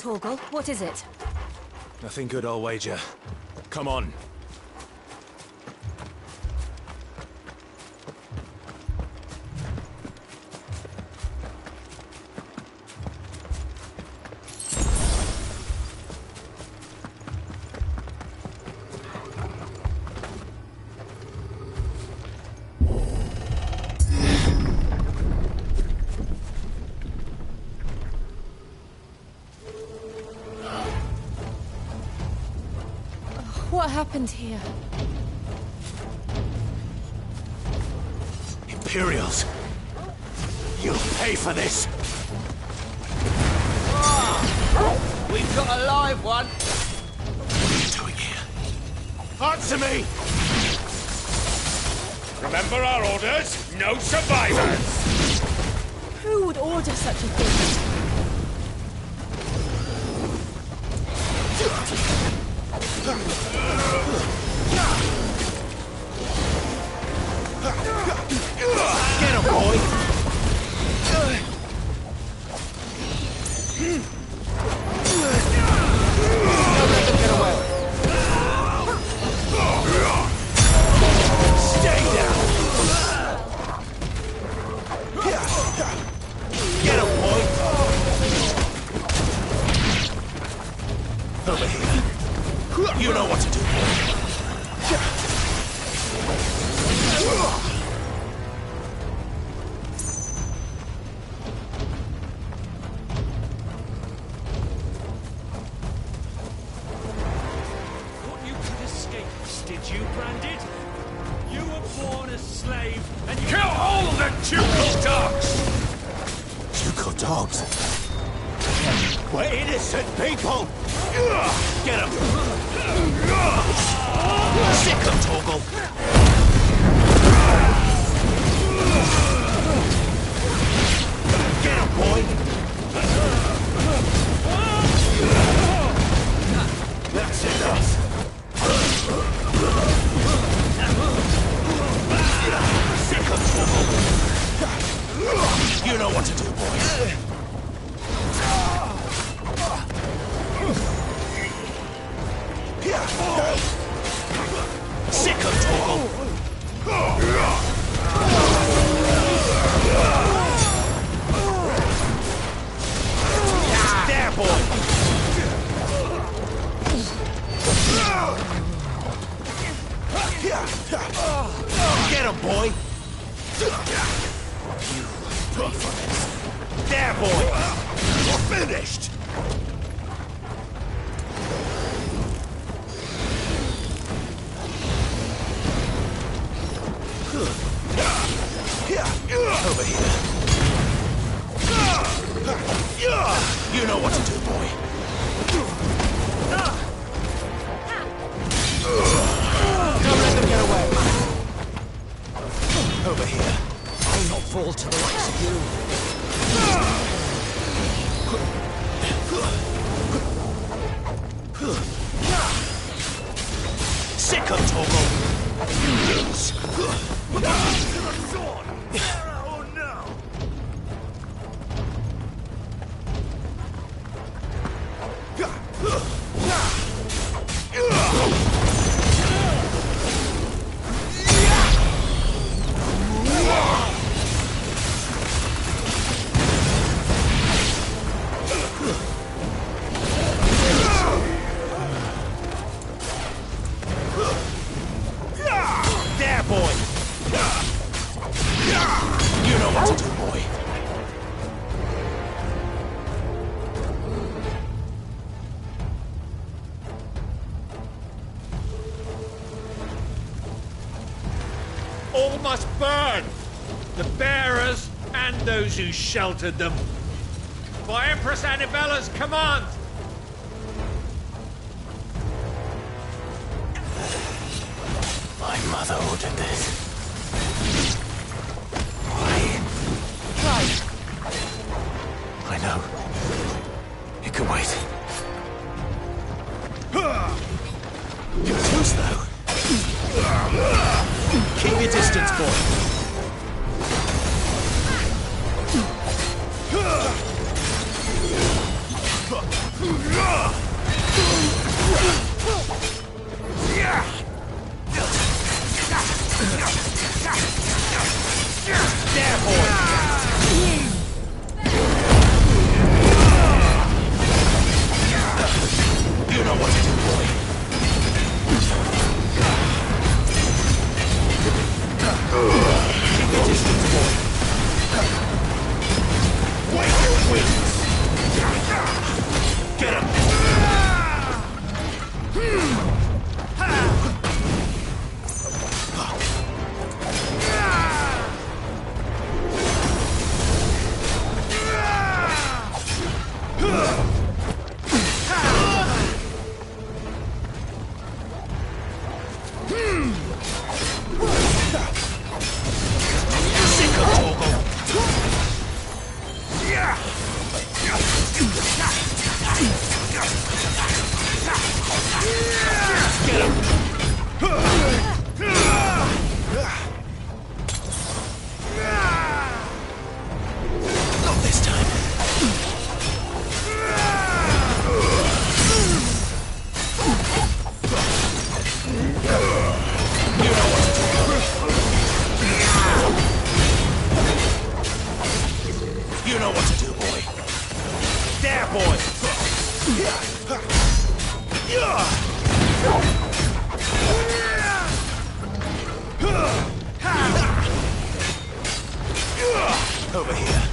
Torgal, what is it? Nothing good, I'll wager. Come on. What happened here? Imperials! You'll pay for this! We've got a live one! What are you doing here? Answer me! Remember our orders? No survivors! Who would order such a thing? Get him, boy! Don't let them get away! Stay down! Get him, boy! Over here. You know what to do, boy. Thought you could escape us, did you, Branded? You were born a slave, and you... Kill all the ducal dogs! Ducal dogs? We're innocent people! Get him! Sick him, Torgal! Get him, boy! That's enough! Sick him, Torgal! You know what to do, boy. Sick of Torgal! There, boy! Get him, boy! You pay for this. There, boy! You're finished! Over here. You know what to do, boy. Don't let them get away! Over here. I'll not fall to the likes of you. Sick of Torgal! There, boy! You know what to do, boy. All must burn! The bearers and those who sheltered them. By Empress Annivella's command! My mother ordered this. I know. It can wait. You're too slow. Keep your distance, boy. know what to do, boy. Keep your distance, boy. Wait your wings. Get him. Over here.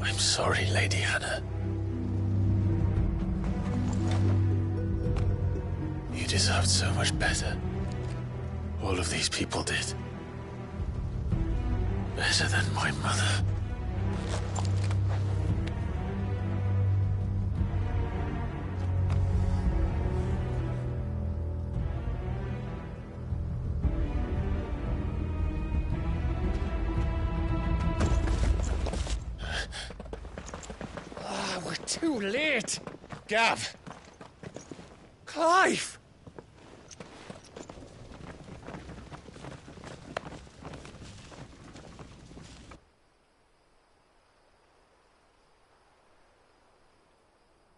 I'm sorry, Lady Hannah. You deserved so much better. All of these people did. Better than my mother. Too late! Gav! Clive!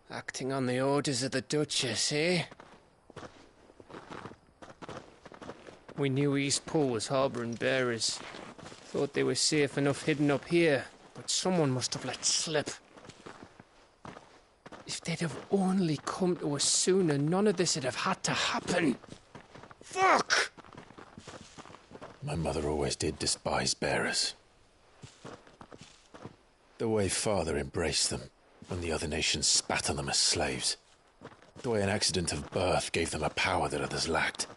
Acting on the orders of the Duchess, eh? We knew East Pool was harbouring bearers. Thought they were safe enough hidden up here, but someone must have let slip. If they'd have only come to us sooner, none of this would have had to happen. Fuck! My mother always did despise bearers. The way Father embraced them when the other nations spat on them as slaves. The way an accident of birth gave them a power that others lacked.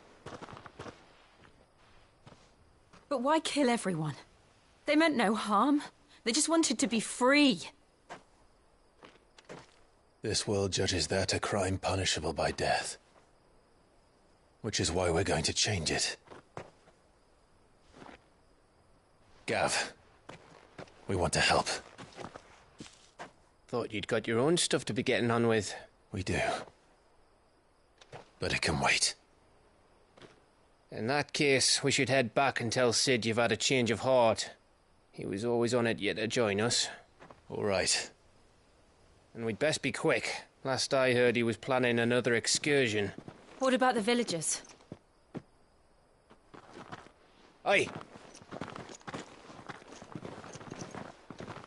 But why kill everyone? They meant no harm. They just wanted to be free. This world judges that a crime punishable by death. Which is why we're going to change it. Gav, we want to help. Thought you'd got your own stuff to be getting on with. We do. But it can wait. In that case, we should head back and tell Sid you've had a change of heart. He was always on it yet to join us. All right. And we'd best be quick. Last I heard, he was planning another excursion. What about the villagers? Aye.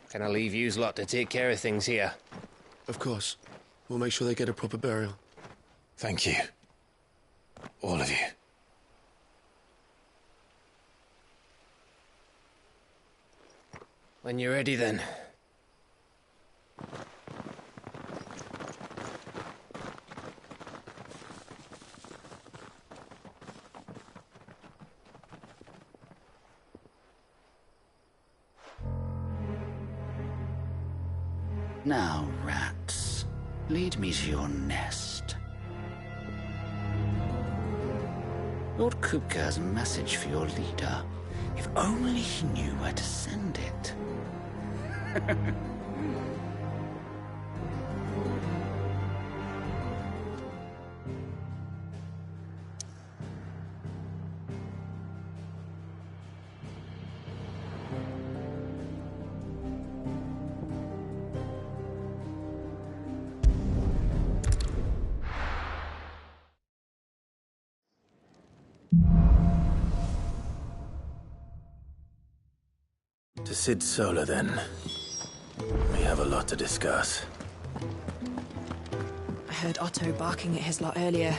Can I leave yous lot to take care of things here? Of course. We'll make sure they get a proper burial. Thank you. All of you. When you're ready, then. Now, rats, lead me to your nest. Lord Kupka has a message for your leader. If only he knew where to send it. To Sid Solar, then. We have a lot to discuss. I heard Otto barking at his lot earlier.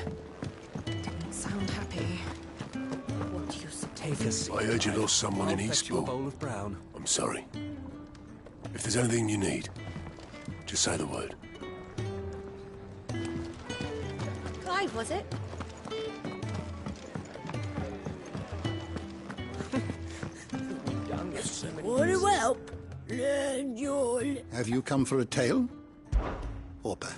Didn't sound happy. What do you say? Take a seat. I heard you lost someone in I'll fetch you a Eastbourne. bowl of brown. I'm sorry. If there's anything you need, just say the word. Clive, was it? Want to help? Learn your... Have you come for a tale? Hopper.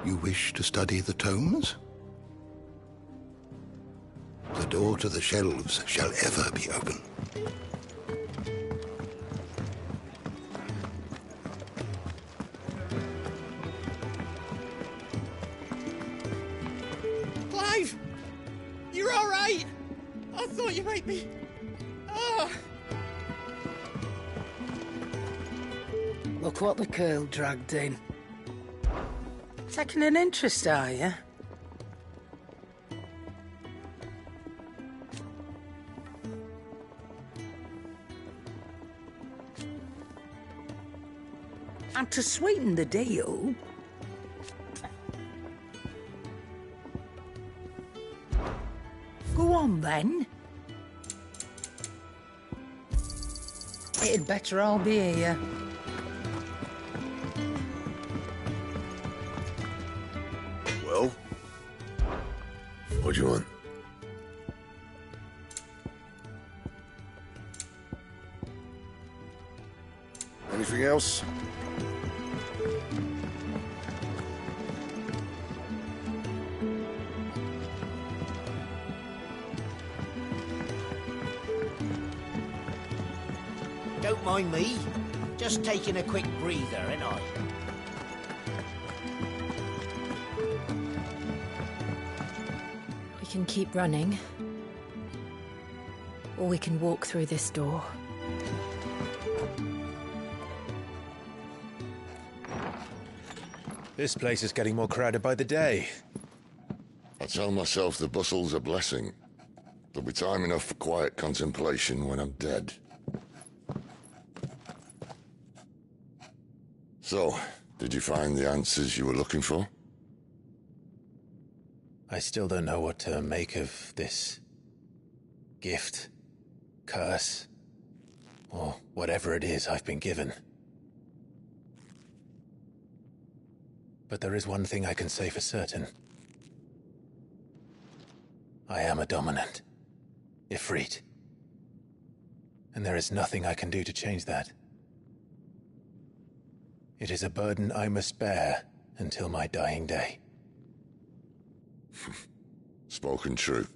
You wish to study the tomes? The door to the shelves shall ever be open. Clive! You're all right! I thought you might be... Ah! Look what the girl dragged in. Taking an interest, are you? And to sweeten the deal... Go on, then. It'd better all be here. Well? What do you want? Anything else? Don't mind me. Just taking a quick breather, ain't I? We can keep running. Or we can walk through this door. This place is getting more crowded by the day. I tell myself the bustle's a blessing. There'll be time enough for quiet contemplation when I'm dead. So, did you find the answers you were looking for? I still don't know what to make of this gift, curse, or whatever it is I've been given. But there is one thing I can say for certain. I am a dominant, Ifrit. And there is nothing I can do to change that. It is a burden I must bear until my dying day. Spoken true.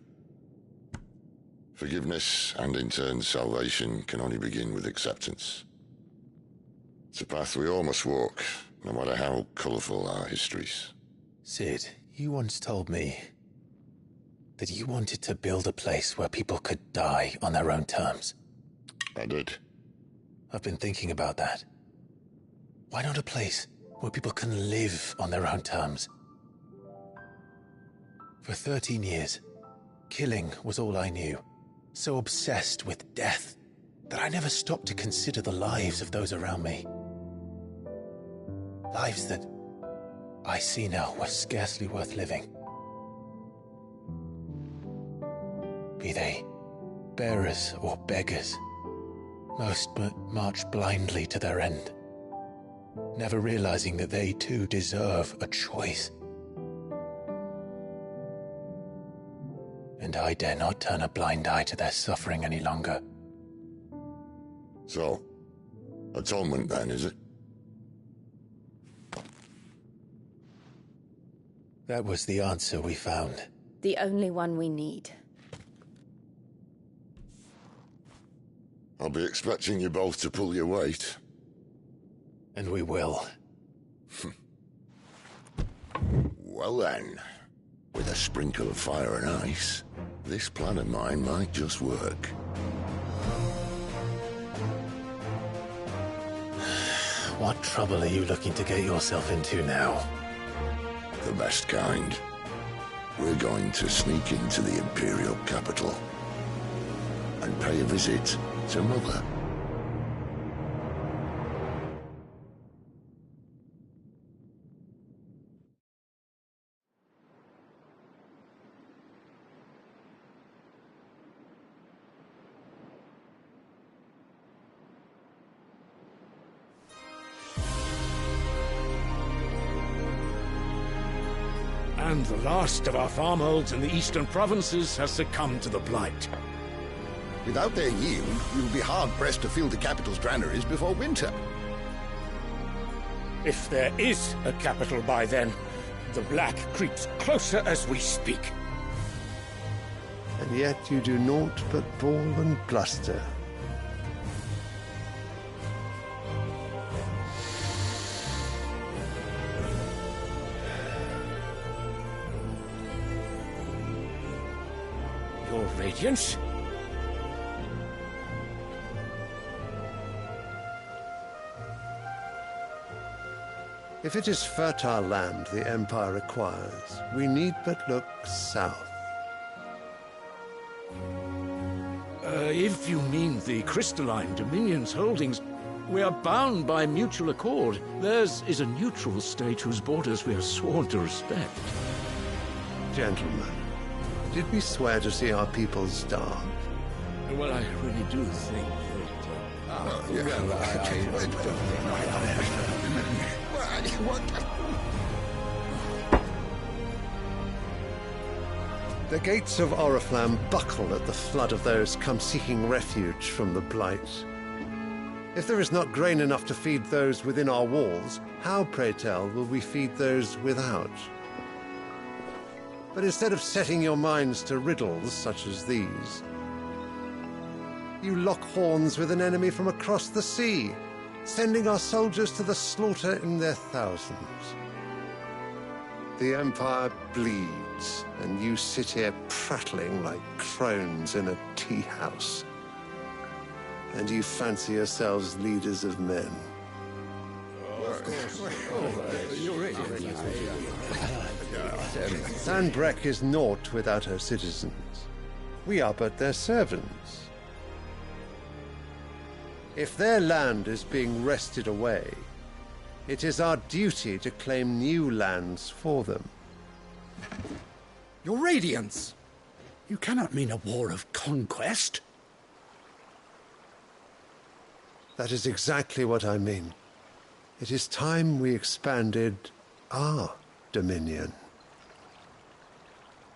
Forgiveness and in turn salvation can only begin with acceptance. It's a path we all must walk, no matter how colourful our histories. Sid, you once told me that you wanted to build a place where people could die on their own terms. I did. I've been thinking about that. Why not a place where people can live on their own terms? For 13 years, killing was all I knew. So obsessed with death that I never stopped to consider the lives of those around me. Lives that I see now were scarcely worth living. Be they bearers or beggars, most march blindly to their end, never realizing that they too deserve a choice. And I dare not turn a blind eye to their suffering any longer. So, atonement then, is it? That was the answer we found. The only one we need. I'll be expecting you both to pull your weight. And we will. Well then, with a sprinkle of fire and ice, this plan of mine might just work. What trouble are you looking to get yourself into now? The best kind. We're going to sneak into the Imperial capital and pay a visit to Mother. And the last of our farmholds in the eastern provinces has succumbed to the blight. Without their yield, we will be hard-pressed to fill the capital's granaries before winter. If there is a capital by then, the black creeps closer as we speak. And yet you do naught but bawl and bluster. Your Radiance? If it is fertile land the Empire requires, we need but look south. If you mean the crystalline Dominion's holdings, we are bound by mutual accord. Theirs is a neutral state whose borders we are sworn to respect. Gentlemen, did we swear to see our people starve? Well, I really do think The gates of Oriflamme buckle at the flood of those come seeking refuge from the blight. If there is not grain enough to feed those within our walls, how, pray tell, will we feed those without? But instead of setting your minds to riddles such as these, you lock horns with an enemy from across the sea, sending our soldiers to the slaughter in their thousands. The Empire bleeds, and you sit here prattling like crones in a tea house. And you fancy yourselves leaders of men. Sanbreque is naught without her citizens. We are but their servants. If their land is being wrested away, it is our duty to claim new lands for them. Your Radiance! You cannot mean a war of conquest. That is exactly what I mean. It is time we expanded our dominion.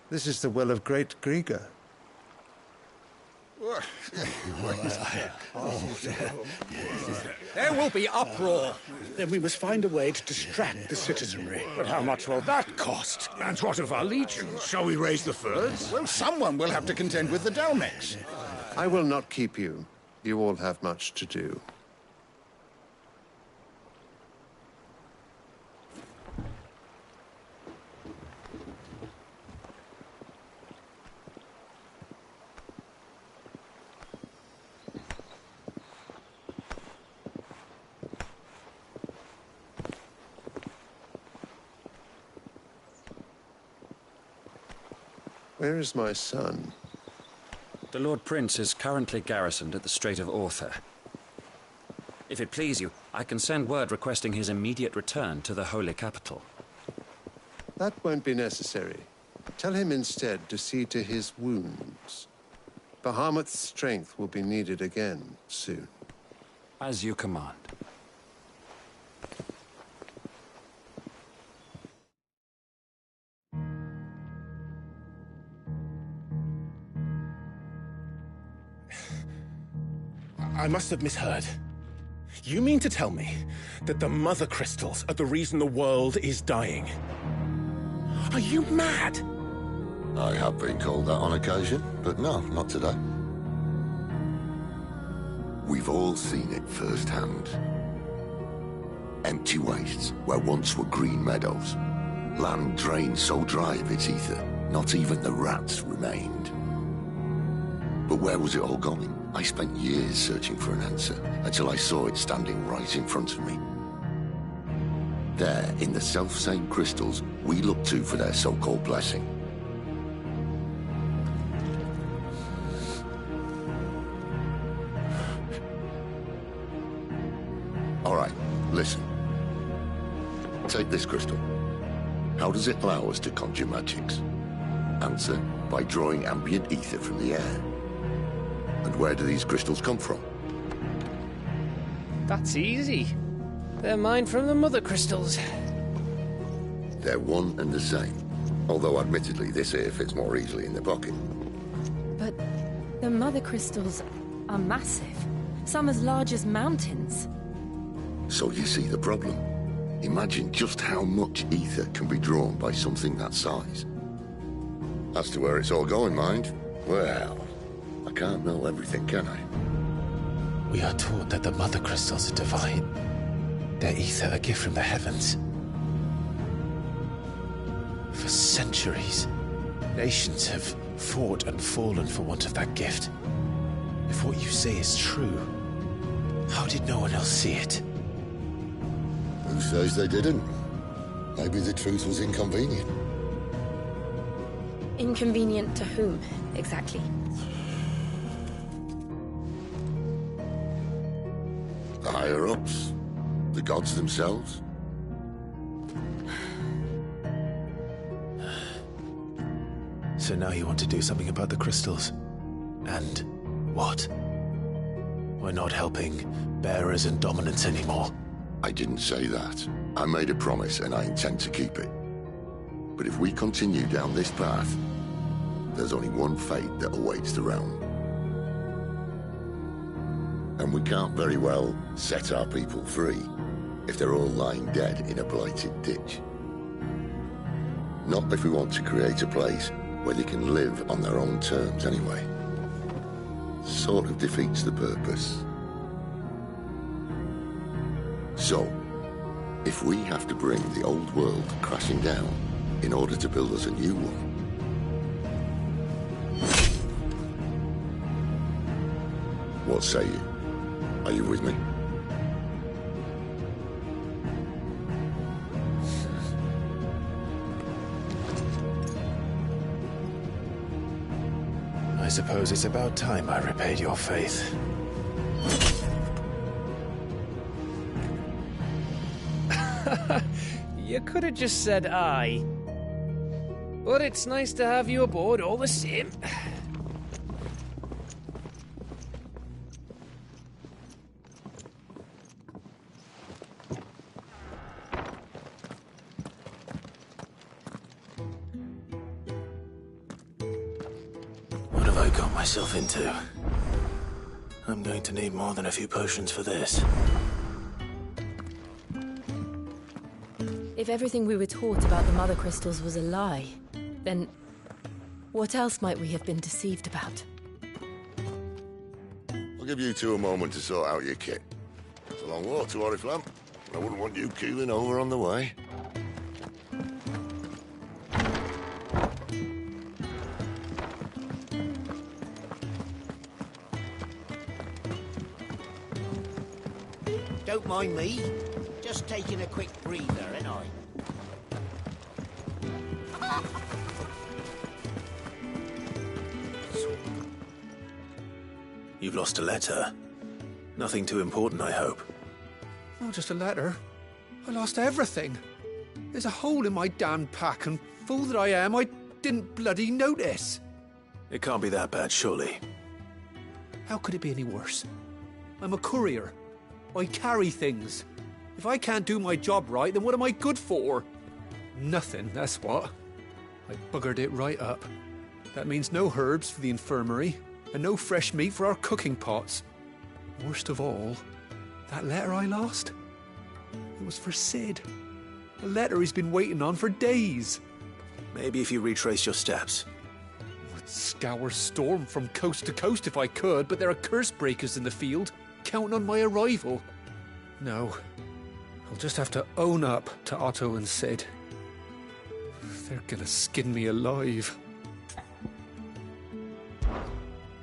This is the will of great Grieger. There will be uproar. Then we must find a way to distract the citizenry. But how much will that cost? And what of our legions? Shall we raise the furs? Well, someone will have to contend with the Dalmex. I will not keep you. You all have much to do. Where is my son? The Lord Prince is currently garrisoned at the Strait of Arthur. If it please you, I can send word requesting his immediate return to the Holy Capital. That won't be necessary. Tell him instead to see to his wounds. Bahamut's strength will be needed again soon. As you command. I must have misheard. You mean to tell me that the Mother Crystals are the reason the world is dying? Are you mad? I have been called that on occasion, but no, not today. We've all seen it firsthand. Empty wastes where once were green meadows. Land drained so dry of its ether, not even the rats remained. But where was it all going? I spent years searching for an answer, until I saw it standing right in front of me. They're in the self-same crystals we look to for their so-called blessing. All right, listen. Take this crystal. How does it allow us to conjure magics? Answer, by drawing ambient ether from the air. And where do these crystals come from? That's easy. They're mine from the mother crystals. They're one and the same. Although admittedly this here fits more easily in the pocket. But the mother crystals are massive. Some as large as mountains. So you see the problem. Imagine just how much ether can be drawn by something that size. As to where it's all going, mind, well, I can't know everything, can I? We are taught that the mother crystals are divine. Their ether a gift from the heavens. For centuries, nations have fought and fallen for want of that gift. If what you say is true, how did no one else see it? Who says they didn't? Maybe the truth was inconvenient. Inconvenient to whom, exactly? The higher-ups? The gods themselves? So now you want to do something about the crystals. And what? We're not helping bearers and dominants anymore. I didn't say that. I made a promise and I intend to keep it. But if we continue down this path, there's only one fate that awaits the realm. And we can't very well set our people free if they're all lying dead in a blighted ditch. Not if we want to create a place where they can live on their own terms anyway. Sort of defeats the purpose. So, if we have to bring the old world crashing down in order to build us a new one, what say you? Are you with me? I suppose it's about time I repaid your faith. You could have just said aye. But it's nice to have you aboard all the same. What have I got myself into? I'm going to need more than a few potions for this. If everything we were taught about the mother crystals was a lie, then what else might we have been deceived about? I'll give you two a moment to sort out your kit. It's a long walk to Oriflamme. I wouldn't want you keeling over on the way. Don't mind me. Just taking a quick breather, ain't I? You've lost a letter. Nothing too important, I hope. Not just a letter. I lost everything. There's a hole in my damn pack, and fool that I am, I didn't bloody notice. It can't be that bad, surely. How could it be any worse? I'm a courier. I carry things. If I can't do my job right, then what am I good for? Nothing, that's what. I buggered it right up. That means no herbs for the infirmary, and no fresh meat for our cooking pots. Worst of all, that letter I lost? It was for Sid. A letter he's been waiting on for days. Maybe if you retrace your steps. I'd scour Storm from coast to coast if I could, but there are curse breakers in the field, counting on my arrival. No, I'll just have to own up to Otto and Sid. They're gonna skin me alive.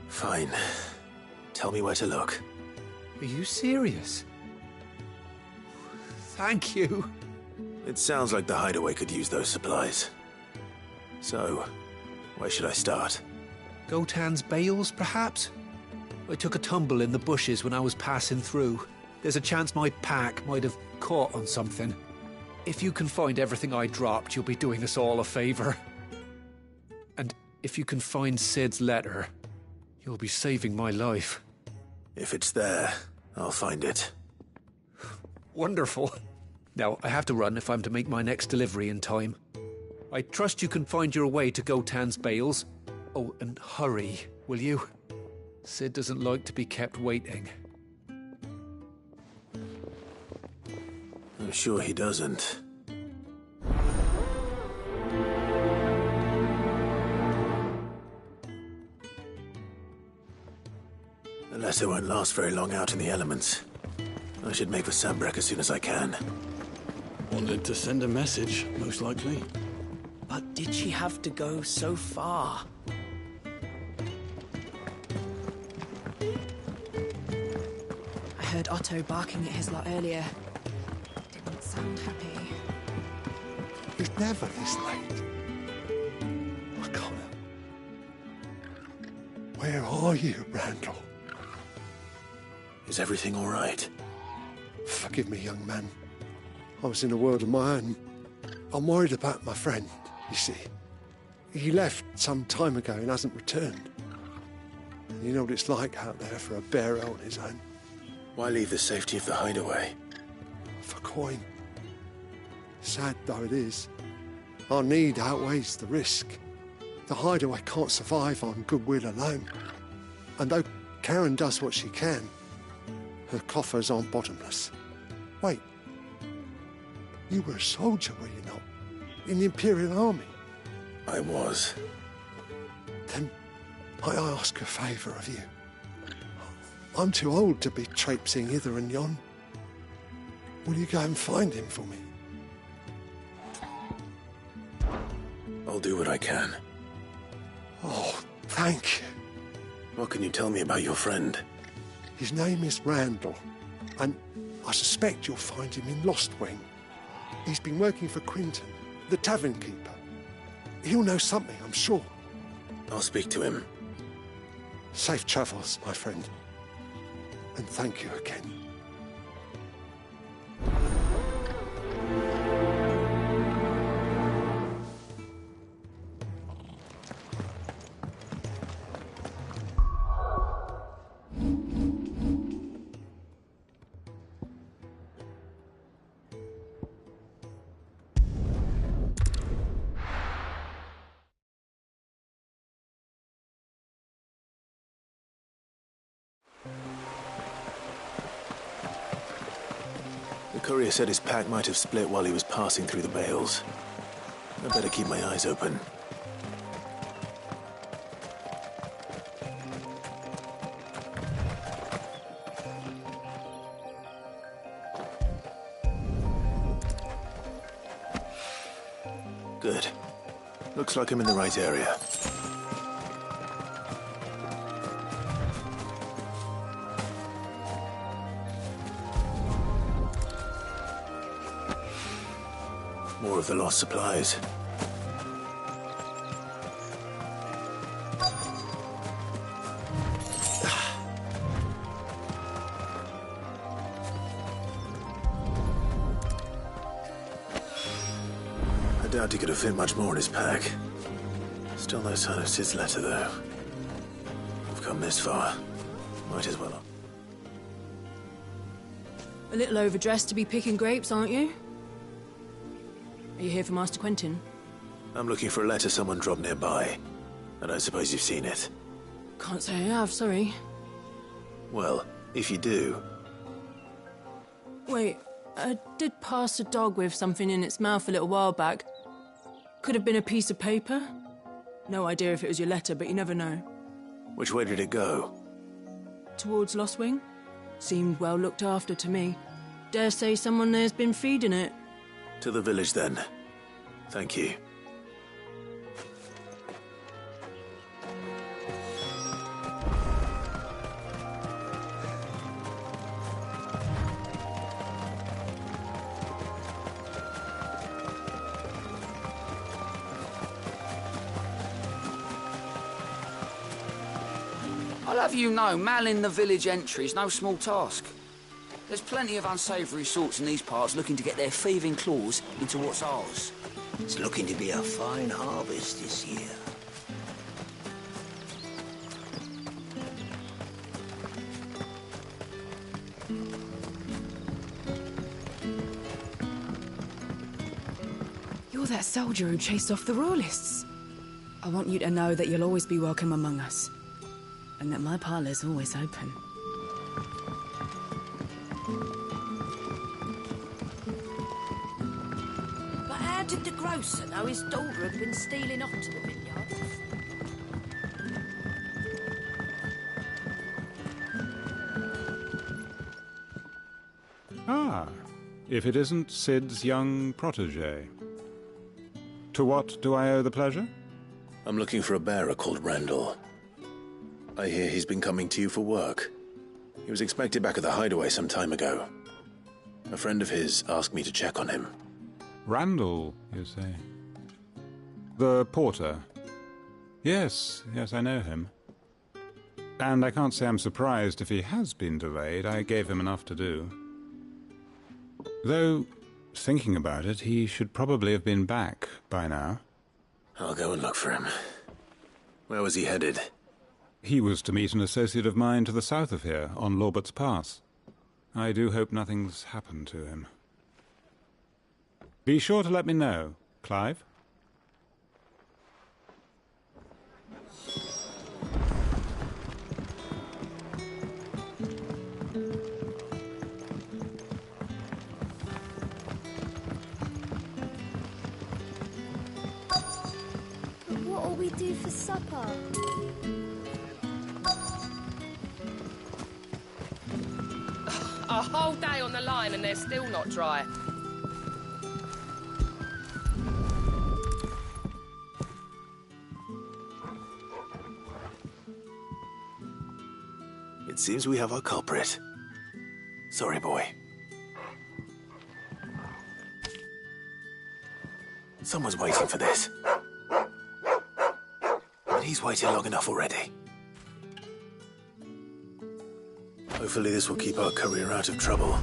Fine. Tell me where to look. Are you serious? Thank you. It sounds like the hideaway could use those supplies. So, where should I start? Gotan's bales, perhaps? I took a tumble in the bushes when I was passing through. There's a chance my pack might have caught on something. If you can find everything I dropped, you'll be doing us all a favor. And if you can find Sid's letter, you'll be saving my life. If it's there, I'll find it. Wonderful. Now, I have to run if I'm to make my next delivery in time. I trust you can find your way to Gotan's bales. Oh, and hurry, will you? Sid doesn't like to be kept waiting. I'm sure he doesn't. The letter won't last very long out in the elements. I should make for Sambrek as soon as I can. Wanted to send a message, most likely. But did she have to go so far? I heard Otto barking at his lot earlier. Didn't sound happy. He's never this late. O'Connor. Where are you, Randall? Is everything all right? Forgive me, young man. I was in a world of my own. I'm worried about my friend, you see. He left some time ago and hasn't returned. And you know what it's like out there for a bearer on his own. Why leave the safety of the hideaway? For coin. Sad though it is, our need outweighs the risk. The hideaway can't survive on goodwill alone. And though Karen does what she can, her coffers aren't bottomless. Wait. You were a soldier, were you not? In the Imperial Army? I was. Then might I ask a favour of you? I'm too old to be traipsing hither and yon. Will you go and find him for me? I'll do what I can. Oh, thank you. What can you tell me about your friend? His name is Randall, and I suspect you'll find him in Lost Wing. He's been working for Quinton, the tavern keeper. He'll know something, I'm sure. I'll speak to him. Safe travels, my friend. And thank you again. The courier said his pack might have split while he was passing through the bales. I better keep my eyes open. Good. Looks like I'm in the right area. More of the lost supplies. I doubt he could have fit much more in his pack. Still no sign of Sid's letter, though. We've come this far. Might as well. A little overdressed to be picking grapes, aren't you? Are you here for Master Quentin? I'm looking for a letter someone dropped nearby. I don't suppose you've seen it. Can't say I have, sorry. Well, if you do... Wait, I did pass a dog with something in its mouth a little while back. Could have been a piece of paper. No idea if it was your letter, but you never know. Which way did it go? Towards Lost Wing. Seemed well looked after to me. Dare say someone there's been feeding it. To the village, then. Thank you. I'll have you know, manning the village entry is no small task. There's plenty of unsavoury sorts in these parts looking to get their thieving claws into what's ours. It's looking to be a fine harvest this year. You're that soldier who chased off the royalists. I want you to know that you'll always be welcome among us. And that my parlour's always open. But how did the grocer know his daughter had been stealing off to the vineyards? Ah, if it isn't Sid's young protege. To what do I owe the pleasure? I'm looking for a bearer called Randall. I hear he's been coming to you for work. He was expected back at the hideaway some time ago. A friend of his asked me to check on him. Randall, you say? The porter? Yes, I know him. And I can't say I'm surprised if he has been delayed. I gave him enough to do. Though, thinking about it, he should probably have been back by now. I'll go and look for him. Where was he headed? He was to meet an associate of mine to the south of here, on Lorbert's Pass. I do hope nothing's happened to him. Be sure to let me know, Clive. What'll we do for supper? A whole day on the line and they're still not dry. It seems we have our culprit. Sorry, boy. Someone's waiting for this. But he's waited long enough already. Hopefully this will keep our courier out of trouble.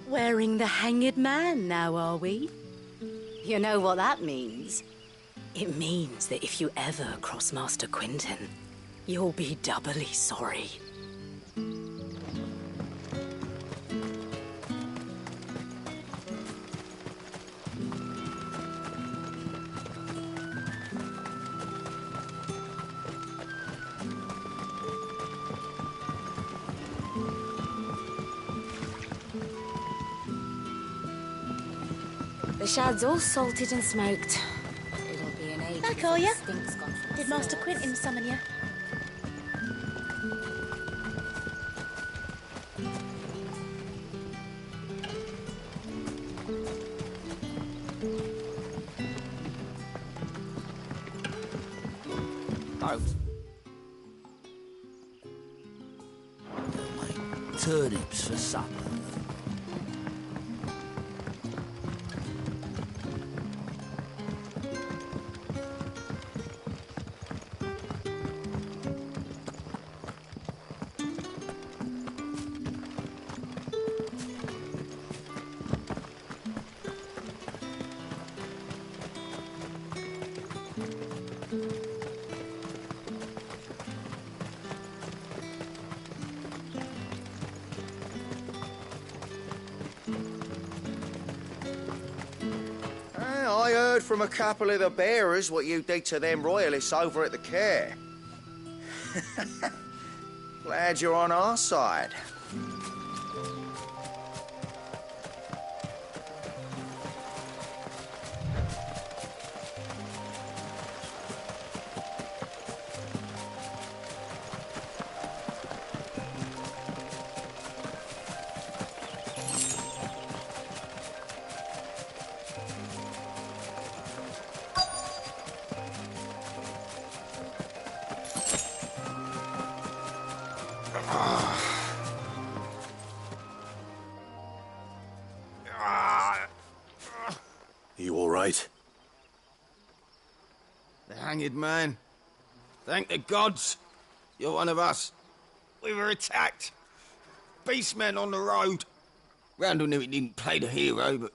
Wearing the hanged man now, are we? You know what that means? It means that if you ever cross Master Quinton, you'll be doubly sorry. The shad's all salted and smoked. It'll be an age. Back, are ya? Did Master Quinton summon you? Turnips for supper. I heard from a couple of the bearers what you did to them royalists over at the care. Glad you're on our side. You all right? The hanged man. Thank the gods. You're one of us. We were attacked. Beastmen on the road. Randall knew he didn't play the hero,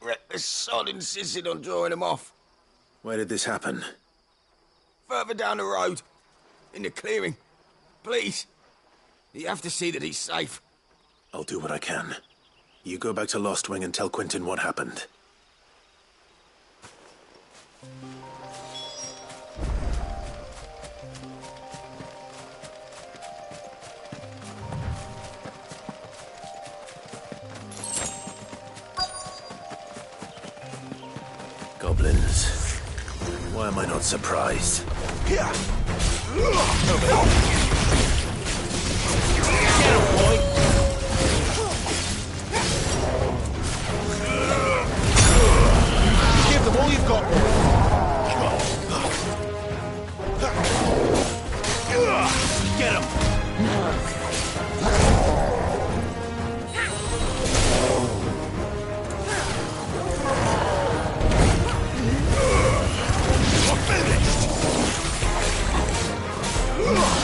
but the sod insisted on drawing him off. Where did this happen? Further down the road. In the clearing. Please. You have to see that he's safe. I'll do what I can. You go back to Lost Wing and tell Quentin what happened. Goblins. Why am I not surprised? Here! Get him, boy! Give them all you've got, boy! Get him!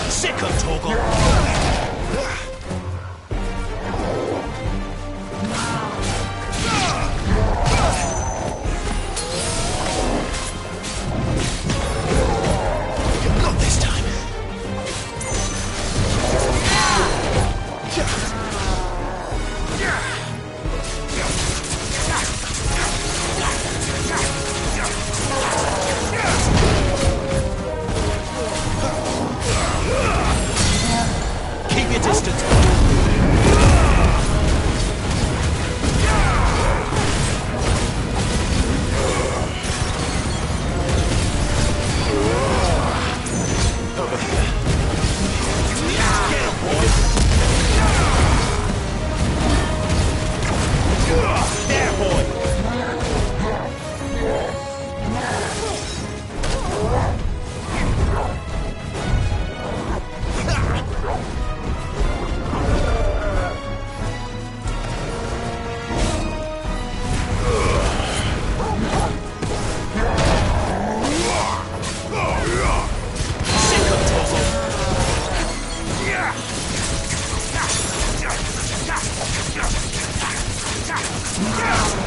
Sick of Torgal! Not this time! Keep your distance! Over here. Get him, boy! There, boy!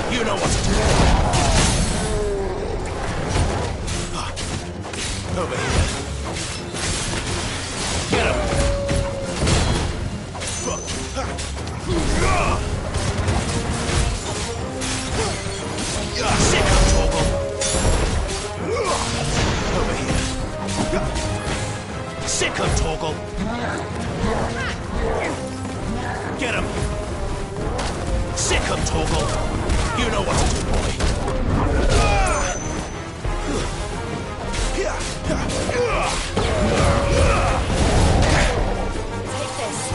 You know what to do. Over here. Get him. Sick of Torgal. Over here. Sick of Torgal. Get him. Sick of Torgal. You know what to do, boy. Take this.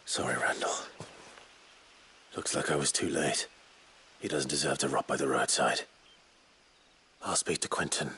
Sorry, Randall. Looks like I was too late. He doesn't deserve to rot by the roadside. I'll speak to Quentin.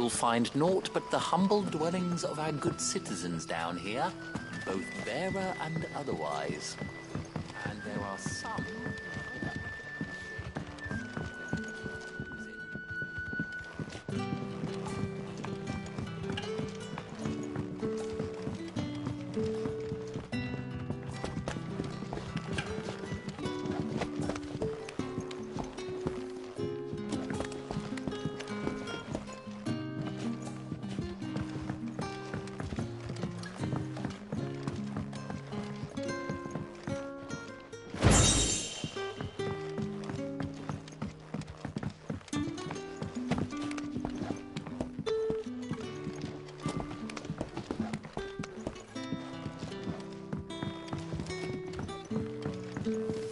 you'll find naught but the humble dwellings of our good citizens down here, both bearer and otherwise. And there are some...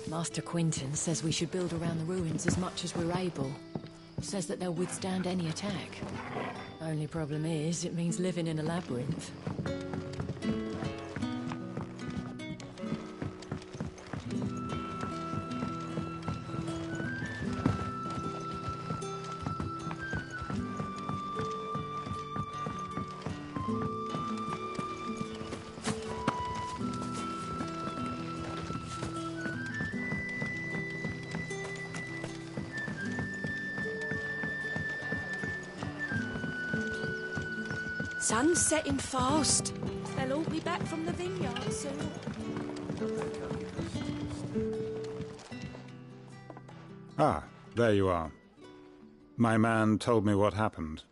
Master Quinton says we should build around the ruins as much as we're able. Says that they'll withstand any attack. Only problem is, it means living in a labyrinth. Sun's setting fast. They'll all be back from the vineyard soon. Ah, there you are. My man told me what happened.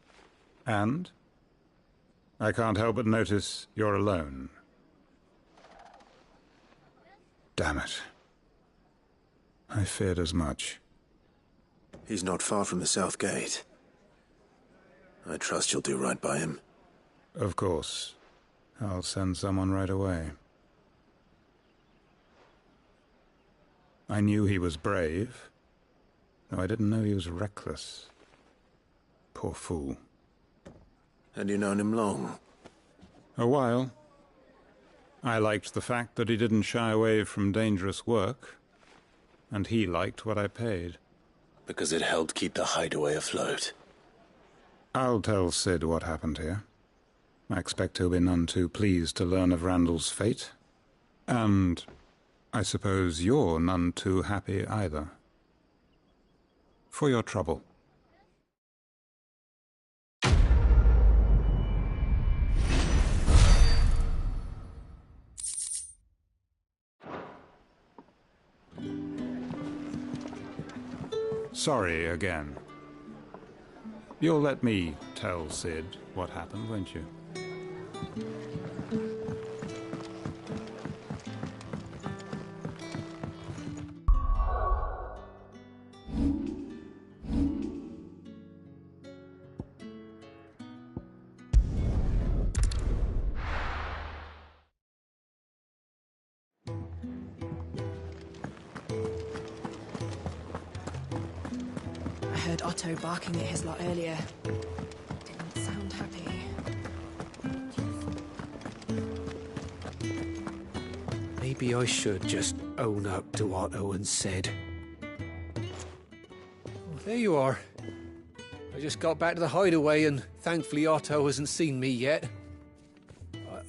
And? I can't help but notice you're alone. Damn it. I feared as much. He's not far from the South Gate. I trust you'll do right by him. Of course. I'll send someone right away. I knew he was brave, though I didn't know he was reckless. Poor fool. Had you known him long? A while. I liked the fact that he didn't shy away from dangerous work, and he liked what I paid. Because it helped keep the hideaway afloat. I'll tell Sid what happened here. I expect he'll be none too pleased to learn of Randall's fate. And I suppose you're none too happy either. For your trouble. Sorry again. You'll let me tell Sid what happened, won't you? I heard Otto barking at his lot earlier. Didn't sound happy. Maybe I should just own up to Otto and Sid. Well, there you are. I just got back to the hideaway and thankfully Otto hasn't seen me yet.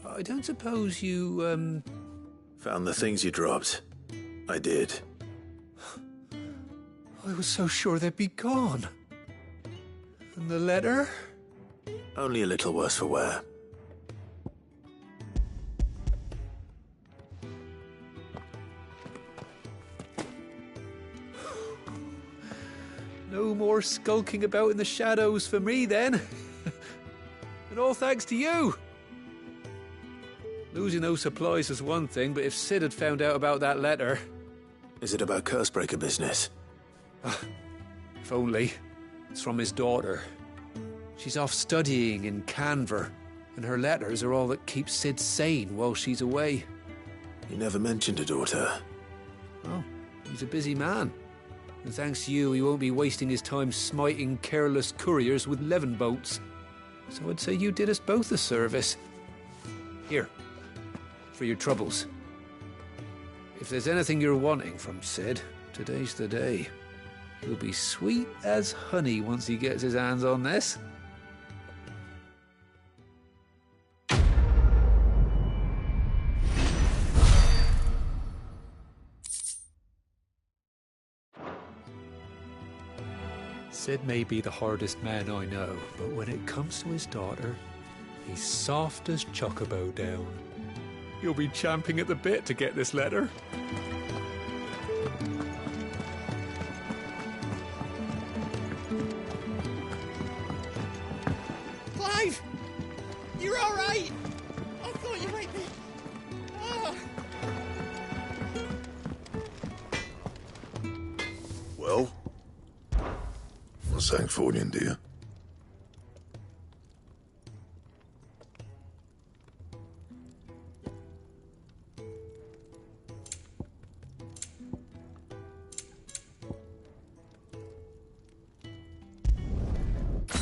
I don't suppose you, Found the things you dropped. I did. I was so sure they'd be gone. And the letter? Only a little worse for wear. No more skulking about in the shadows for me, then. And all thanks to you. Losing those supplies is one thing, but if Sid had found out about that letter... Is it about Cursebreaker business? If only. It's from his daughter. She's off studying in Canver, and her letters are all that keeps Sid sane while she's away. You never mentioned a daughter. Oh, he's a busy man. And thanks to you, he won't be wasting his time smiting careless couriers with levin boats. So I'd say you did us both a service. Here, for your troubles. If there's anything you're wanting from Sid, today's the day. He'll be sweet as honey once he gets his hands on this. Sid may be the hardest man I know, but when it comes to his daughter, he's soft as chocobo down. You'll be champing at the bit to get this letter. Clive! You're all right! I thought you might be... Oh. Well? What's Sancfordian, dear?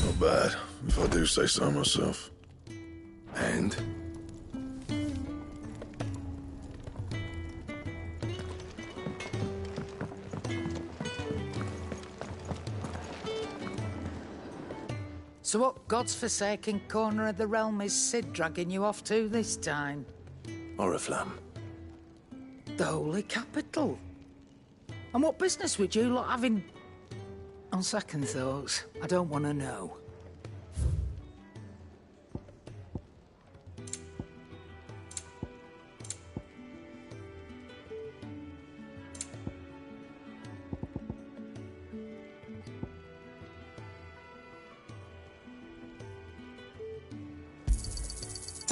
Not bad, if I do say so myself. And? So what God's forsaken corner of the realm is Sid dragging you off to this time? Oriflamme. The Holy Capital. And what business would you lot having... On second thoughts, I don't want to know.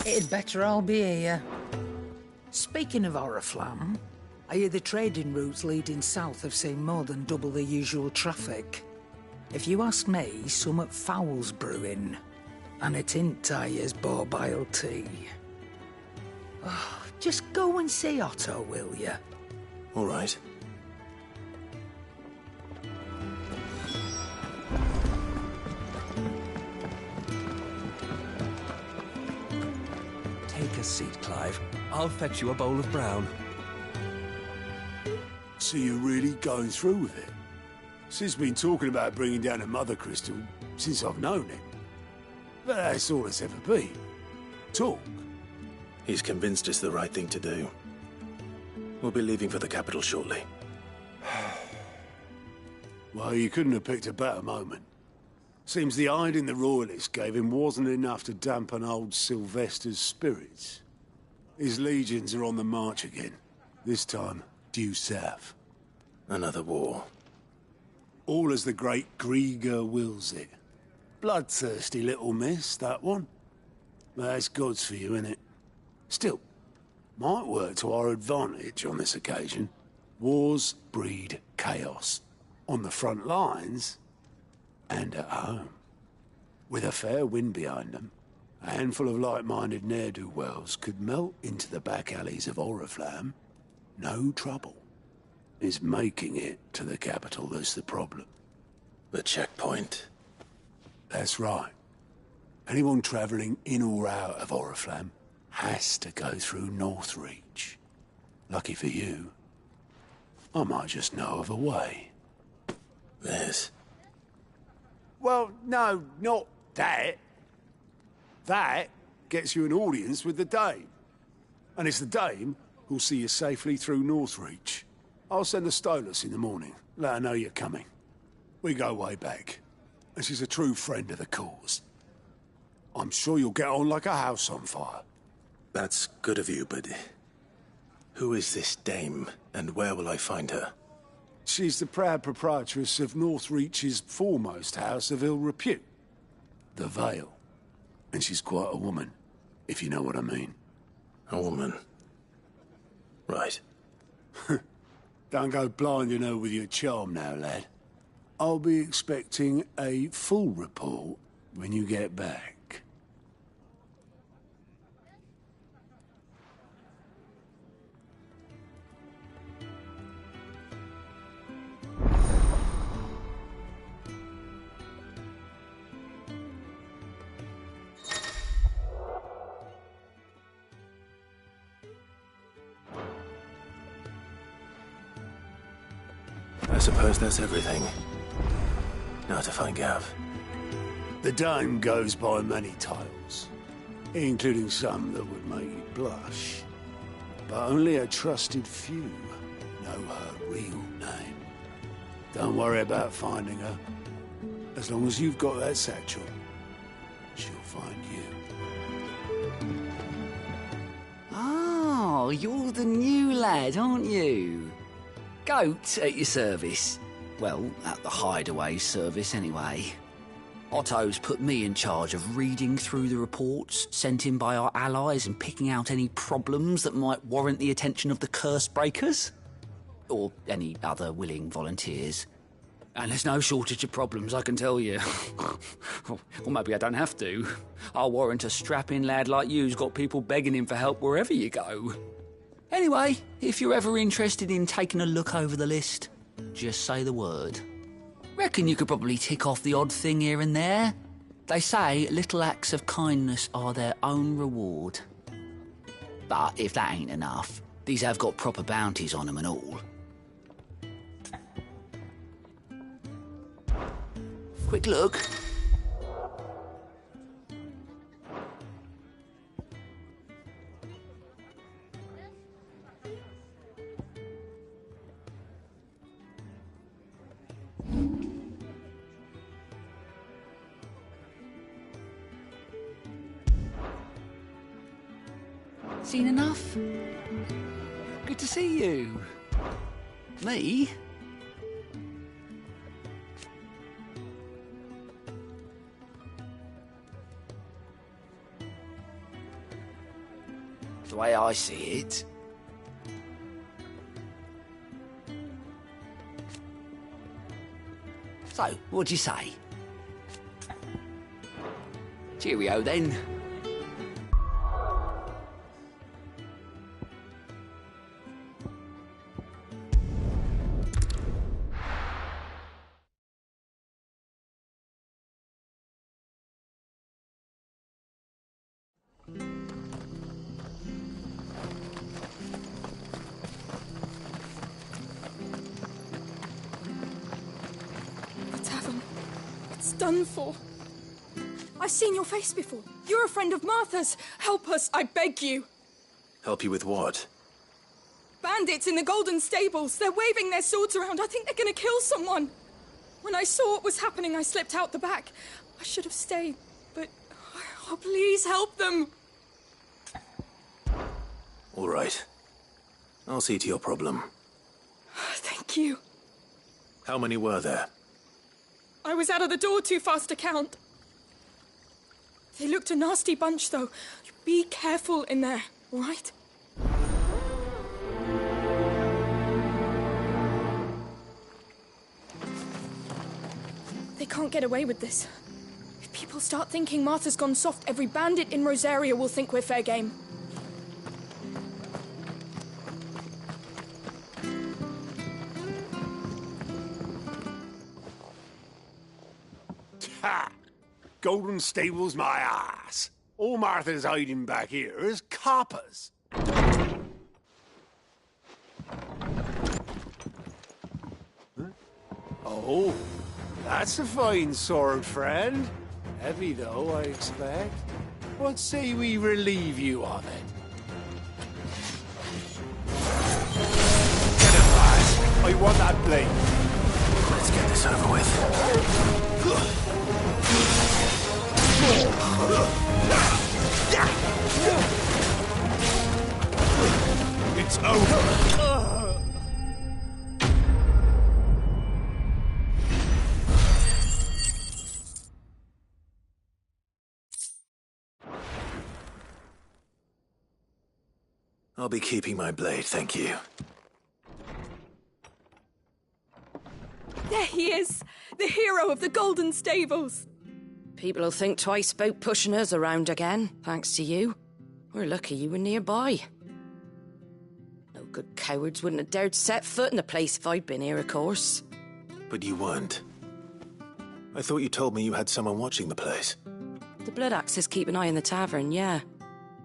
It'd better all be here. Speaking of Oriflamme, I hear the trading routes leading south have seen more than double the usual traffic. If you ask me, summat foul's brewing. And it ain't Tyre's borbile tea. Oh, just go and see Otto, will you? All right. Take a seat, Clive. I'll fetch you a bowl of brown. So you're really going through with it? Sid's been talking about bringing down a mother crystal since I've known him. But that's all it's ever been. Talk. He's convinced it's the right thing to do. We'll be leaving for the capital shortly. Well, you couldn't have picked a better moment. Seems the hiding the Royalists gave him wasn't enough to dampen old Sylvester's spirits. His legions are on the march again. This time, due south. Another war. All as the great Grieger wills it. Bloodthirsty little miss, that one. But that's God's for you, innit? Still, might work to our advantage on this occasion. Wars breed chaos. On the front lines, and at home. With a fair wind behind them, a handful of like-minded ne'er-do-wells could melt into the back alleys of Oriflamme. No trouble. It's making it to the capital that's the problem. The checkpoint. That's right. Anyone travelling in or out of Oriflamme has to go through Northreach. Lucky for you, I might just know of a way. This? Well, no, not that. That gets you an audience with the Dame. And it's the Dame who'll see you safely through Northreach. I'll send the Stolas in the morning, let her know you're coming. We go way back, and she's a true friend of the cause. I'm sure you'll get on like a house on fire. That's good of you, but... who is this Dame, and where will I find her? She's the proud proprietress of Northreach's foremost house of ill repute, the Vale. And she's quite a woman, if you know what I mean. A woman? Right. Don't go blinding her with your charm now, lad. I'll be expecting a full report when you get back. I suppose that's everything. Now to find Gav. The Dame goes by many titles, including some that would make you blush. But only a trusted few know her real name. Don't worry about finding her. As long as you've got that satchel, she'll find you. Oh, you're the new lad, aren't you? Goat at your service. Well, at the hideaway service, anyway. Otto's put me in charge of reading through the reports sent in by our allies and picking out any problems that might warrant the attention of the curse breakers. Or any other willing volunteers. And there's no shortage of problems, I can tell you. Or maybe I don't have to. I'll warrant a strapping lad like you's got people begging him for help wherever you go. Anyway, if you're ever interested in taking a look over the list, just say the word. Reckon you could probably tick off the odd thing here and there. They say little acts of kindness are their own reward. But if that ain't enough, these have got proper bounties on them and all. Quick look. Seen enough? Good to see you. Me? The way I see it, so, what'd you say? Cheerio, then. Done for. I've seen your face before. You're a friend of Martha's. Help us, I beg you. Help you with what? Bandits in the Golden Stables. They're waving their swords around. I think they're going to kill someone. When I saw what was happening, I slipped out the back. I should have stayed, but... Oh, please help them. All right. I'll see to your problem. Thank you. How many were there? I was out of the door too fast to count. They looked a nasty bunch, though. Be careful in there, all right? They can't get away with this. If people start thinking Martha's gone soft, every bandit in Rosaria will think we're fair game. Ha! Golden Stables my ass. All Martha's hiding back here is coppers. Huh? Oh, that's a fine sword, friend. Heavy, though, I expect. What say we relieve you of it? Get it, lads. I want that blade. Let's get this over with. It's over. I'll be keeping my blade, thank you. There he is, the hero of the Golden Stables. People will think twice about pushing us around again, thanks to you. We're lucky you were nearby. No good cowards wouldn't have dared set foot in the place if I'd been here, of course. But you weren't. I thought you told me you had someone watching the place. The Blood Axes keep an eye on the tavern, yeah.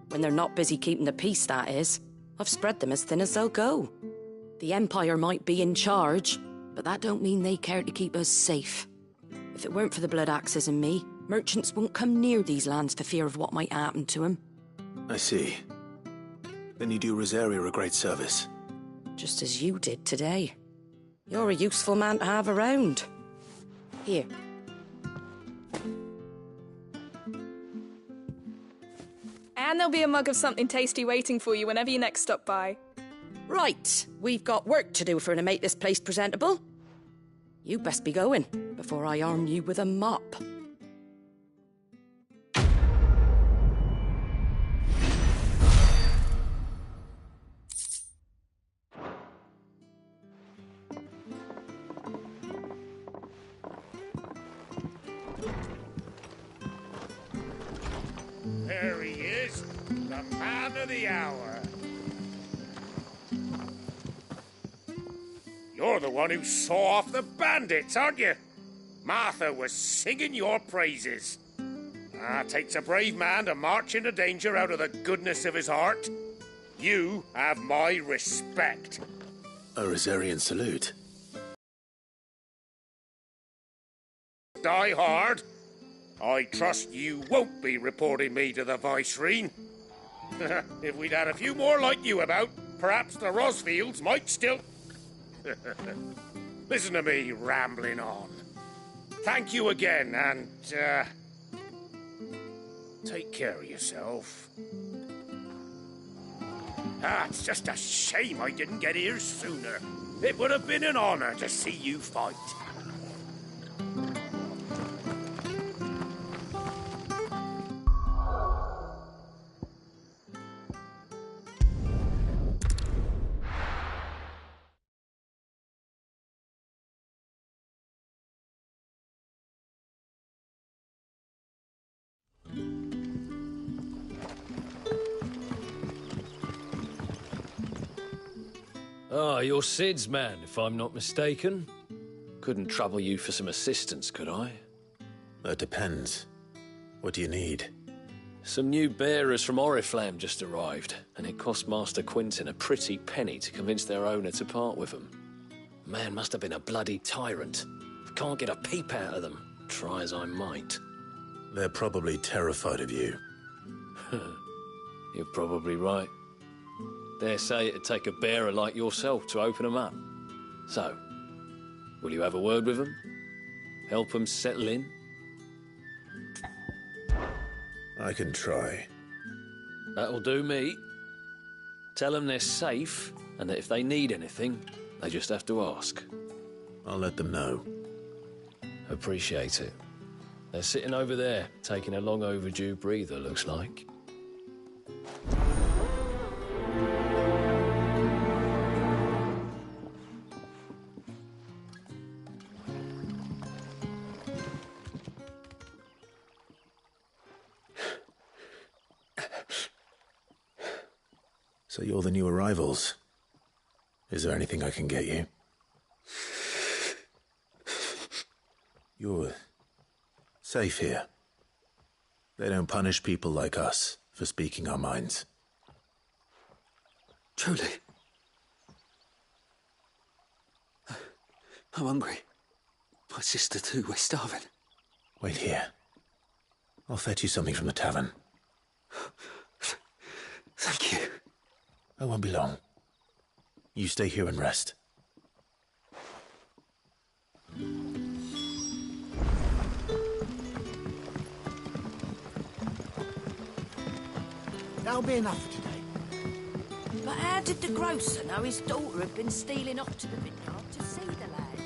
When they're not busy keeping the peace, that is. I've spread them as thin as they'll go. The Empire might be in charge, but that don't mean they care to keep us safe. If it weren't for the Blood Axes and me, merchants won't come near these lands for fear of what might happen to them. I see. Then you do Rosaria a great service. Just as you did today. You're a useful man to have around. Here. And there'll be a mug of something tasty waiting for you whenever you next stop by. Right, we've got work to do for to make this place presentable. You best be going before I arm you with a mop. There he is, the man of the hour. You're the one who saw off the bandits, aren't you? Martha was singing your praises. Takes a brave man to march into danger out of the goodness of his heart. You have my respect. A Rosarian salute. Die hard. I trust you won't be reporting me to the Viceroy. If we'd had a few more like you about, perhaps the Rosfields might still... Listen to me rambling on. Thank you again, and, take care of yourself. It's just a shame I didn't get here sooner. It would have been an honor to see you fight. Ah, you're Sid's man, if I'm not mistaken. Couldn't trouble you for some assistance, could I? That depends. What do you need? Some new bearers from Oriflamme just arrived, and it cost Master Quintin a pretty penny to convince their owner to part with them. Man must have been a bloody tyrant. Can't get a peep out of them, try as I might. They're probably terrified of you. You're probably right. Dare say it'd take a bearer like yourself to open them up. So, will you have a word with them? Help them settle in? I can try. That'll do me. Tell them they're safe, and that if they need anything, they just have to ask. I'll let them know. Appreciate it. They're sitting over there, taking a long overdue breather, looks like. So you're the new arrivals. Is there anything I can get you? You're safe here. They don't punish people like us for speaking our minds. Truly. I'm hungry. My sister too, we're starving. Wait here. I'll fetch you something from the tavern. Thank you. I won't be long. You stay here and rest. That'll be enough for today. But how did the grocer know his daughter had been stealing off to the vineyard to see the lad?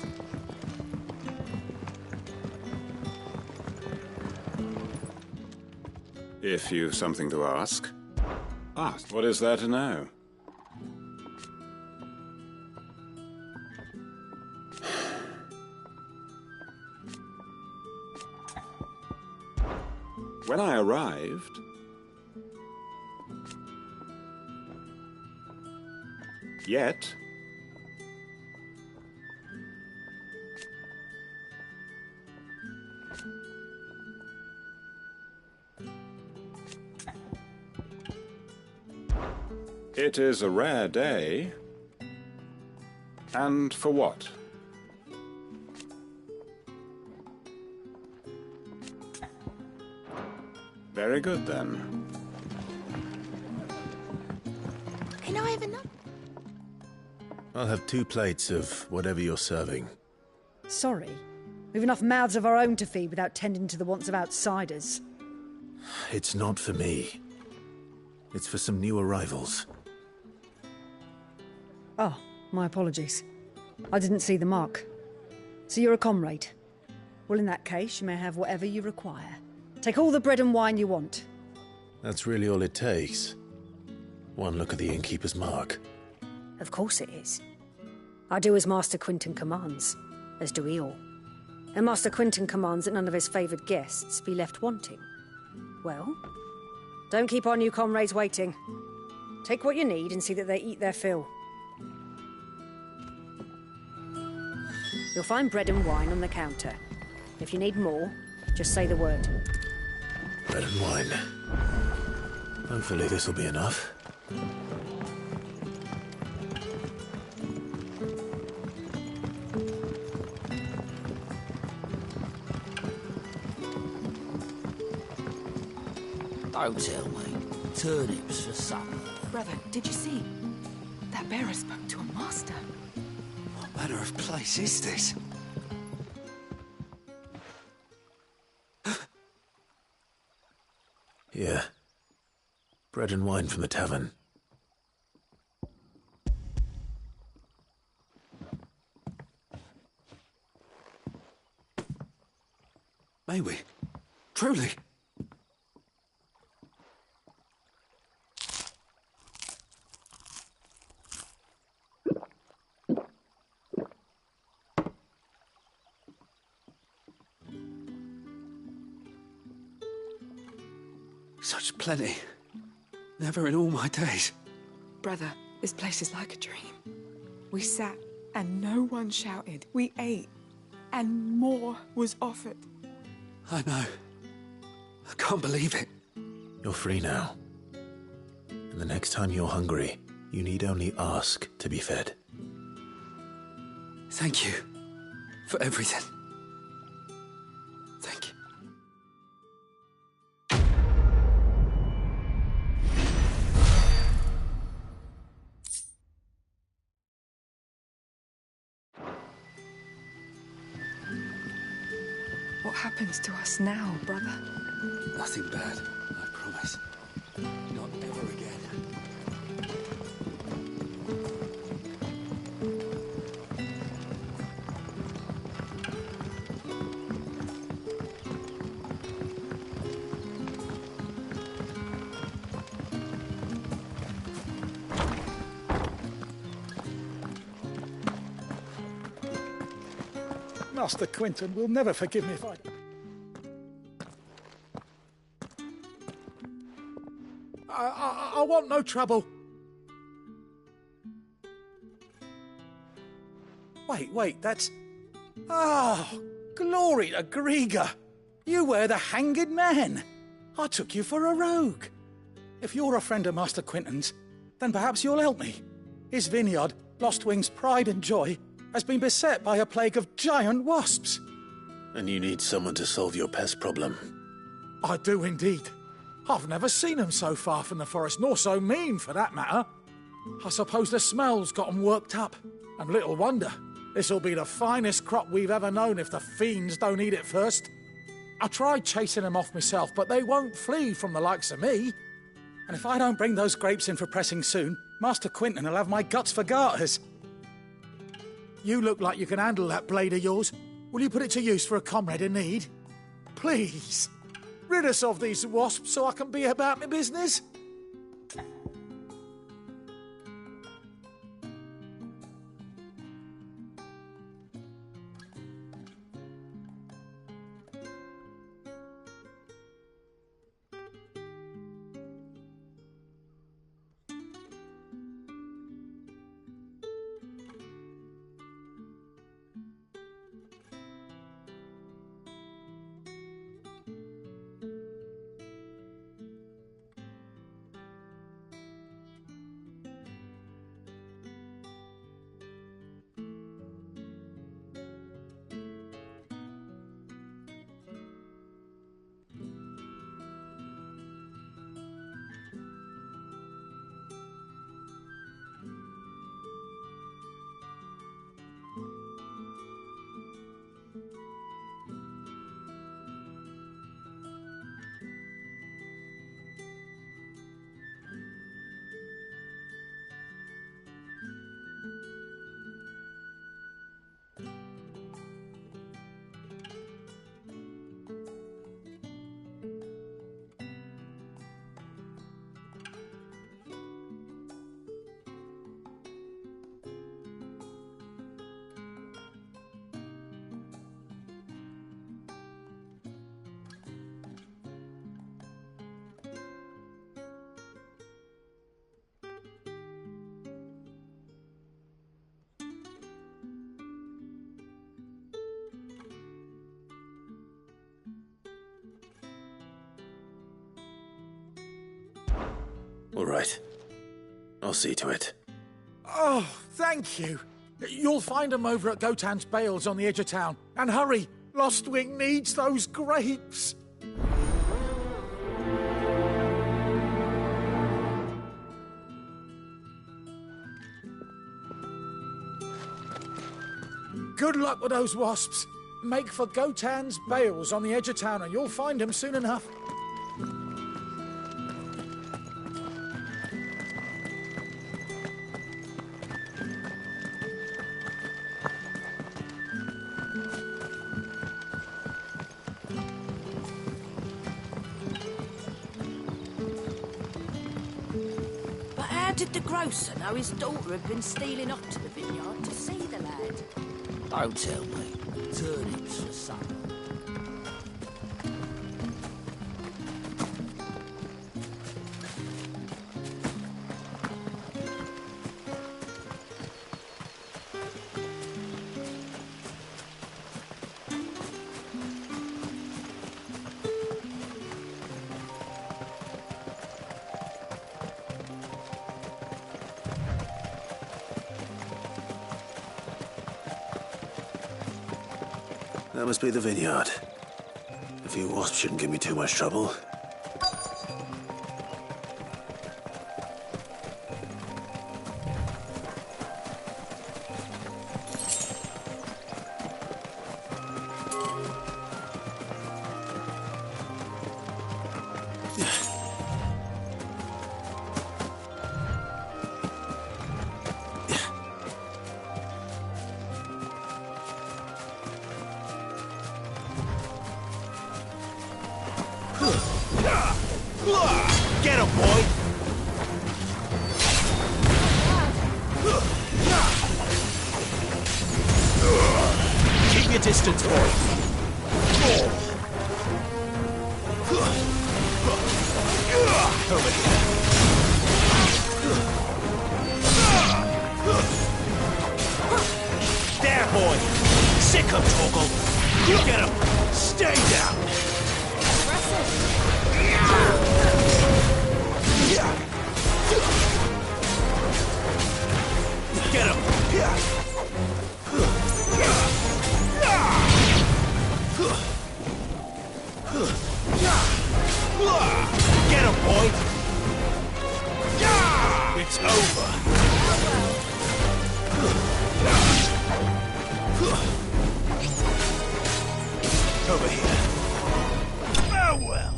If you've something to ask, ask. What is there to know? When I arrived, yet it is a rare day. And for what? Very good, then. Can I have another? I'll have 2 plates of whatever you're serving. Sorry. We've enough mouths of our own to feed without tending to the wants of outsiders. It's not for me. It's for some new arrivals. Oh, my apologies. I didn't see the mark. So you're a comrade? Well, in that case, you may have whatever you require. Take all the bread and wine you want. That's really all it takes. One look at the innkeeper's mark. Of course it is. I do as Master Quinton commands, as do we all. And Master Quinton commands that none of his favoured guests be left wanting. Well, don't keep our new comrades waiting. Take what you need and see that they eat their fill. You'll find bread and wine on the counter. If you need more, just say the word. Bread and wine. Hopefully this'll be enough. Don't tell me. Turnips for supper. Brother, did you see? That bearer spoke to a master. What manner of place is this? Here. Bread and wine from the tavern. May we? Truly? Such plenty. Never in all my days. Brother, this place is like a dream. We sat and no one shouted. We ate and more was offered. I know. I can't believe it. You're free now. And the next time you're hungry, you need only ask to be fed. Thank you for everything. Thank you. What happens to us now, brother? Nothing bad, I promise. Not ever again. Master Quinton will never forgive me if I... I want no trouble. Wait, that's... Oh, glory to Griga. You were the hanged man. I took you for a rogue. If you're a friend of Master Quinton's, then perhaps you'll help me. His vineyard, Lostwing's pride and joy, has been beset by a plague of giant wasps. And you need someone to solve your pest problem. I do indeed. I've never seen them so far from the forest, nor so mean, for that matter. I suppose the smell's got 'em worked up. And little wonder. This'll be the finest crop we've ever known if the fiends don't eat it first. I tried chasing them off myself, but they won't flee from the likes of me. And if I don't bring those grapes in for pressing soon, Master Quinton will have my guts for garters. You look like you can handle that blade of yours. Will you put it to use for a comrade in need? Please. Rid us of these wasps so I can be about my business. All right. I'll see to it. Oh, thank you. You'll find them over at Gotan's Bales on the edge of town. And hurry, Lostwing needs those grapes. Good luck with those wasps. Make for Gotan's Bales on the edge of town and you'll find them soon enough. But how did the grocer know his daughter had been stealing off to the vineyard to see the lad? Don't tell me. Turnips for supper. That must be the vineyard. A few wasps shouldn't give me too much trouble. Get him, boy! Keep your distance, boy. Over here. There, boy! Sick him, Torgal! Get him! Stay down! Get him! Get him, boy! It's over. Over here. Oh, well.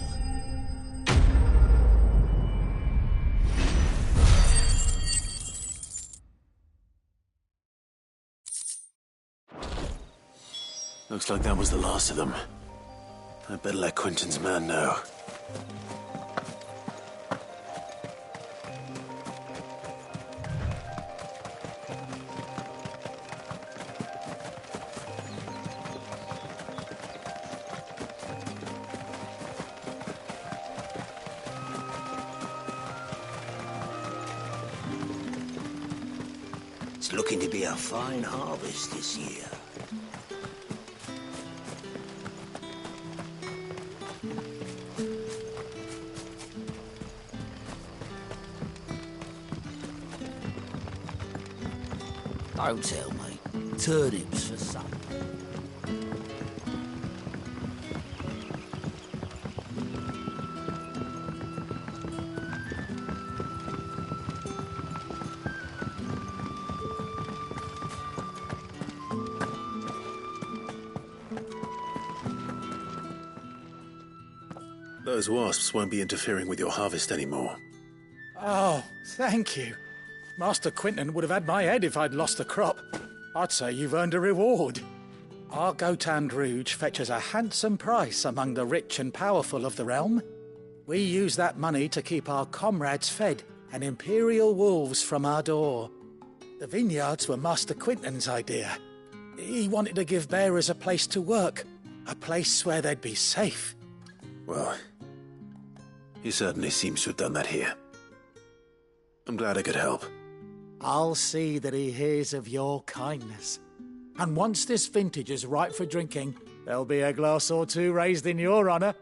Looks like that was the last of them. I'd better let Quentin's man know. It's looking to be a fine harvest this year. Don't tell me. Turnips for supper. Those wasps won't be interfering with your harvest anymore. Oh, thank you. Master Quentin would have had my head if I'd lost the crop. I'd say you've earned a reward. Our Gotan Rouge fetches a handsome price among the rich and powerful of the realm. We use that money to keep our comrades fed and imperial wolves from our door. The vineyards were Master Quentin's idea. He wanted to give bearers a place to work, a place where they'd be safe. Well, he certainly seems to have done that here. I'm glad I could help. I'll see that he hears of your kindness. And once this vintage is ripe for drinking, there'll be a glass or two raised in your honour.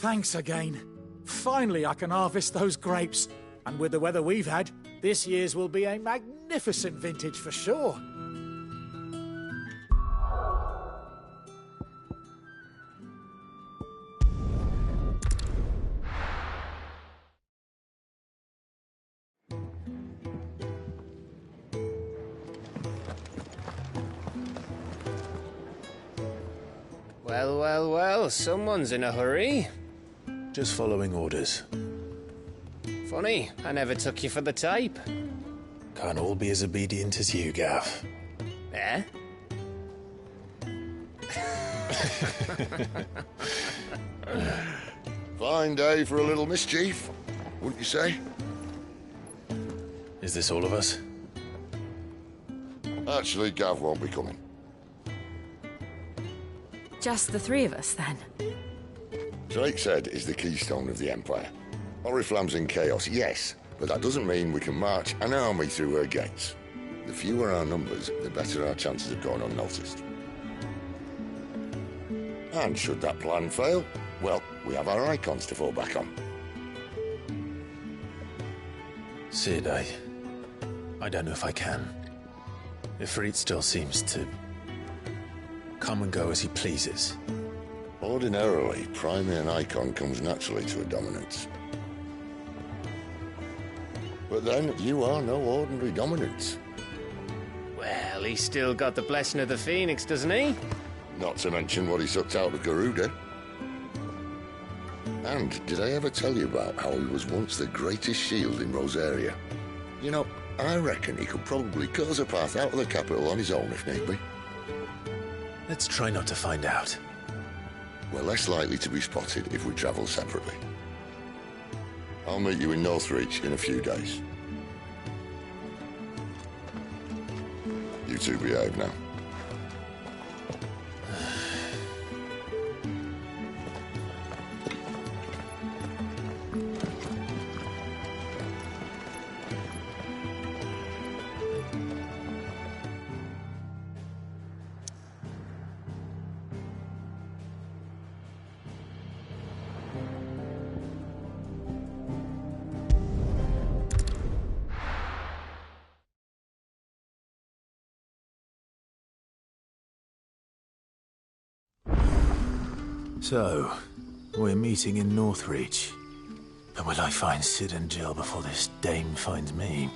Thanks again. Finally I can harvest those grapes. And with the weather we've had, this year's will be a magnificent vintage for sure. Well, well, well, someone's in a hurry. Just following orders. Funny, I never took you for the type. Can't all be as obedient as you, Gav. Eh? Fine day for a little mischief, wouldn't you say? Is this all of us? Actually, Gav won't be coming. Just the three of us, then? Drake's Head is the keystone of the Empire. Oriflamme's in chaos, yes, but that doesn't mean we can march an army through her gates. The fewer our numbers, the better our chances of going unnoticed. And should that plan fail, well, we have our icons to fall back on. Sid, I don't know if I can. Ifrit still seems to come and go as he pleases. Ordinarily, priming an icon comes naturally to a dominance. But then, you are no ordinary dominance. Well, he's still got the blessing of the Phoenix, doesn't he? Not to mention what he sucked out of Garuda. And did I ever tell you about how he was once the greatest shield in Rosaria? You know, I reckon he could probably cut us a path out of the capital on his own if need be. Let's try not to find out. We're less likely to be spotted if we travel separately. I'll meet you in Northreach in a few days. You two behave now. So, we're meeting in Northreach. But will I find Sid and Jill before this dame finds me?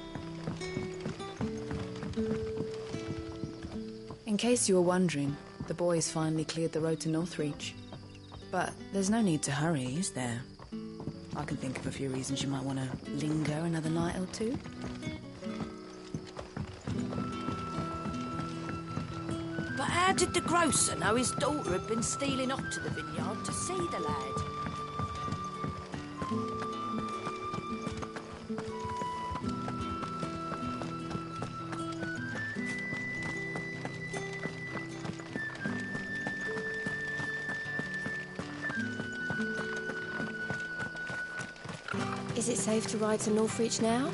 In case you were wondering, the boys finally cleared the road to Northreach. But there's no need to hurry, is there? I can think of a few reasons you might want to linger another night or two. But how did the grocer know his daughter had been stealing off to the vineyard to see the lad? Is it safe to ride to Northreach now?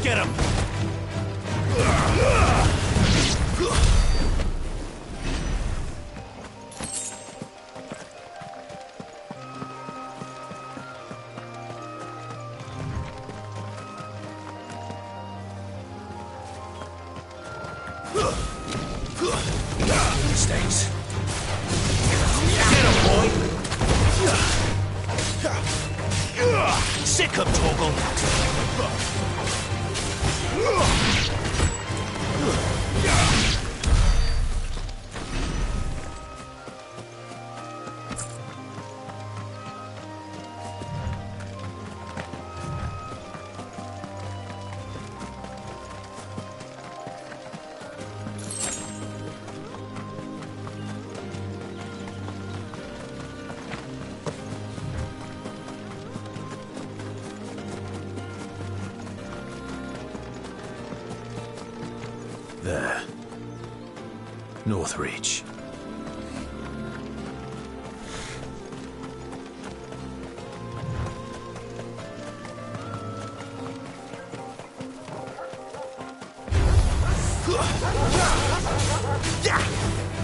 Get him! Mistakes. Get him, boy! Sick him, Torgal! There. Northreach.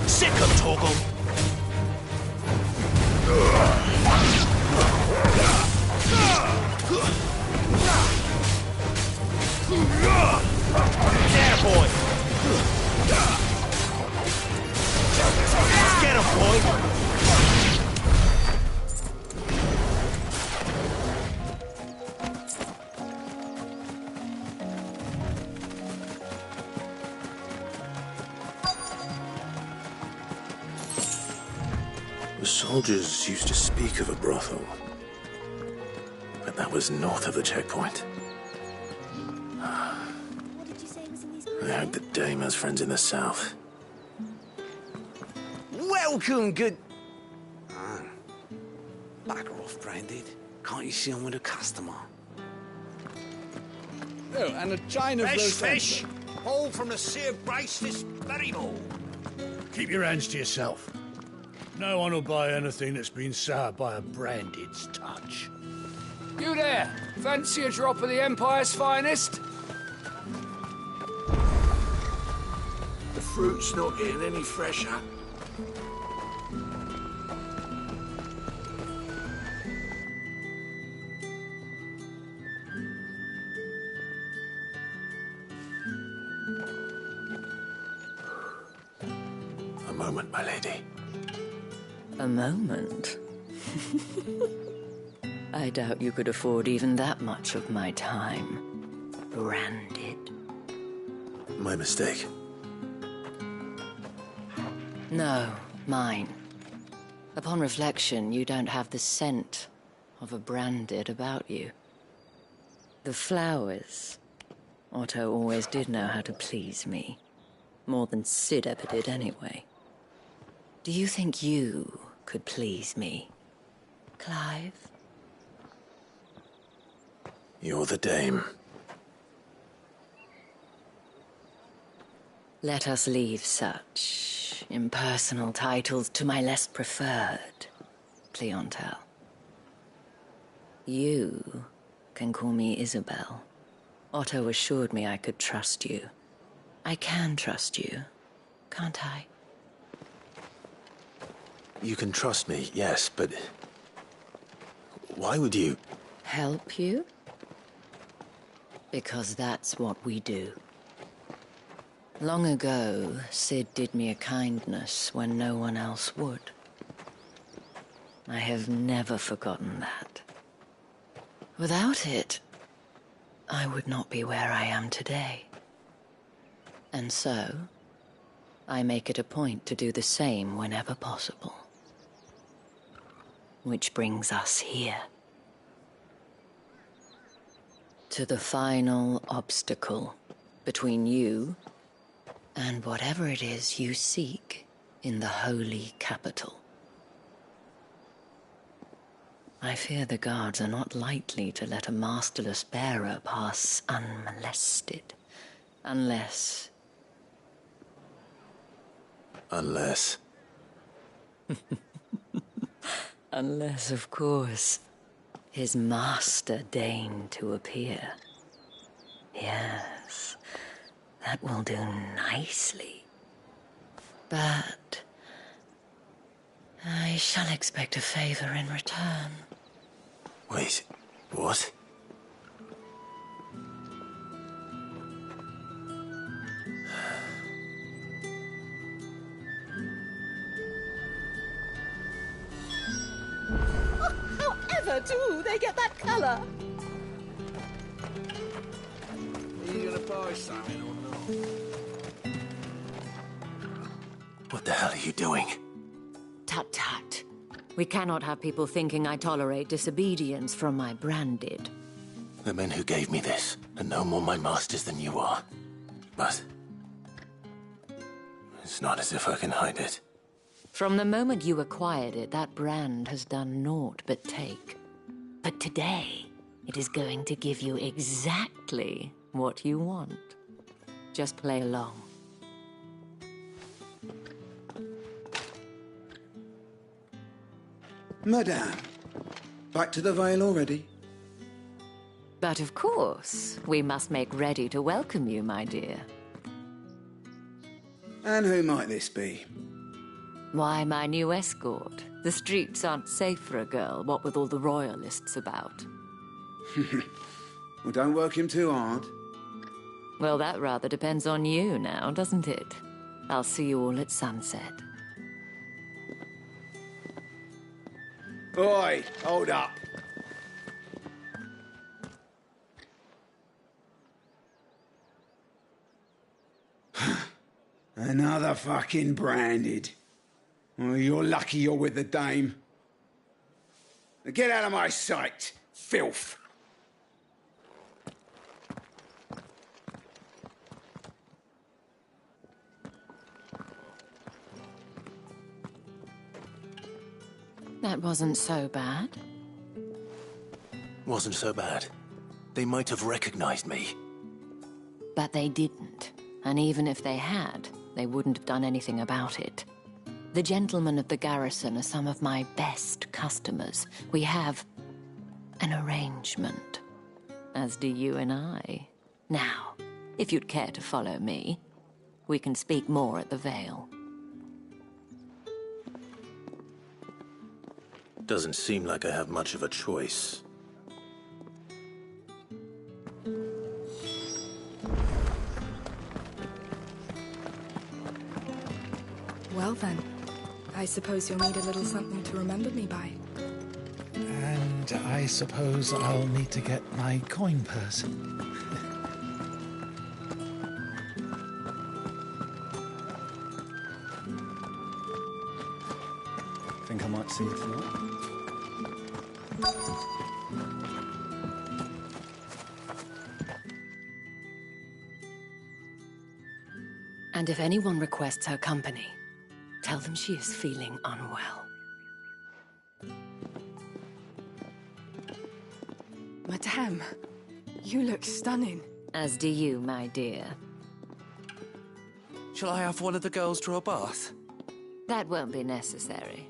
Sick of Torgal! There, boy! Get him, boy! The soldiers used to speak of a brothel, but that was north of the checkpoint. What did you say was in these? I heard that Dame has friends in the south. Welcome, good... Bugger off, Branded. Can't you see I'm with a customer? Oh, and a chine of Fresh those fish! All from the sea of Grace this very morning. Keep your hands to yourself. No one will buy anything that's been soured by a Branded's touch. You there! Fancy a drop of the Empire's finest? The fruit's not getting any fresher. A moment, my lady. A moment? I doubt you could afford even that much of my time. Branded. My mistake. No, mine. Upon reflection, you don't have the scent of a Branded about you. The flowers. Otto always did know how to please me. More than Sid ever did anyway. Do you think you could please me, Clive? You're the Dame. Let us leave such impersonal titles to my less preferred clientele. You can call me Isabel. Otto assured me I could trust you. I can trust you, can't I? You can trust me, yes, but... why would you... Help you? Because that's what we do. Long ago, Sid did me a kindness when no one else would. I have never forgotten that. Without it, I would not be where I am today. And so, I make it a point to do the same whenever possible. Which brings us here. To the final obstacle between you and whatever it is you seek in the holy capital. I fear the guards are not likely to let a masterless bearer pass unmolested, unless... Unless... Unless, of course, his master deigned to appear. Yes, that will do nicely. But I shall expect a favor in return. Wait, what? However do they get that colour? Are you gonna buy something or not? What the hell are you doing? Tut-tut. We cannot have people thinking I tolerate disobedience from my Branded. The men who gave me this are no more my masters than you are. But... it's not as if I can hide it. From the moment you acquired it, that brand has done naught but take. But today, it is going to give you exactly what you want. Just play along. Madame, back to the Vale already? But of course, we must make ready to welcome you, my dear. And who might this be? Why, my new escort. The streets aren't safe for a girl, what with all the royalists about. Well, don't work him too hard. Well, that rather depends on you now, doesn't it? I'll see you all at sunset. Oi, hold up. Another fucking branded. Oh, you're lucky you're with the dame. Now get out of my sight, filth. That wasn't so bad. Wasn't so bad. They might have recognized me. But they didn't. And even if they had, they wouldn't have done anything about it. The gentlemen of the garrison are some of my best customers. We have an arrangement, as do you and I. Now, if you'd care to follow me, we can speak more at the Vale. Doesn't seem like I have much of a choice. Well then, I suppose you'll need a little something to remember me by. And I suppose I'll need to get my coin purse. Think I might see you tonight? And if anyone requests her company, tell them she is feeling unwell. Madame, you look stunning. As do you, my dear. Shall I have one of the girls draw a bath? That won't be necessary.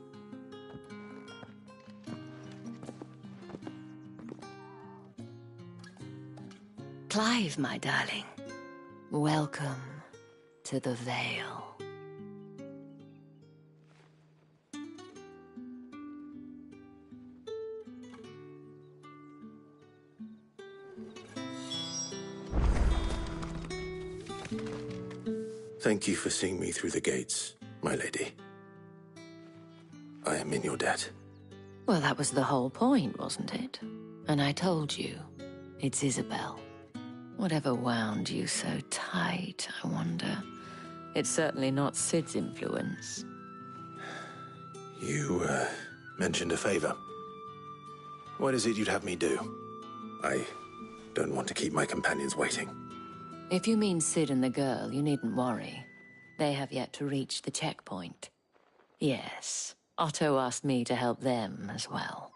Clive, my darling. Welcome to the Vale. Thank you for seeing me through the gates, my lady. I am in your debt. Well, that was the whole point, wasn't it? And I told you, it's Isabel. Whatever wound you so tight, I wonder. It's certainly not Sid's influence. You, mentioned a favor. What is it you'd have me do? I don't want to keep my companions waiting. If you mean Sid and the girl, you needn't worry. They have yet to reach the checkpoint. Yes, Otto asked me to help them as well.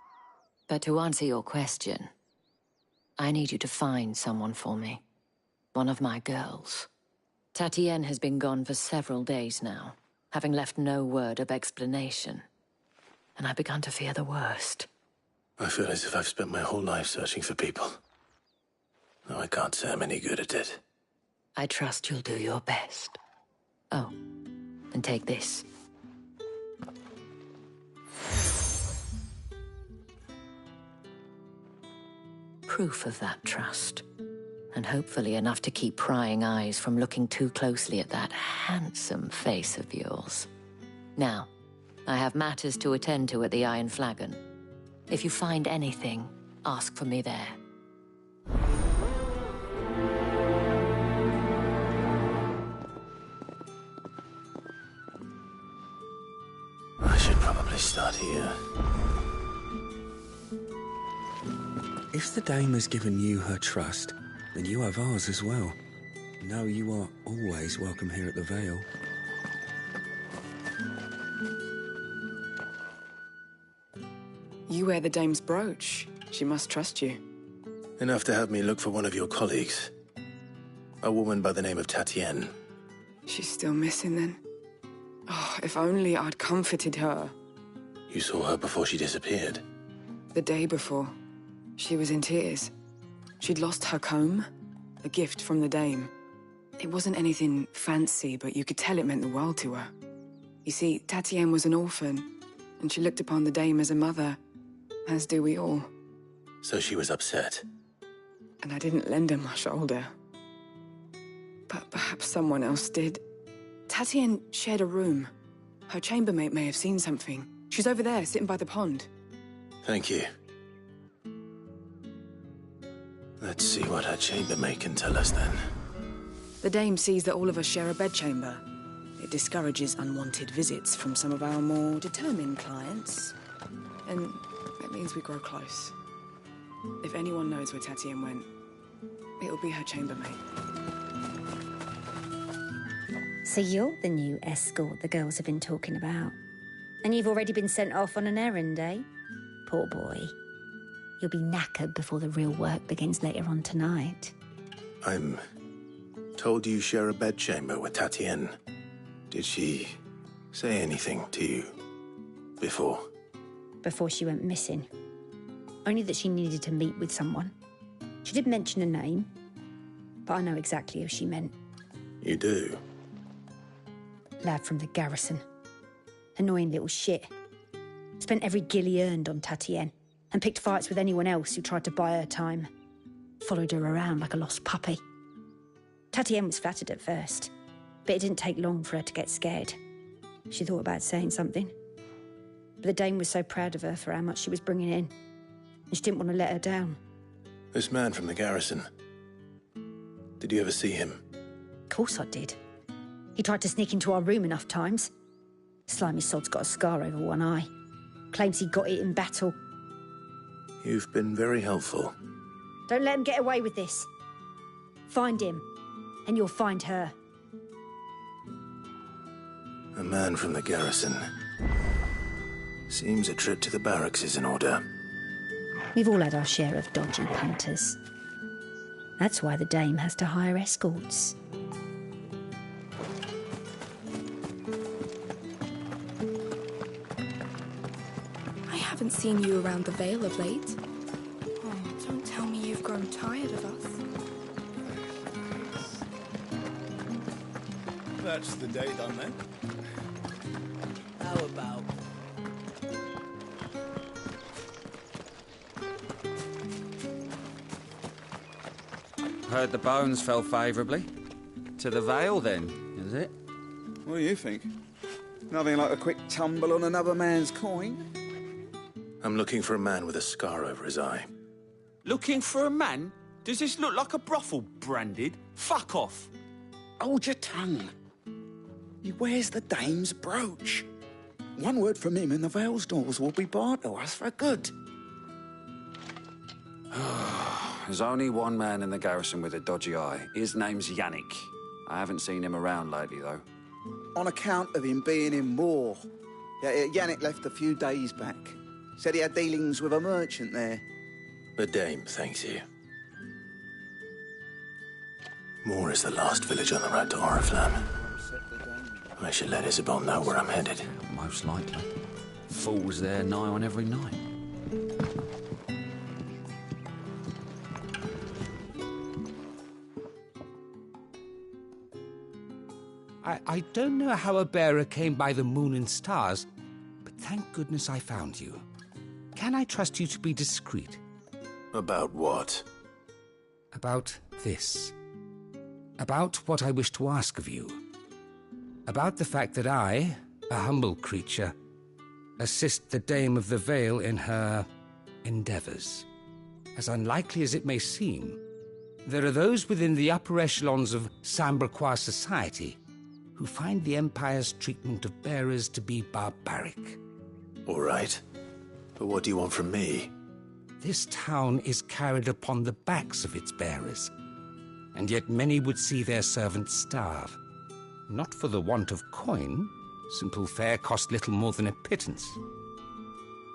But to answer your question, I need you to find someone for me. One of my girls. Tatienne has been gone for several days now, having left no word of explanation. And I've begun to fear the worst. I feel as if I've spent my whole life searching for people. Though I can't say I'm any good at it. I trust you'll do your best. Oh, and take this. Proof of that trust. And hopefully enough to keep prying eyes from looking too closely at that handsome face of yours. Now, I have matters to attend to at the Iron Flagon. If you find anything, ask for me there. I should probably start here. If the dame has given you her trust, then you have ours as well. Know you are always welcome here at the Vale. You wear the dame's brooch. She must trust you. Enough to have me look for one of your colleagues. A woman by the name of Tatienne. She's still missing then. Oh, if only I'd comforted her. You saw her before she disappeared? The day before. She was in tears. She'd lost her comb, a gift from the dame. It wasn't anything fancy, but you could tell it meant the world to her. You see, Tatienne was an orphan, and she looked upon the dame as a mother, as do we all. So she was upset. And I didn't lend her my shoulder. But perhaps someone else did. Tatienne shared a room. Her chambermaid may have seen something. She's over there, sitting by the pond. Thank you. Let's see what her chambermaid can tell us then. The dame sees that all of us share a bedchamber. It discourages unwanted visits from some of our more determined clients. And it means we grow close. If anyone knows where Tatienne went, it'll be her chambermaid. So you're the new escort the girls have been talking about. And you've already been sent off on an errand, eh? Poor boy. You'll be knackered before the real work begins later on tonight. I'm told you share a bedchamber with Tatienne. Did she say anything to you before? Before she went missing. Only that she needed to meet with someone. She did mention a name, but I know exactly who she meant. You do? Lad from the garrison. Annoying little shit. Spent every gil he earned on Tatienne, and picked fights with anyone else who tried to buy her time. Followed her around like a lost puppy. Tatienne was flattered at first, but it didn't take long for her to get scared. She thought about saying something. But the dame was so proud of her for how much she was bringing in, and she didn't want to let her down. This man from the garrison. Did you ever see him? Of course I did. He tried to sneak into our room enough times. Slimy sod's got a scar over one eye. Claims he got it in battle. You've been very helpful. Don't let him get away with this. Find him, and you'll find her. A man from the garrison. Seems a trip to the barracks is in order. We've all had our share of dodgy punters. That's why the dame has to hire escorts. I haven't seen you around the Vale of late. Oh, don't tell me you've grown tired of us. That's the day done then. How about? Heard the bones fell favourably. To the Vale, then, is it? What do you think? Nothing like a quick tumble on another man's coin? I'm looking for a man with a scar over his eye. Looking for a man? Does this look like a brothel, Branded? Fuck off. Hold your tongue. He wears the dame's brooch. One word from him and the Vale's doors will be barred to us for good. There's only one man in the garrison with a dodgy eye. His name's Yannick. I haven't seen him around lately, though. On account of him being in war. Yannick left a few days back. Said he had dealings with a merchant there. The dame thanks you. Moor is the last village on the road to Oriflamme. I should let Isabel know where I'm headed. Most likely. Fools there nigh on every night. I don't know how a bearer came by the moon and stars, but thank goodness I found you. Can I trust you to be discreet? About what? About this. About what I wish to ask of you. About the fact that I, a humble creature, assist the Dame of the Vale in her endeavours. As unlikely as it may seem, there are those within the upper echelons of Samberquois society who find the Empire's treatment of bearers to be barbaric. All right. But what do you want from me? This town is carried upon the backs of its bearers, and yet many would see their servants starve. Not for the want of coin, simple fare cost little more than a pittance,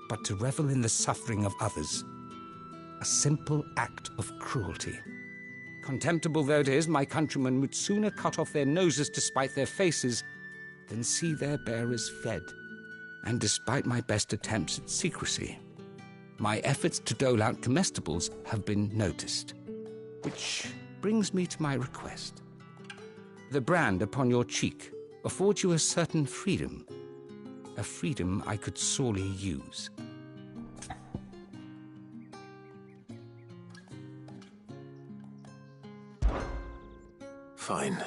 but to revel in the suffering of others, a simple act of cruelty. Contemptible though it is, my countrymen would sooner cut off their noses to spite their faces than see their bearers fed. And despite my best attempts at secrecy, my efforts to dole out comestibles have been noticed. Which brings me to my request. The brand upon your cheek affords you a certain freedom. A freedom I could sorely use. Fine.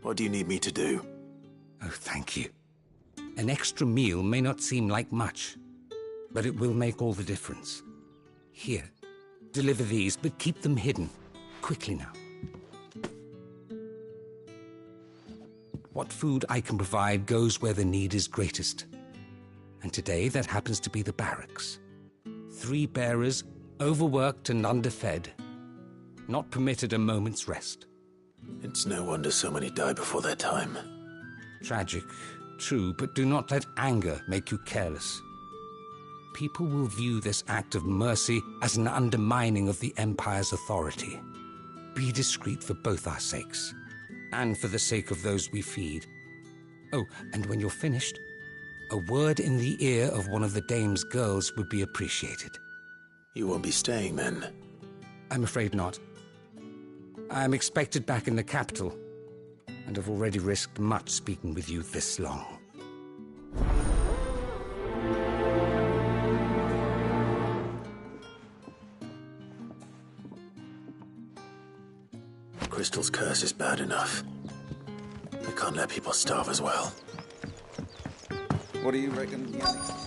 What do you need me to do? Oh, thank you. An extra meal may not seem like much, but it will make all the difference. Here, deliver these, but keep them hidden. Quickly now. What food I can provide goes where the need is greatest. And today that happens to be the barracks. 3 bearers, overworked and underfed, not permitted a moment's rest. It's no wonder so many die before their time. Tragic, true, but do not let anger make you careless. People will view this act of mercy as an undermining of the Empire's authority. Be discreet for both our sakes, and for the sake of those we feed. Oh, and when you're finished, a word in the ear of one of the Dame's girls would be appreciated. You won't be staying then? I'm afraid not. I'm expected back in the capital, and have already risked much speaking with you this long. Crystal's curse is bad enough. We can't let people starve as well. What do you reckon, Yannick?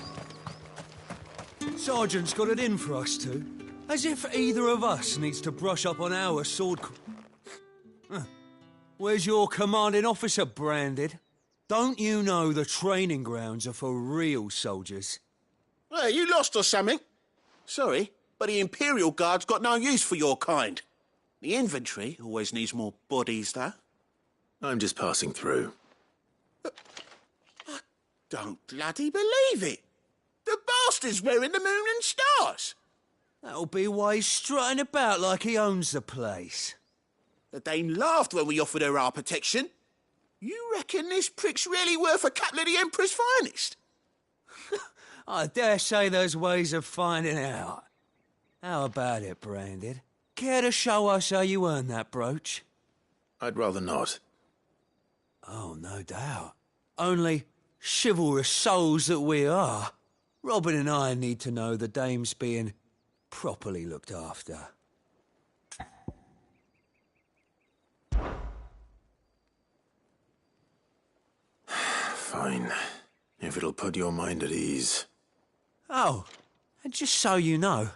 Sergeant's got it in for us two. As if either of us needs to brush up on our sword... Where's your commanding officer, Branded? Don't you know the training grounds are for real soldiers? Hey, you lost or something? Sorry, but the Imperial Guard's got no use for your kind. The infantry always needs more bodies, though. I'm just passing through. I don't bloody believe it. The bastard's wearing the moon and stars. That'll be why he's strutting about like he owns the place. The Dane laughed when we offered her our protection. You reckon this prick's really worth a couple of the Emperor's finest? I dare say there's ways of finding out. How about it, Branded? Care to show us how you earned that brooch? I'd rather not. Oh, no doubt. Only chivalrous souls that we are, Robin and I need to know the Dame's being properly looked after. Fine. If it'll put your mind at ease. Oh, and just so you know,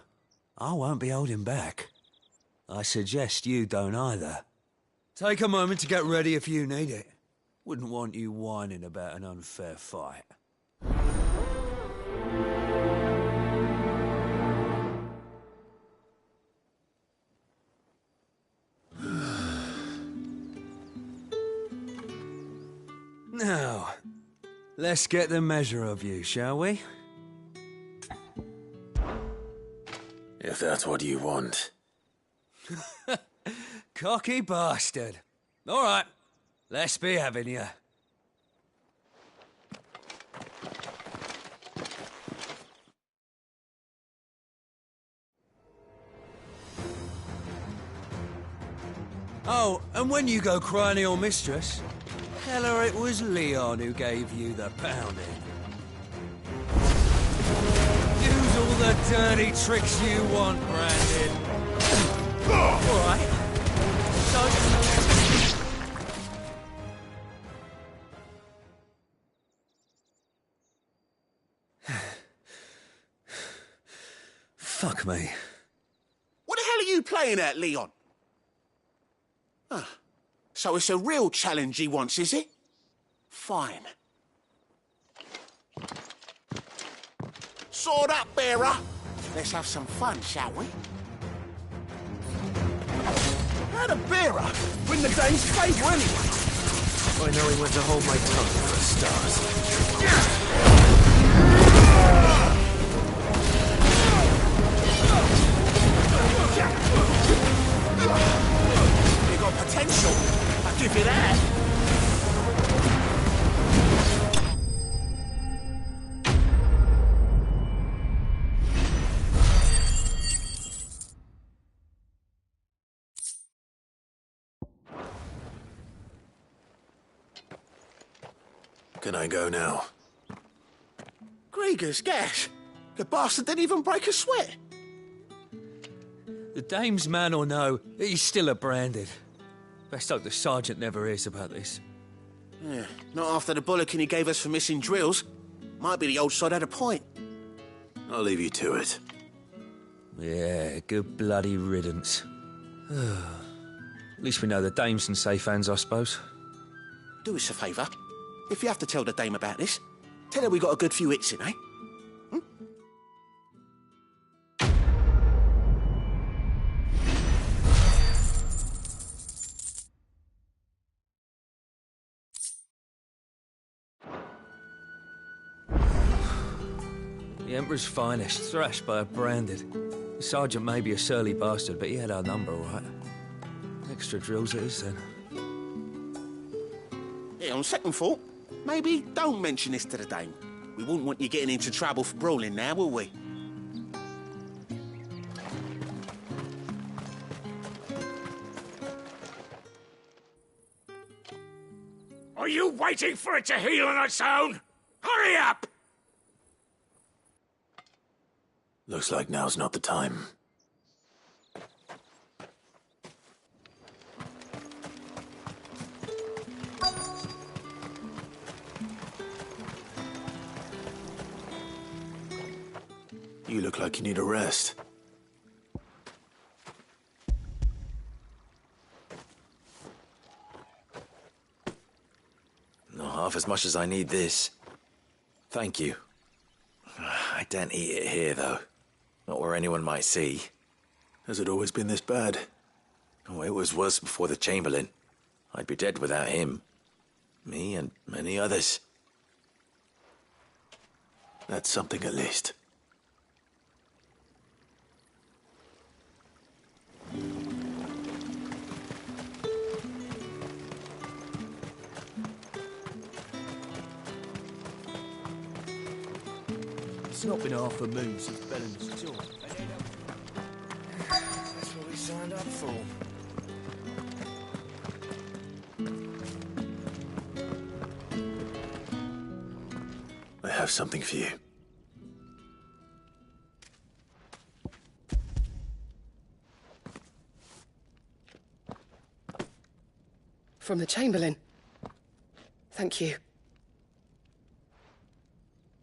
I won't be holding back. I suggest you don't either. Take a moment to get ready if you need it. Wouldn't want you whining about an unfair fight. Now, let's get the measure of you, shall we? If that's what you want. Cocky bastard. All right, let's be having you. Oh, and when you go crying to your mistress, tell her it was Leon who gave you the pounding. Use all the dirty tricks you want, Brandon. All right. So... Fuck me. What the hell are you playing at, Leon? So it's a real challenge he wants, is it? Fine. Sword up, bearer. Let's have some fun, shall we? How the bearer win the Dane's favour anyway? I know he went to hold my tongue for stars. You got potential. I'll give you that. Can I go now? Grieger's gas. The bastard didn't even break a sweat. The dame's man or no, he's still a branded. Best hope the sergeant never hears about this. Yeah, not after the bollocking he gave us for missing drills. Might be the old sod had a point. I'll leave you to it. Yeah, good bloody riddance. At least we know the dame's in safe hands, I suppose. Do us a favour. If you have to tell the dame about this, tell her we got a good few hits in, eh? The Emperor's finest, thrashed by a branded. The sergeant may be a surly bastard, but he had our number, all right. Extra drills it is, then. Yeah, on second thought, maybe don't mention this to the dame. We wouldn't want you getting into trouble for brawling now, will we? Are you waiting for it to heal on its own? Hurry up! Looks like now's not the time. You look like you need a rest. Not half as much as I need this. Thank you. I daren't eat it here, though. Not where anyone might see. Has it always been this bad? Oh, it was worse before the Chamberlain. I'd be dead without him. Me and many others. That's something at least. It's not been half a moon since Bellen's job. That's what we signed up for. I have something for you. From the Chamberlain. Thank you.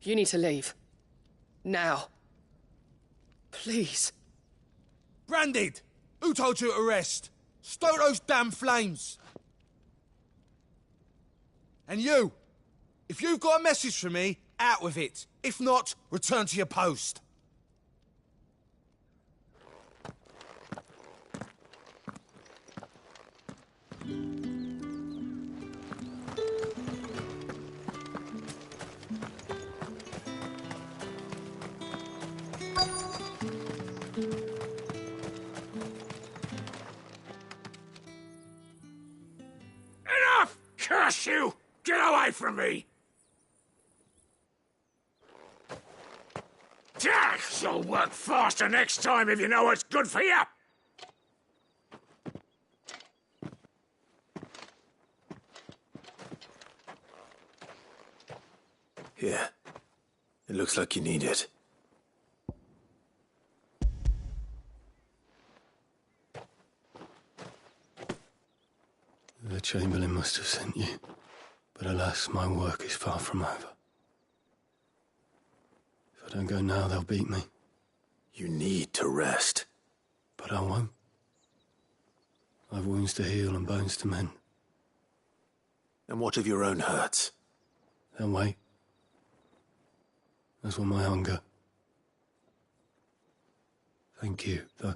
You need to leave. Now. Please. Branded! Who told you to rest? Stoke those damn flames! And you! If you've got a message for me, out with it. If not, return to your post. Enough! Curse you! Get away from me! You'll work faster next time if you know what's good for you! Here. It looks like you need it. The Chamberlain must have sent you, but alas, my work is far from over. If I don't go now, they'll beat me. You need to rest. But I won't. I've wounds to heal and bones to mend. And what of your own hurts? They'll wait. As will my hunger. Thank you, though.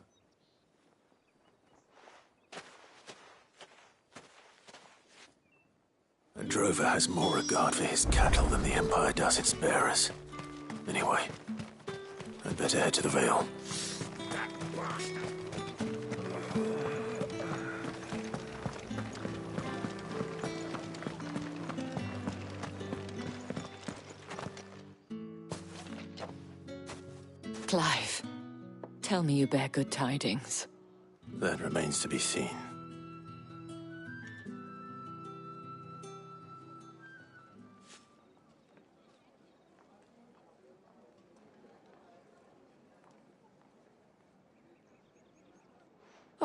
A drover has more regard for his cattle than the Empire does its bearers. Anyway, I'd better head to the Vale. Clive, tell me you bear good tidings. That remains to be seen.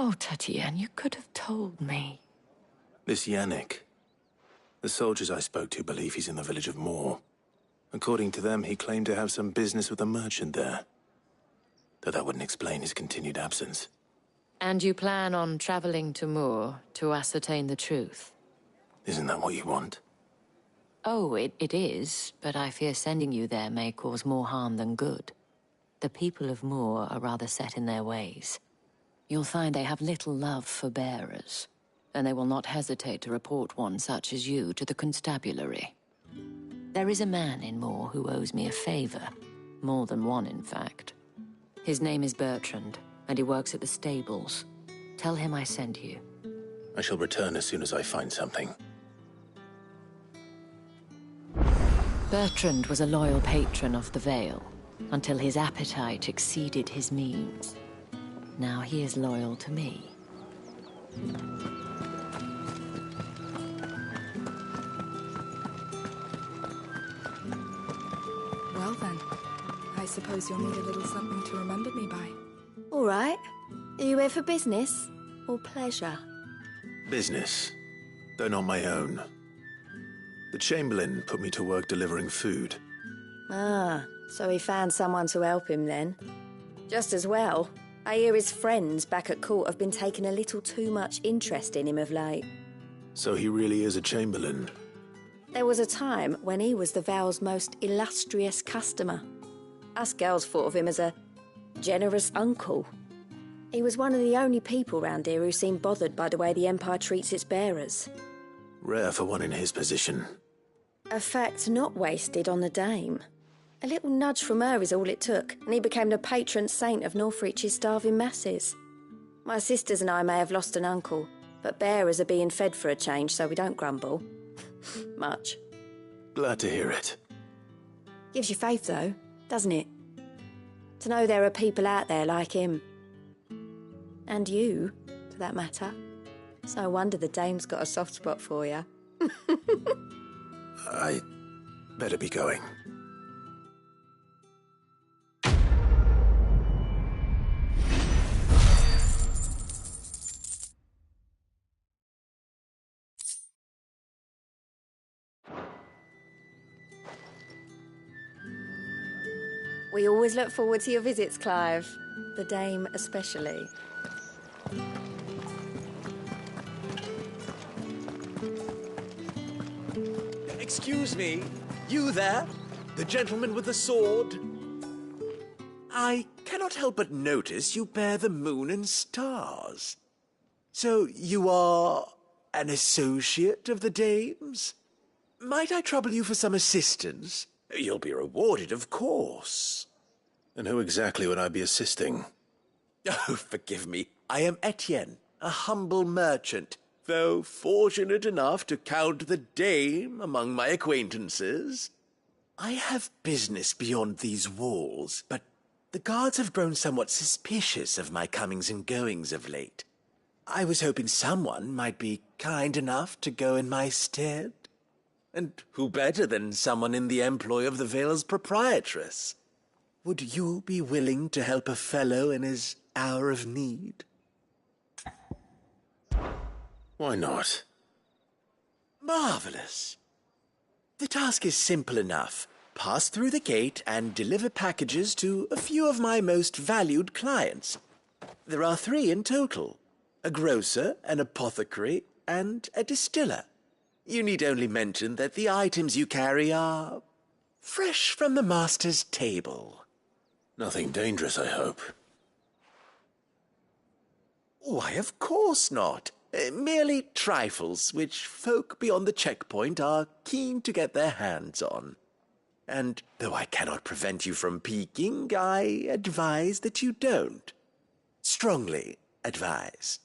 Oh, Tatiana, you could have told me. This Yannick. The soldiers I spoke to believe he's in the village of Moor. According to them, he claimed to have some business with a merchant there. Though that wouldn't explain his continued absence. And you plan on traveling to Moor to ascertain the truth? Isn't that what you want? Oh, it is, but I fear sending you there may cause more harm than good. The people of Moor are rather set in their ways. You'll find they have little love for bearers, and they will not hesitate to report one such as you to the constabulary. There is a man in Moor who owes me a favor. More than one, in fact. His name is Bertrand, and he works at the stables. Tell him I sent you. I shall return as soon as I find something. Bertrand was a loyal patron of the Vale, until his appetite exceeded his means. Now he is loyal to me. Well then, I suppose you'll need a little something to remember me by. All right. Are you here for business or pleasure? Business, though not my own. The Chamberlain put me to work delivering food. Ah, so he found someone to help him then. Just as well. I hear his friends back at court have been taking a little too much interest in him of late. So he really is a Chamberlain? There was a time when he was the Vale's most illustrious customer. Us girls thought of him as a generous uncle. He was one of the only people round here who seemed bothered by the way the Empire treats its bearers. Rare for one in his position. A fact not wasted on the dame. A little nudge from her is all it took, and he became the patron saint of Northreach's starving masses. My sisters and I may have lost an uncle, but bearers are being fed for a change, so we don't grumble. Much. Glad to hear it. Gives you faith, though, doesn't it? To know there are people out there like him. And you, for that matter. It's no wonder the dame's got a soft spot for you. I better be going. We always look forward to your visits, Clive. The dame especially. Excuse me, you there? The gentleman with the sword? I cannot help but notice you bear the moon and stars. So you are an associate of the dame's? Might I trouble you for some assistance? You'll be rewarded, of course. And who exactly would I be assisting? Oh, forgive me. I am Etienne, a humble merchant, though fortunate enough to count the dame among my acquaintances. I have business beyond these walls, but the guards have grown somewhat suspicious of my comings and goings of late. I was hoping someone might be kind enough to go in my stead. And who better than someone in the employ of the Vale's proprietress? Would you be willing to help a fellow in his hour of need? Why not? Marvelous. The task is simple enough. Pass through the gate and deliver packages to a few of my most valued clients. There are 3 in total. A grocer, an apothecary, and a distiller. You need only mention that the items you carry are fresh from the master's table. Nothing dangerous, I hope. Why, of course not. Merely trifles which folk beyond the checkpoint are keen to get their hands on. And though I cannot prevent you from peeking, I advise that you don't. Strongly advise.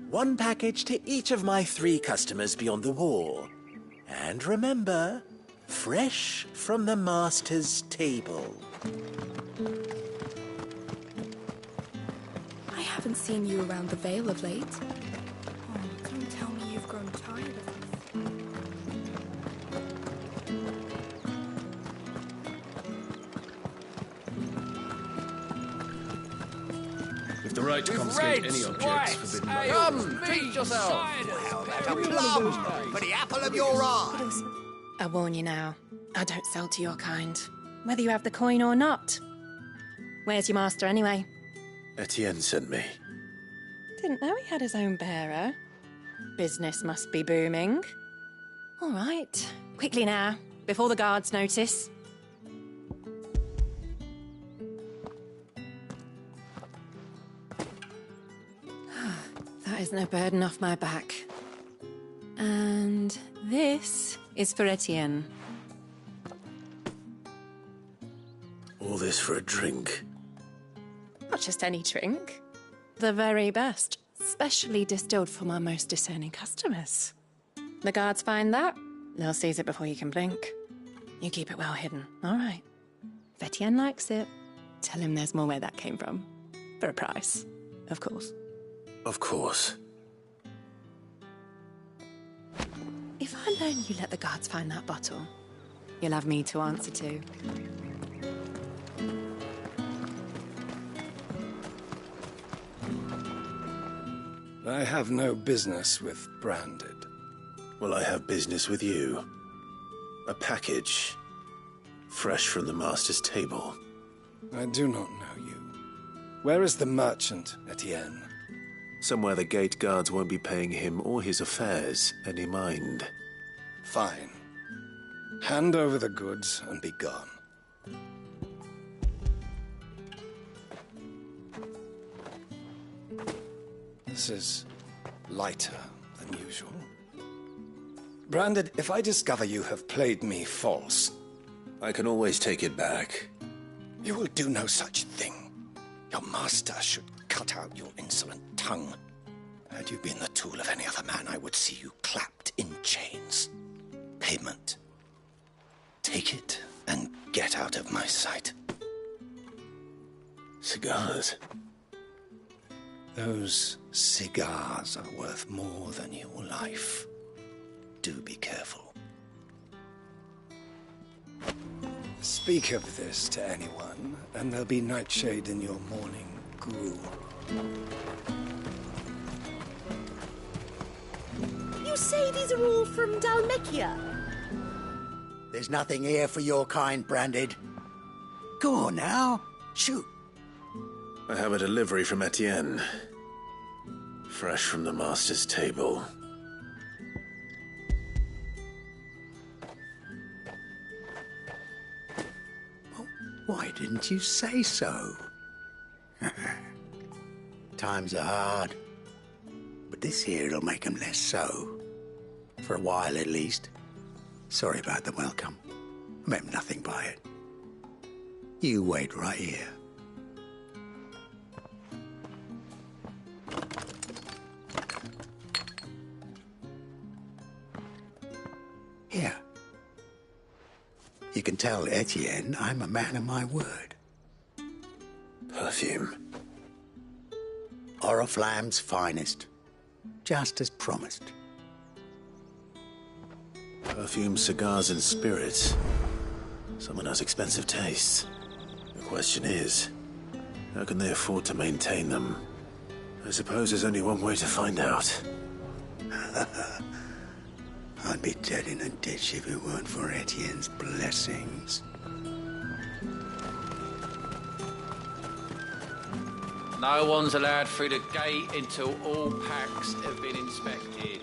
One package to each of my 3 customers beyond the wall. And remember, fresh from the master's table. I haven't seen you around the Vale of late. Oh, don't tell me you've grown tired of this. the right to confiscate any objects forbidden by the Come, treat yourself. A plum for the apple of your eye. I warn you now, I don't sell to your kind, whether you have the coin or not. Where's your master anyway? Etienne sent me. Didn't know he had his own bearer. Business must be booming. All right, quickly now, before the guards notice. That is no burden off my back. And this is for Etienne. All this for a drink. Not just any drink. The very best, specially distilled for my most discerning customers. The guards find that, they'll seize it before you can blink. You keep it well hidden, all right? If Etienne likes it, tell him there's more where that came from. For a price, of course. Of course. If I learn you let the guards find that bottle, you'll have me to answer to. I have no business with Branded. Well, I have business with you. A package. Fresh from the master's table. I do not know you. Where is the merchant, Etienne? Somewhere the gate guards won't be paying him or his affairs any mind. Fine. Hand over the goods and be gone. This is lighter than usual. Branded, if I discover you have played me false... I can always take it back. You will do no such thing. Your master should cut out your insolent tongue. Had you been the tool of any other man, I would see you clapped in chains. Payment. Take it and get out of my sight. Cigars. Those cigars are worth more than your life. Do be careful. Speak of this to anyone, and there'll be nightshade in your morning gruel. You say these are all from Dalmekia? There's nothing here for your kind, Branded. Go on now, shoot. I have a delivery from Etienne. Fresh from the master's table. Why didn't you say so? Times are hard. But this here'll make 'em less so. For a while, at least. Sorry about the welcome. I meant nothing by it. You wait right here. Here. You can tell Etienne I'm a man of my word. Perfume. Oriflamme's finest. Just as promised. Perfume, cigars, and spirits. Someone has expensive tastes. The question is, how can they afford to maintain them? I suppose there's only one way to find out. I'd be dead in a ditch if it weren't for Etienne's blessings. No one's allowed through the gate until all packs have been inspected.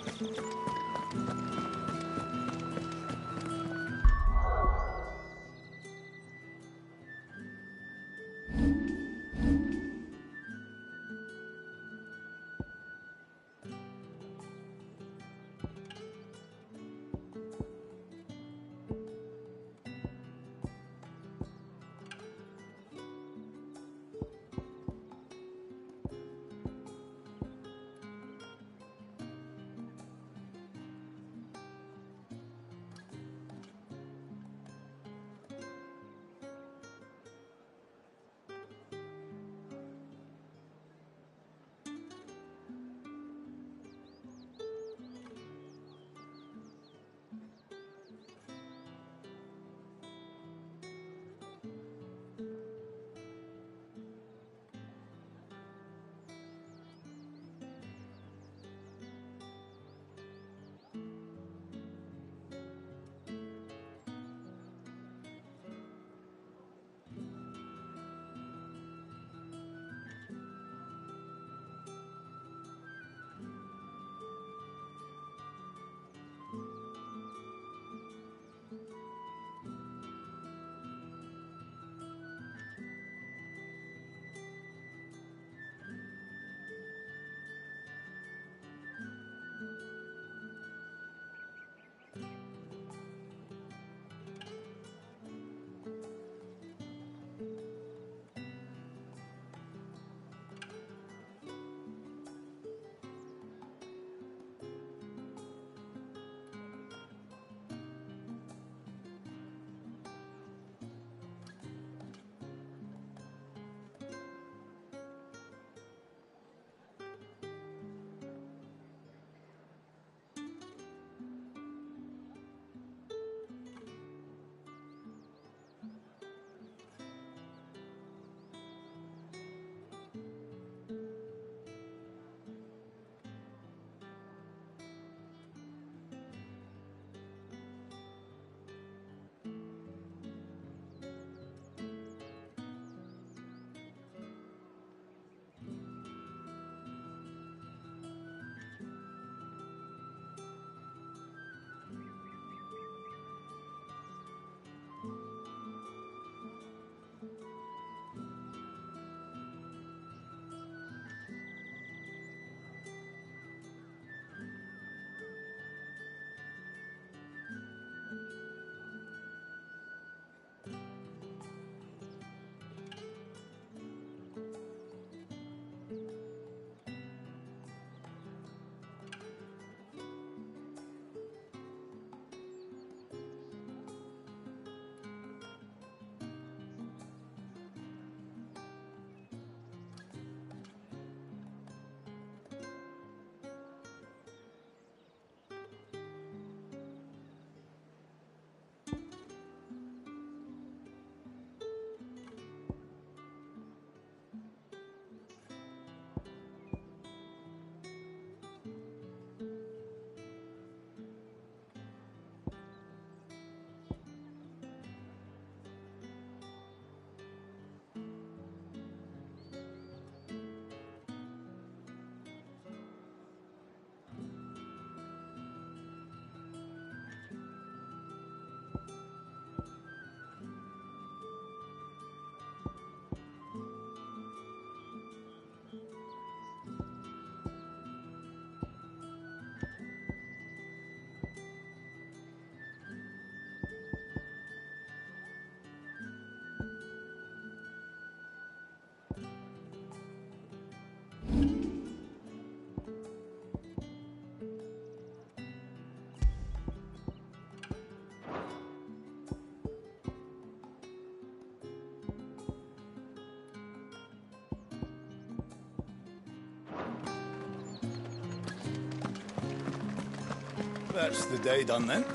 That's the day done then.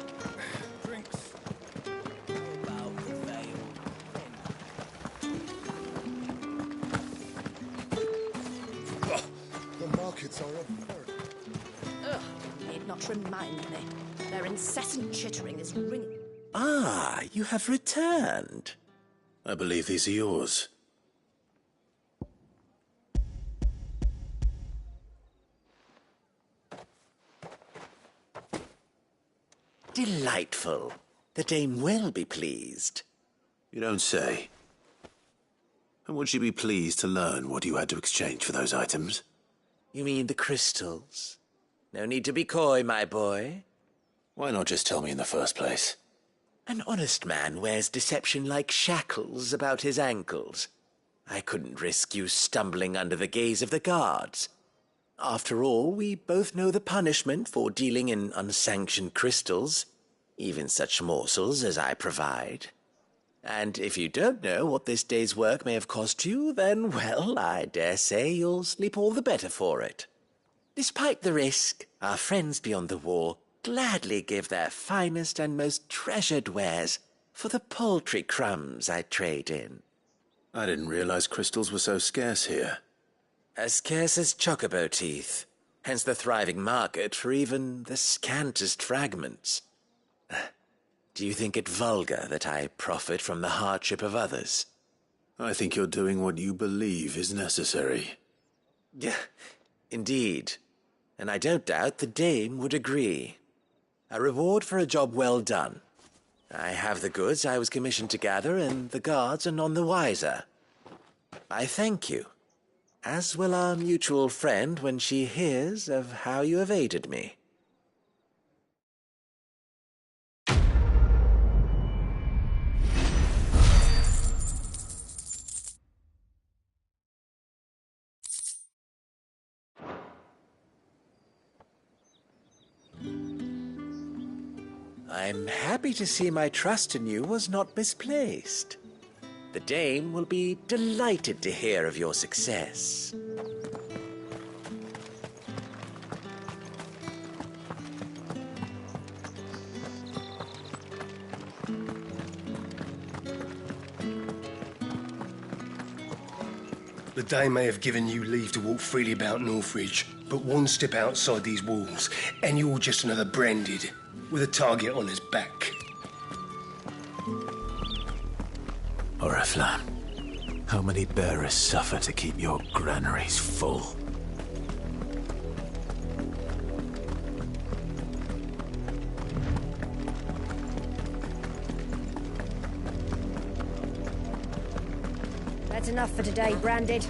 Drinks. The markets are up. Ugh, you need not remind me. Their incessant chittering is ringing. Ah, you have returned. I believe these are yours. Delightful. The dame will be pleased. You don't say. And would she be pleased to learn what you had to exchange for those items? You mean the crystals? No need to be coy, my boy. Why not just tell me in the first place? An honest man wears deception like shackles about his ankles. I couldn't risk you stumbling under the gaze of the guards. After all, we both know the punishment for dealing in unsanctioned crystals, even such morsels as I provide. And if you don't know what this day's work may have cost you, then, well, I dare say you'll sleep all the better for it. Despite the risk, our friends beyond the wall gladly give their finest and most treasured wares for the paltry crumbs I trade in. I didn't realize crystals were so scarce here. As scarce as chocobo teeth, hence the thriving market for even the scantest fragments. Do you think it vulgar that I profit from the hardship of others? I think you're doing what you believe is necessary. Yeah, indeed. And I don't doubt the dame would agree. A reward for a job well done. I have the goods I was commissioned to gather, and the guards are none the wiser. I thank you, as will our mutual friend when she hears of how you have aided me. I'm happy to see my trust in you was not misplaced. The dame will be delighted to hear of your success. The dame may have given you leave to walk freely about Northridge, but one step outside these walls, and you're just another branded, with a target on his back. Oriflamme, how many bearers suffer to keep your granaries full? That's enough for today, Branded.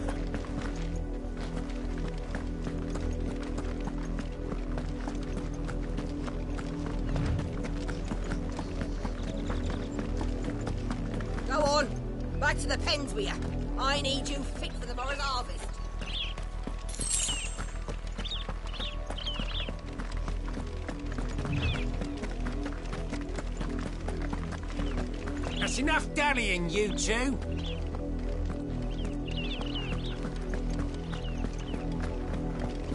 Go on, back to the pens with you. I need you fit for the morrow's harvest. That's enough dallying, you two.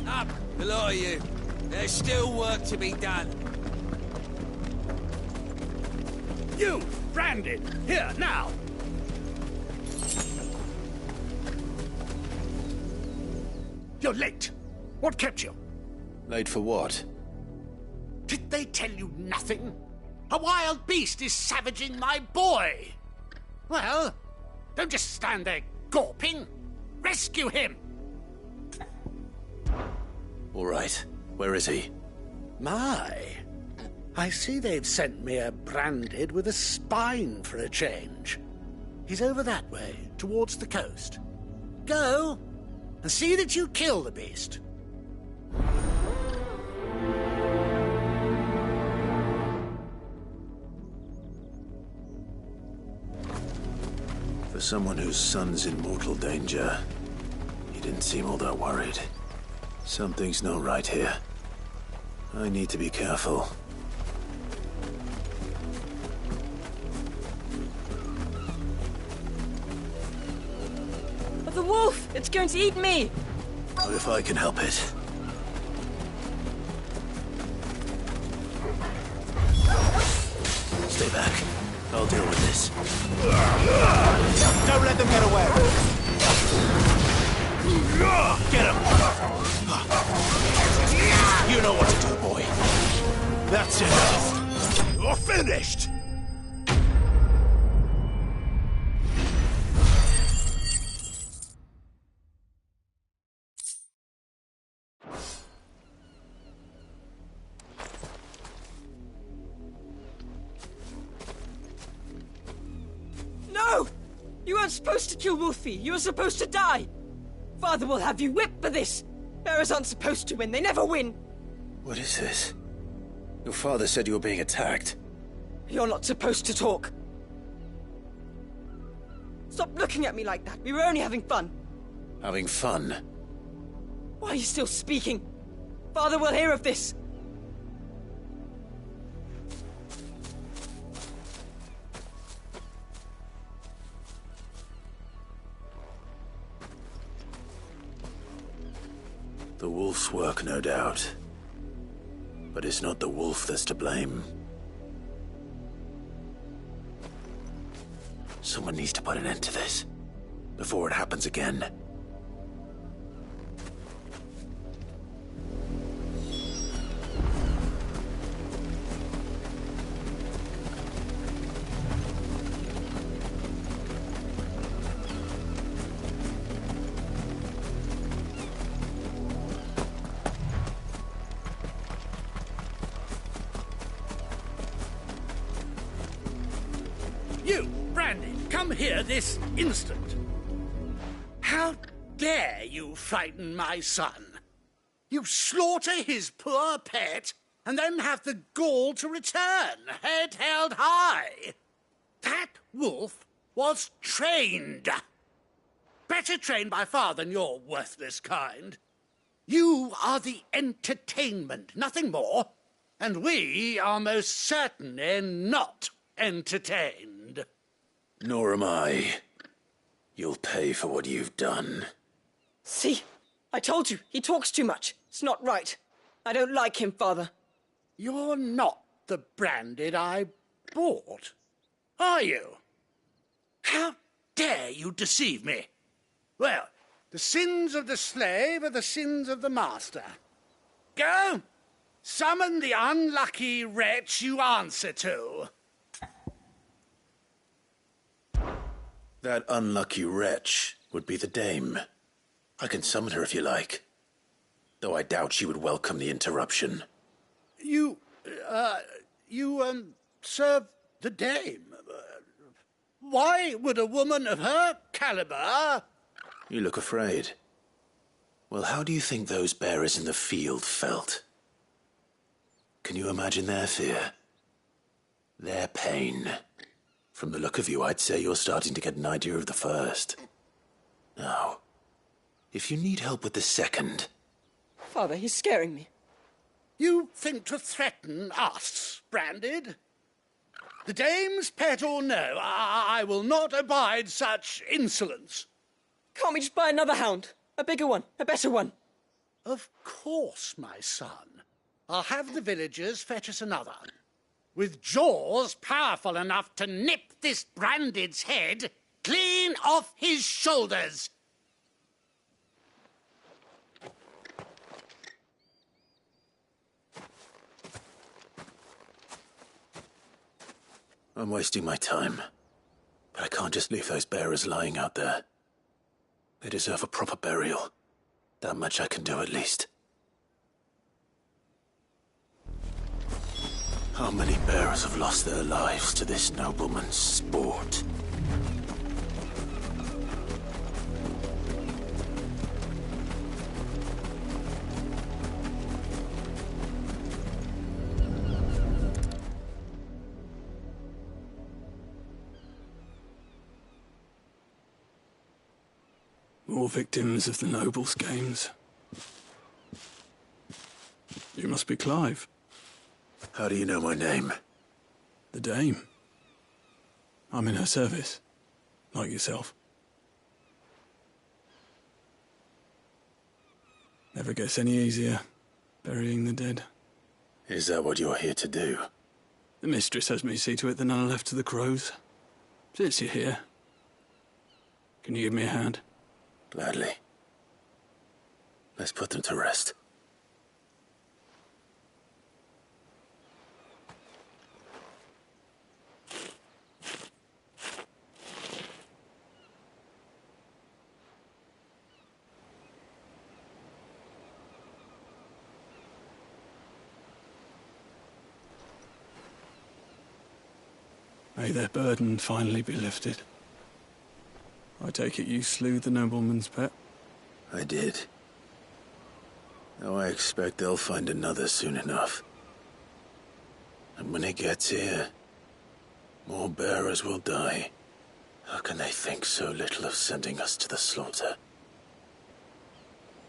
Up, the lot of you. There's still work to be done. You, Branded, here, now. You're late. What kept you? Late for what? Did they tell you nothing? A wild beast is savaging my boy. Well, don't just stand there gawping. Rescue him. All right. Where is he? My, I see they've sent me a Branded with a spine for a change. He's over that way, towards the coast. Go, and see that you kill the beast. For someone whose son's in mortal danger, he didn't seem all that worried. Something's not right here. I need to be careful. But the wolf! It's going to eat me! What if I can help it? I'll deal with this. Don't let them get away. Get him. You know what to do, boy. That's enough. You're finished. No! You weren't supposed to kill Wolfie. You were supposed to die. Father will have you whipped for this. Bearers aren't supposed to win. They never win. What is this? Your father said you were being attacked. You're not supposed to talk. Stop looking at me like that. We were only having fun. Having fun? Why are you still speaking? Father will hear of this. The wolf's work, no doubt. But it's not the wolf that's to blame. Someone needs to put an end to this, before it happens again. You, Brandon, come here this instant. How dare you frighten my son? You slaughter his poor pet, and then have the gall to return, head held high. That wolf was trained. Better trained by far than your worthless kind. You are the entertainment, nothing more. And we are most certainly not entertained. Nor am I. You'll pay for what you've done. See? I told you, he talks too much. It's not right. I don't like him, Father. You're not the Branded I bought, are you? How dare you deceive me? Well, the sins of the slave are the sins of the master. Go! Summon the unlucky wretch you answer to. That unlucky wretch would be the dame. I can summon her if you like. Though I doubt she would welcome the interruption. You serve the dame. Why would a woman of her caliber... You look afraid. Well, how do you think those bearers in the field felt? Can you imagine their fear? Their pain? From the look of you, I'd say you're starting to get an idea of the first. Now, if you need help with the second... Father, he's scaring me. You think to threaten us, Branded? The dame's pet or no, I will not abide such insolence. Can't we just buy another hound? A bigger one, a better one. Of course, my son. I'll have the villagers fetch us another. With jaws powerful enough to nip this Branded's head clean off his shoulders. I'm wasting my time. But I can't just leave those bearers lying out there. They deserve a proper burial. That much I can do at least. How many bearers have lost their lives to this nobleman's sport? More victims of the nobles' games. You must be Clive. How do you know my name? The Dame. I'm in her service, like yourself. Never gets any easier, burying the dead. Is that what you're here to do? The mistress has me see to it that none are left to the crows. Since you're here, can you give me a hand? Gladly. Let's put them to rest. May their burden finally be lifted. I take it you slew the nobleman's pet? I did. Now I expect they'll find another soon enough. And when it gets here, more bearers will die. How can they think so little of sending us to the slaughter?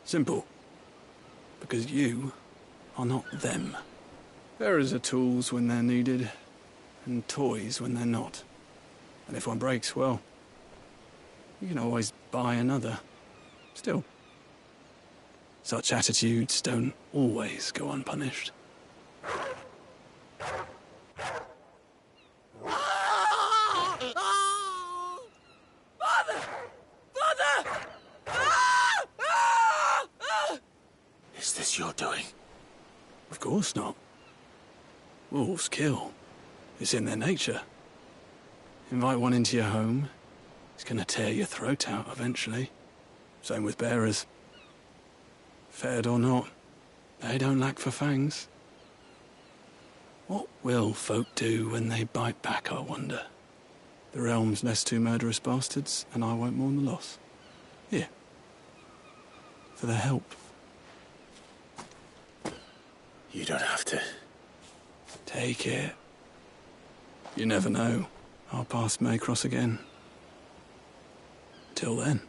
Simple. Because you are not them. Bearers are tools when they're needed, and toys when they're not. And if one breaks, well, you can always buy another. Still, such attitudes don't always go unpunished. Is this your doing? Of course not. Wolves kill. It's in their nature. Invite one into your home, it's gonna tear your throat out eventually. Same with bearers. Fed or not, they don't lack for fangs. What will folk do when they bite back, I wonder? The realm's less two murderous bastards, and I won't mourn the loss. Here. For their help. You don't have to. Take it. You never know. Our paths may cross again. Till then.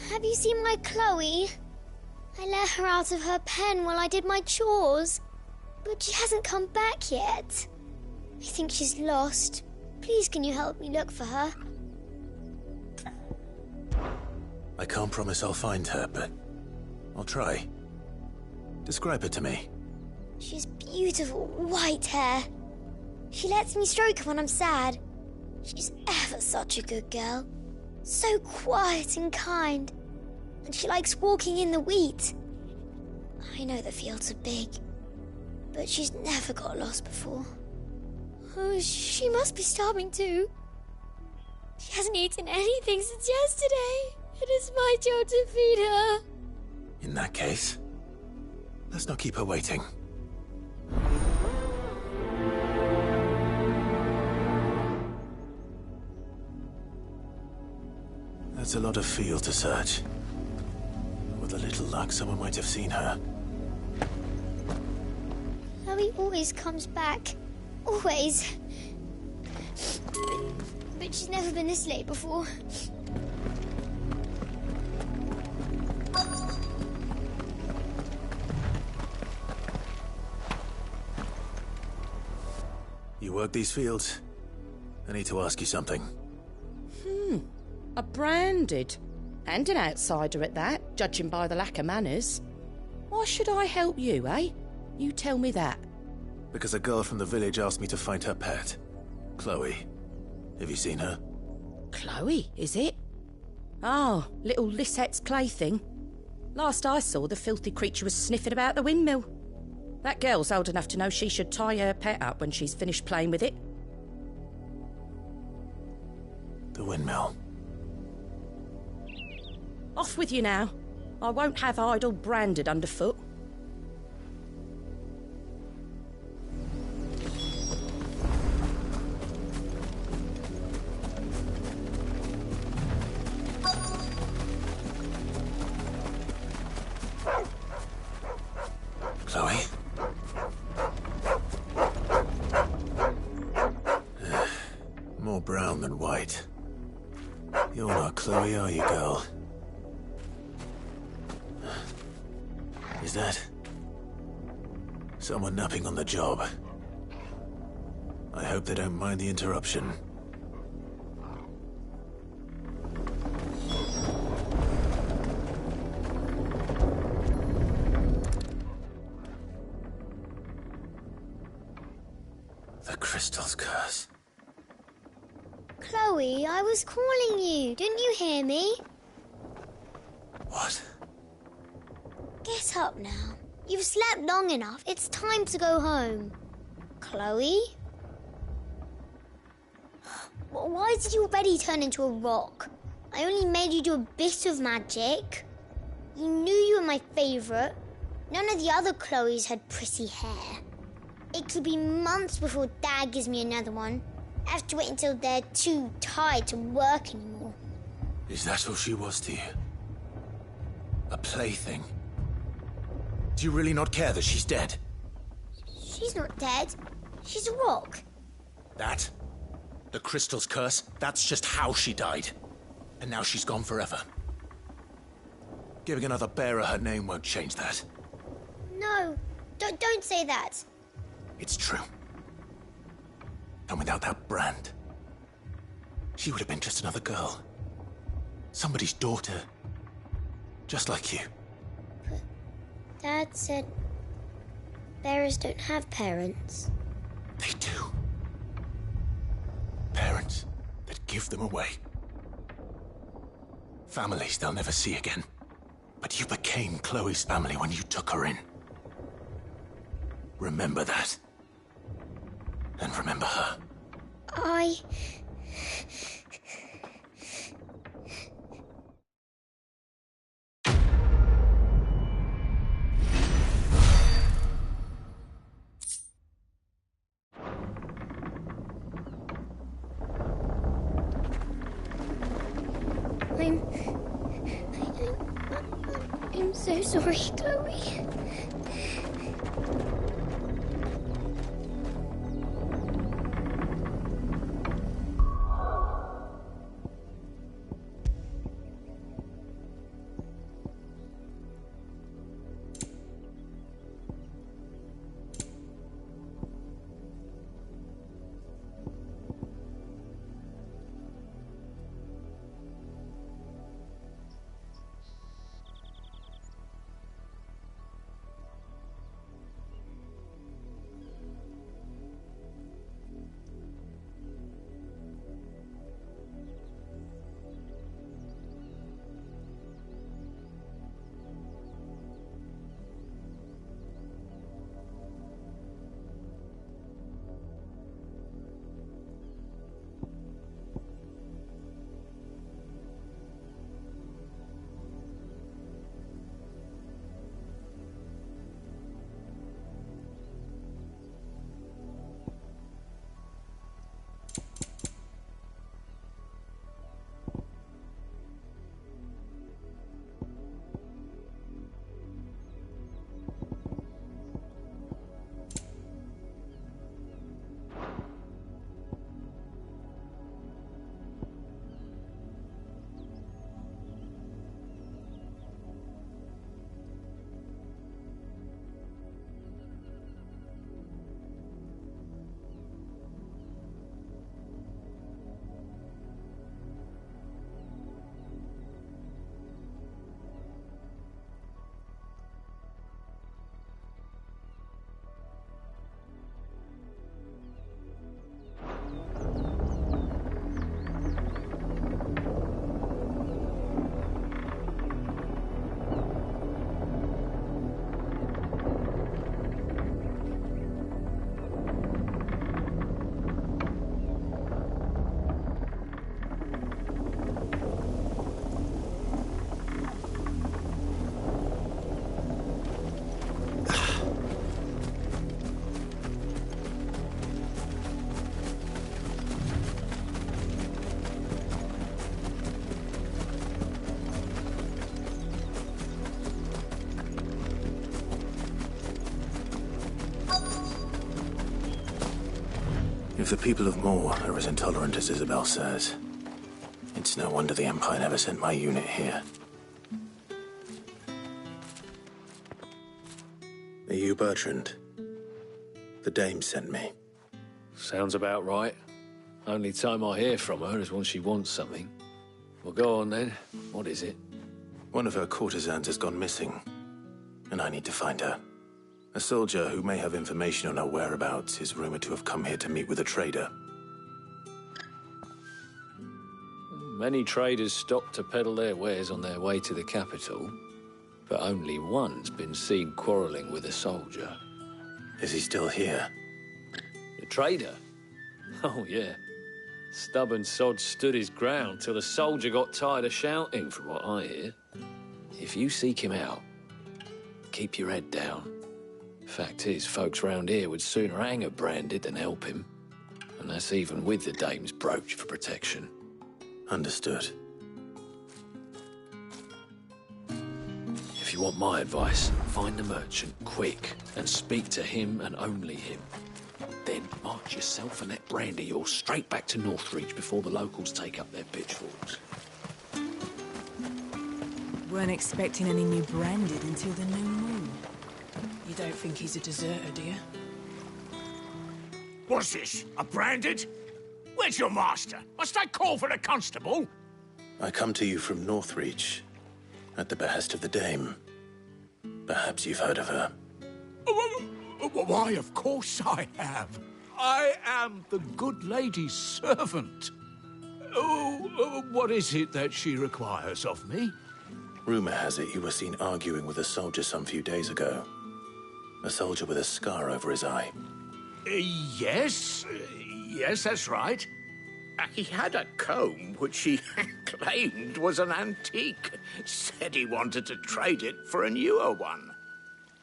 Have you seen my Chloe? I let her out of her pen while I did my chores, but she hasn't come back yet. I think she's lost. Please, can you help me look for her? I can't promise I'll find her, but I'll try. Describe her to me. She has beautiful white hair. She lets me stroke her when I'm sad. She's ever such a good girl. So quiet and kind. And she likes walking in the wheat. I know the fields are big, but she's never got lost before. Oh, she must be starving too. She hasn't eaten anything since yesterday. It is my job to feed her. In that case, let's not keep her waiting. That's a lot of field to search. With a little luck, someone might have seen her. Chloe always comes back. Always. But she's never been this late before. You work these fields? I need to ask you something. A branded. And an outsider at that, judging by the lack of manners. Why should I help you, eh? You tell me that. Because a girl from the village asked me to find her pet. Chloe. Have you seen her? Chloe, is it? Oh, little Lisette's plaything. Last I saw, the filthy creature was sniffing about the windmill. That girl's old enough to know she should tie her pet up when she's finished playing with it. The windmill. Off with you now. I won't have idle branded underfoot. Chloe? More brown than white. You're not Chloe, are you, girl? Is that someone napping on the job? I hope they don't mind the interruption. The crystal's curse. Chloe, I was calling you. Didn't you hear me? What? Get up now. You've slept long enough. It's time to go home. Chloe? Why did you already turn into a rock? I only made you do a bit of magic. You knew you were my favourite. None of the other Chloes had pretty hair. It could be months before Dad gives me another one. I have to wait until they're too tired to work anymore. Is that all she was to you? A plaything? Do you really not care that she's dead? She's not dead. She's a rock. That? The crystal's curse? That's just how she died. And now she's gone forever. Giving another bearer her name won't change that. No, don't say that. It's true. And without that brand, she would have been just another girl. Somebody's daughter. Just like you. But Dad said bearers don't have parents. They do. Parents that give them away. Families they'll never see again. But you became Chloe's family when you took her in. Remember that. And remember her. I'm so sorry, Chloe. If the people of Moor are as intolerant as Isabel says, it's no wonder the Empire never sent my unit here. Are you Bertrand? The dame sent me. Sounds about right. Only time I hear from her is when she wants something. Well, go on then. What is it? One of her courtesans has gone missing, and I need to find her. A soldier who may have information on her whereabouts is rumored to have come here to meet with a trader. Many traders stop to peddle their wares on their way to the capital, but only one's been seen quarrelling with a soldier. Is he still here? The trader? Oh, yeah. Stubborn sod stood his ground till the soldier got tired of shouting, from what I hear. If you seek him out, keep your head down. Fact is, folks round here would sooner hang a branded than help him. And that's even with the dame's brooch for protection. Understood. If you want my advice, find the merchant quick and speak to him and only him. Then march yourself and that brandy yours straight back to Northreach before the locals take up their pitchforks. Weren't expecting any new branded until the new moon. You don't think he's a deserter, do you? What's this? A branded? Where's your master? Must I call for the constable? I come to you from Northreach, at the behest of the dame. Perhaps you've heard of her. Why, of course I have. I am the good lady's servant. What is it that she requires of me? Rumor has it you were seen arguing with a soldier some few days ago. A soldier with a scar over his eye. Yes, that's right. He had a comb which he claimed was an antique. Said he wanted to trade it for a newer one.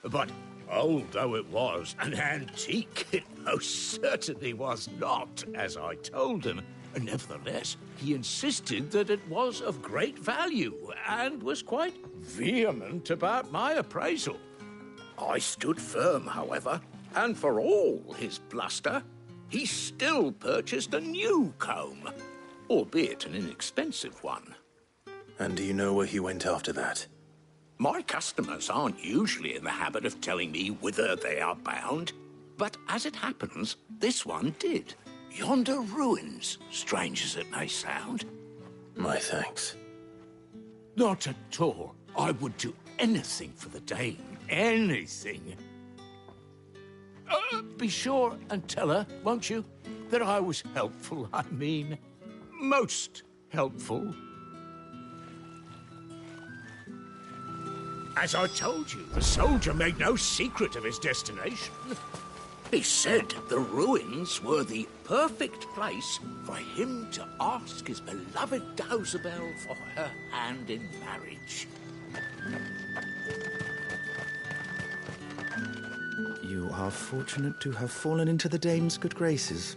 But old though it was, an antique it most certainly was not, as I told him. Nevertheless, he insisted that it was of great value and was quite vehement about my appraisal. I stood firm, however, and for all his bluster, he still purchased a new comb, albeit an inexpensive one. And do you know where he went after that? My customers aren't usually in the habit of telling me whither they are bound, but as it happens, this one did. Yonder ruins, strange as it may sound. My thanks. Not at all. I would do anything for the dame. Anything. Be sure and tell her, won't you, that I was helpful. I mean, most helpful. As I told you, the soldier made no secret of his destination. He said the ruins were the perfect place for him to ask his beloved Dausabel for her hand in marriage. You are fortunate to have fallen into the dame's good graces,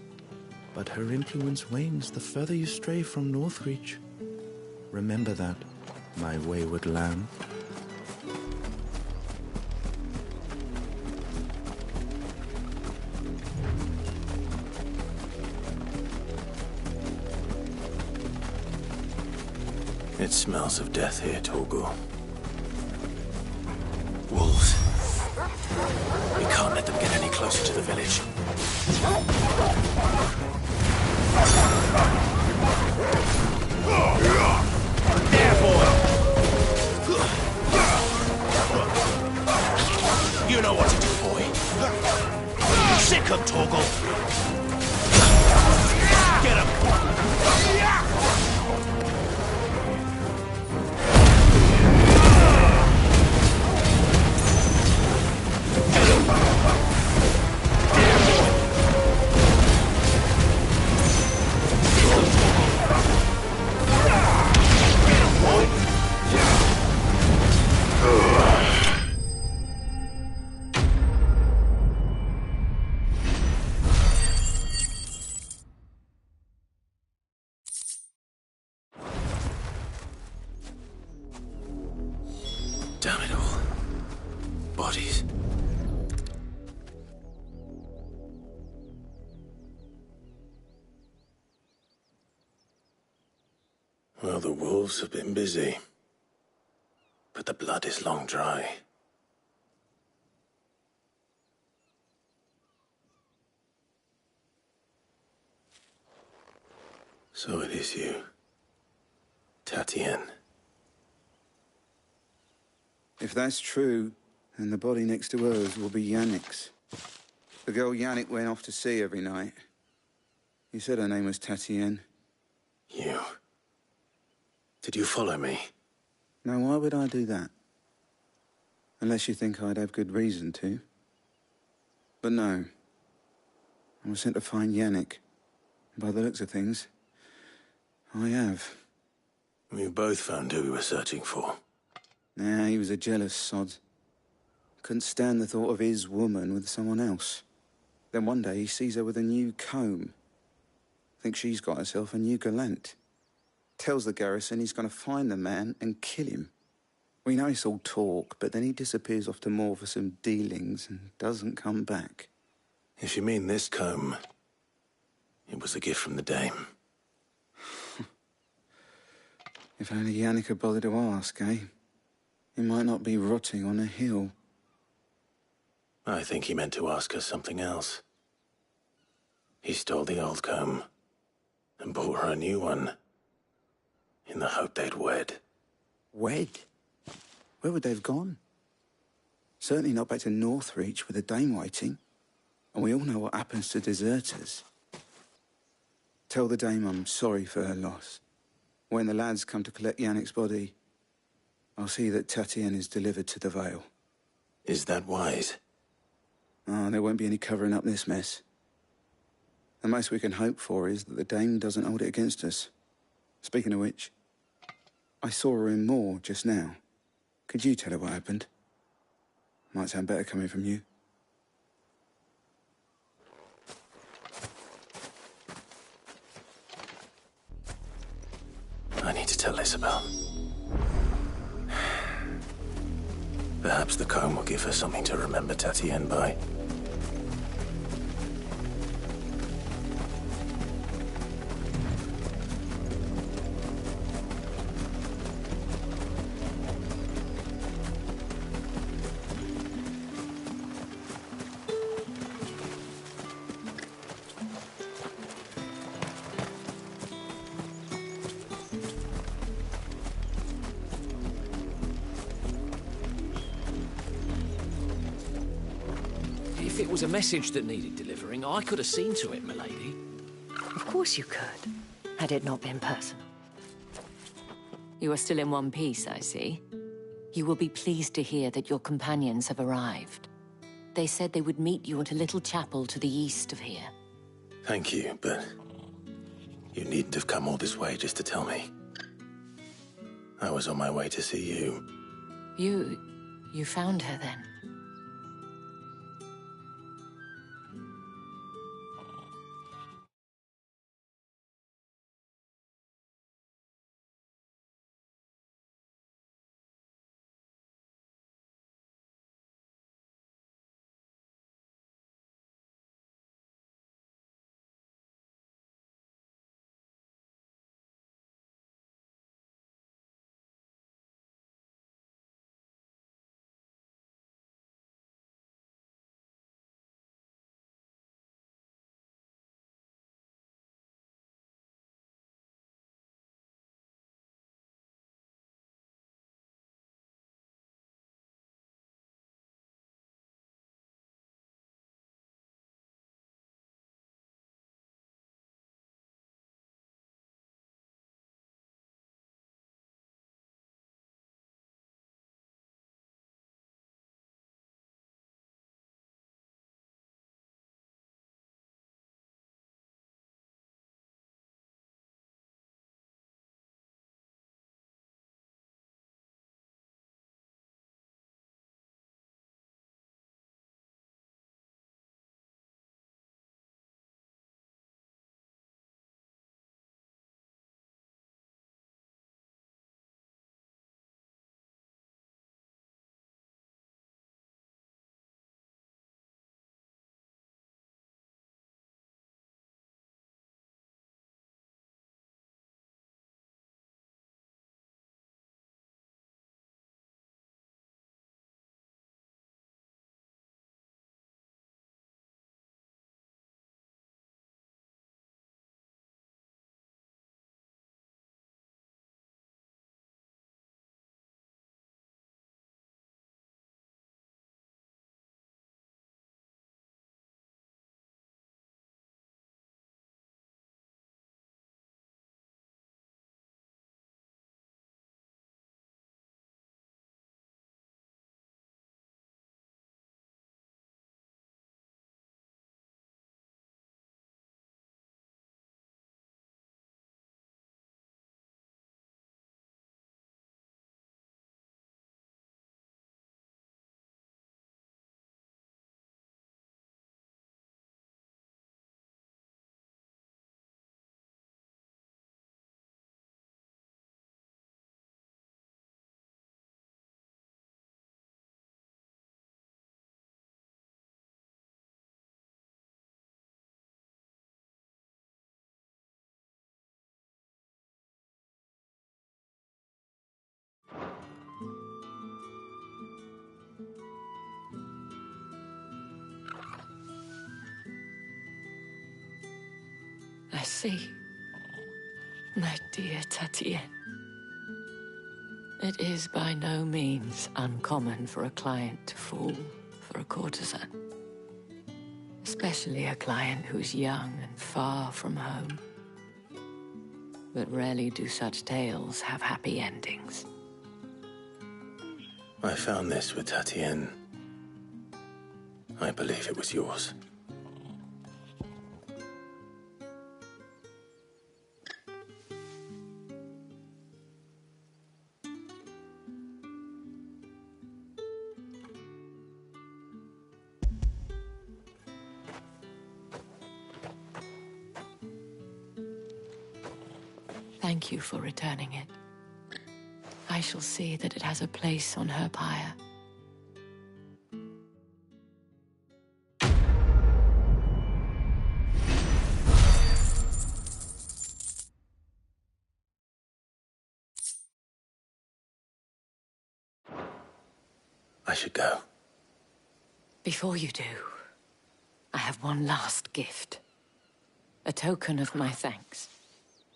but her influence wanes the further you stray from Northreach. Remember that, my wayward lamb. It smells of death here, Torgor. Wolves. We can't let them get any closer to the village. There, boy! You know what to do, boy. Sick of Torgor. Get him! Damn it all. Bodies. Well, the wolves have been busy. But the blood is long dry. So it is you, Tatienne. If that's true, then the body next to hers will be Yannick's. The girl Yannick went off to see every night. You said her name was Tatienne. You... Did you follow me? Now, why would I do that? Unless you think I'd have good reason to. But no. I was sent to find Yannick. By the looks of things, I have. We both found who we were searching for. Nah, he was a jealous sod. Couldn't stand the thought of his woman with someone else. Then one day he sees her with a new comb. Thinks she's got herself a new gallant. Tells the garrison he's going to find the man and kill him. We know it's all talk, but then he disappears off to Moor for some dealings and doesn't come back. If you mean this comb, it was a gift from the dame. If only Yannick had bothered to ask, eh? He might not be rotting on a hill. I think he meant to ask her something else. He stole the old comb and bought her a new one in the hope they'd wed. Wed? Where would they have gone? Certainly not back to Northreach with a dame waiting. And we all know what happens to deserters. Tell the dame I'm sorry for her loss. When the lads come to collect Yannick's body, I'll see that Tatienne is delivered to the Vale. Is that wise? Ah, there won't be any covering up this mess. The most we can hope for is that the dame doesn't hold it against us. Speaking of which, I saw her in Moor just now. Could you tell her what happened? Might sound better coming from you. I need to tell Isabel. Perhaps the comb will give her something to remember Tatienne by. If it was a message that needed delivering, I could have seen to it, milady. Of course you could, had it not been personal. You are still in one piece, I see. You will be pleased to hear that your companions have arrived. They said they would meet you at a little chapel to the east of here. Thank you, but you needn't have come all this way just to tell me. I was on my way to see you. You found her then? I see. My dear Tatienne. It is by no means uncommon for a client to fall for a courtesan. Especially a client who's young and far from home. But rarely do such tales have happy endings. I found this with Tatienne. I believe it was yours. Thank you for returning it. I shall see that it has a place on her pyre. I should go. Before you do, I have one last gift. A token of my thanks.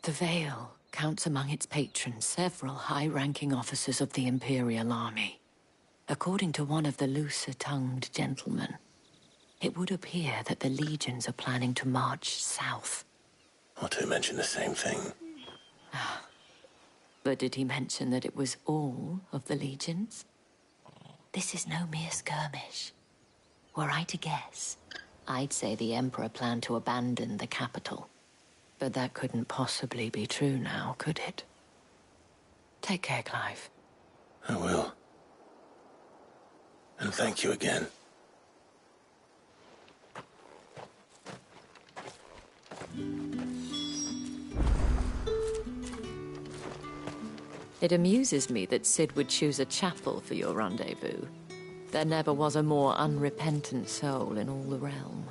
The Vale counts among its patrons several high-ranking officers of the Imperial Army. According to one of the looser-tongued gentlemen, it would appear that the legions are planning to march south. Or to mention the same thing. But did he mention that it was all of the legions? This is no mere skirmish. Were I to guess, I'd say the Emperor planned to abandon the capital. But that couldn't possibly be true now, could it? Take care, Clive. I will. And thank you again. It amuses me that Cid would choose a chapel for your rendezvous. There never was a more unrepentant soul in all the realm.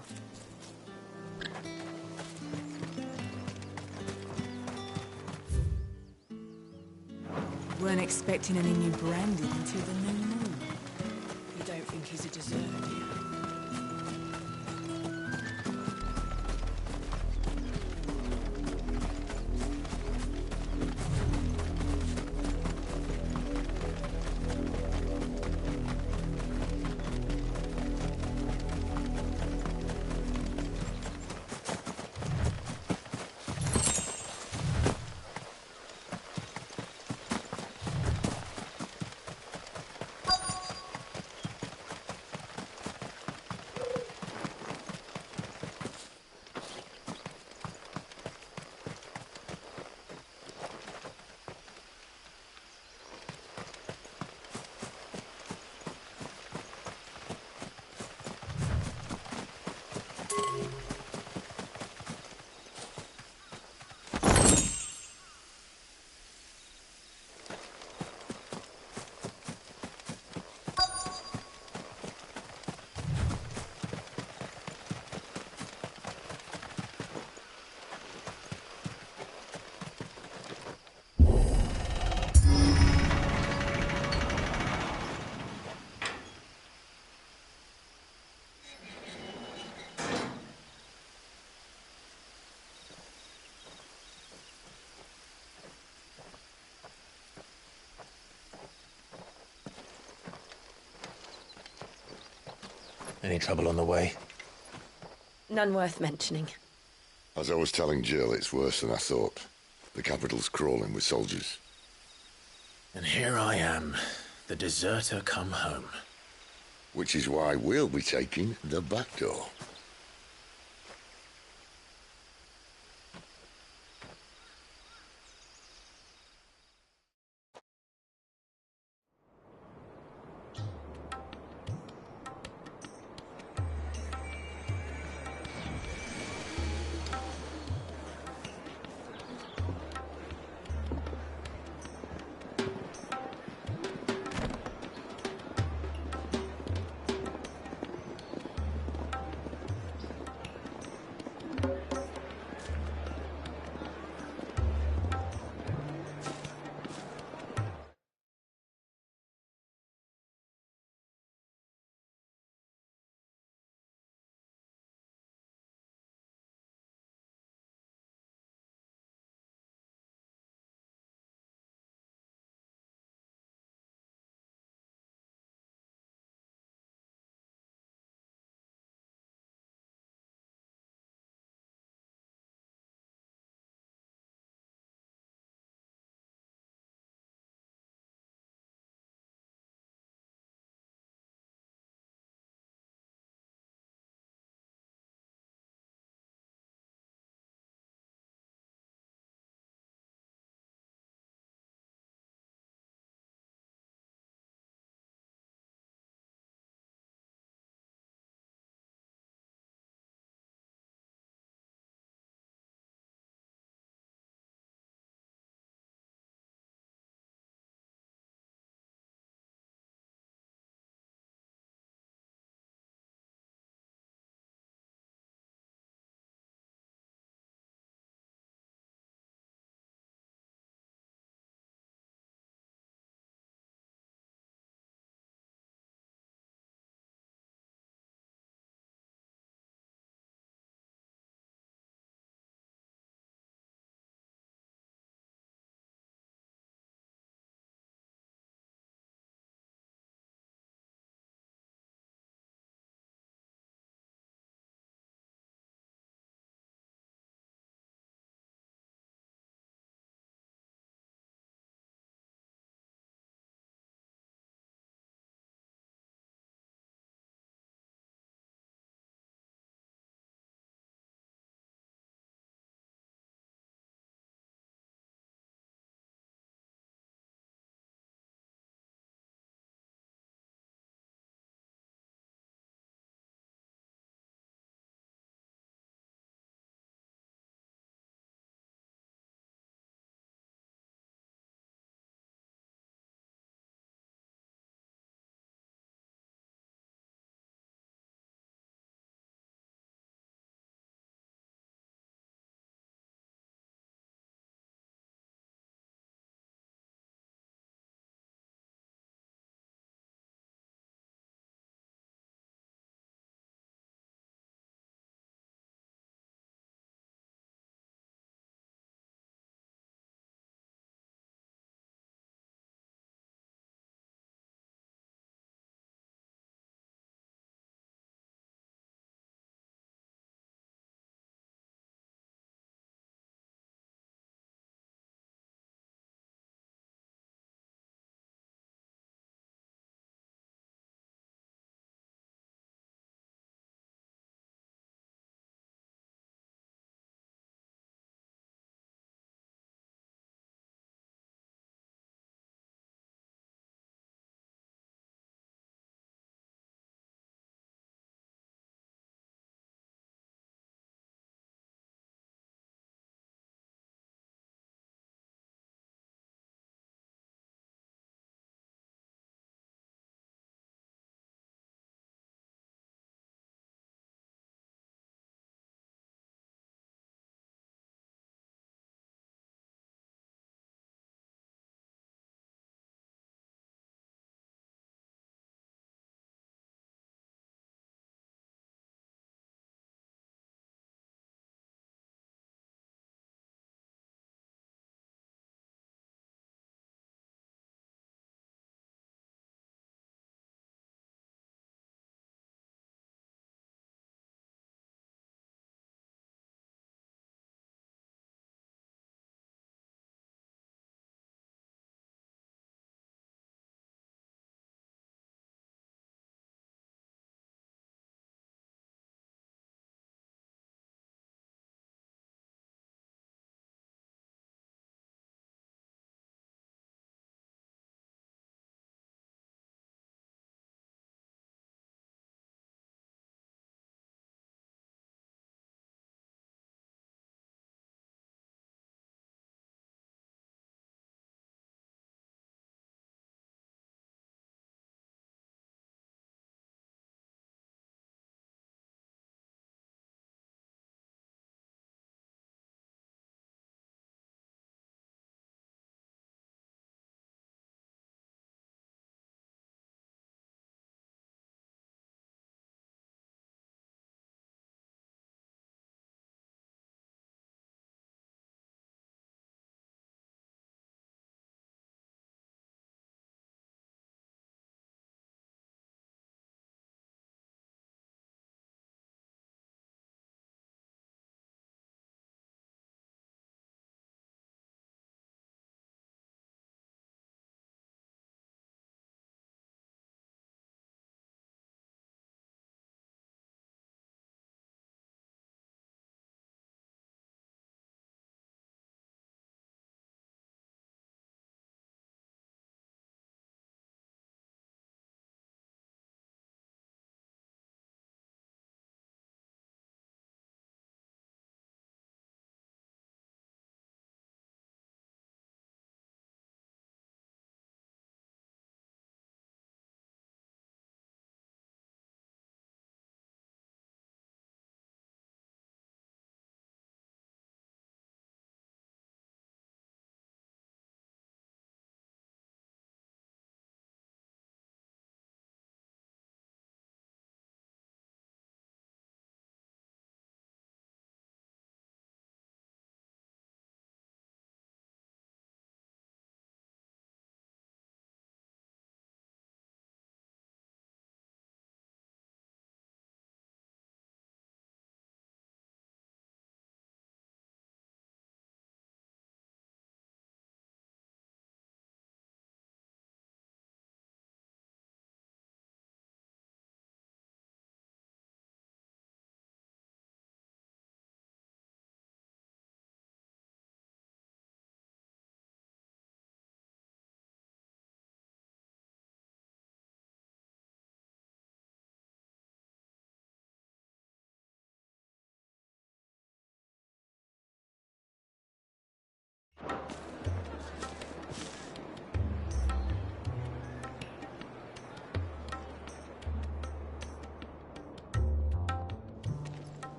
Weren't expecting any new branding until the new moon. You don't think he's a deserter, do you? Any trouble on the way? None worth mentioning. As I was telling Jill, it's worse than I thought. The capital's crawling with soldiers. And here I am, the deserter come home. Which is why we'll be taking the back door.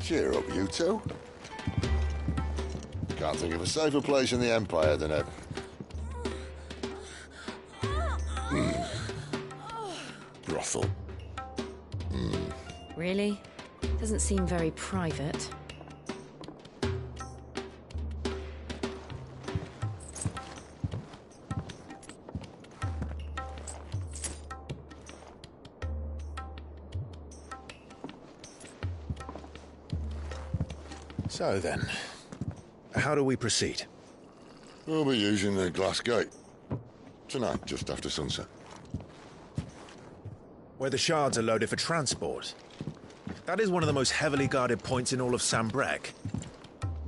Cheer up, you two. Can't think of a safer place in the Empire than ever. Brothel. Really? Doesn't seem very private. So then, how do we proceed? We'll be using the glass gate. Tonight, just after sunset. Where the shards are loaded for transport. That is one of the most heavily guarded points in all of Sambrek.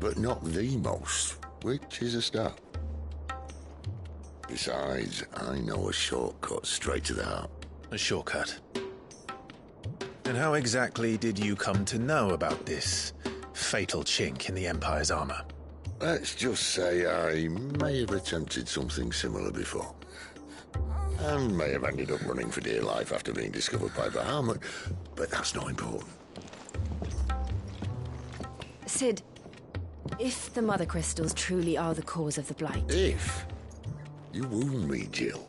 But not the most, which is a start. Besides, I know a shortcut straight to the heart. A shortcut? And how exactly did you come to know about this fatal chink in the Empire's armor? Let's just say I may have attempted something similar before. And may have ended up running for dear life after being discovered by Bahamut, but that's not important. Sid, if the Mother Crystals truly are the cause of the Blight... If? You wound me, Jill.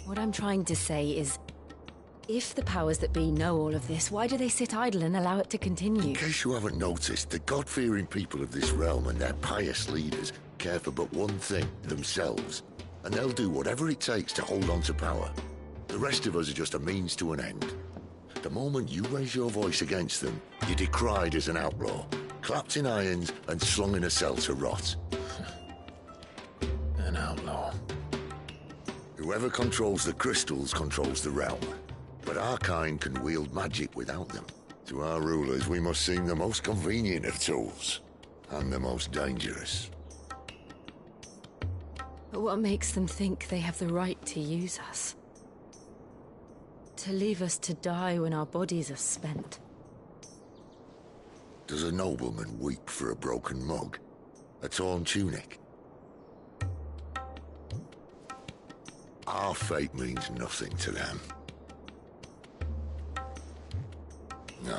What I'm trying to say is, if the powers that be know all of this, why do they sit idle and allow it to continue? In case you haven't noticed, the God-fearing people of this realm and their pious leaders care for but one thing, themselves. And they'll do whatever it takes to hold on to power. The rest of us are just a means to an end. The moment you raise your voice against them, you're decried as an outlaw, clapped in irons and slung in a cell to rot. An outlaw. Whoever controls the crystals controls the realm. But our kind can wield magic without them. To our rulers, we must seem the most convenient of tools, and the most dangerous. But what makes them think they have the right to use us? To leave us to die when our bodies are spent? Does a nobleman weep for a broken mug? A torn tunic? Our fate means nothing to them. No,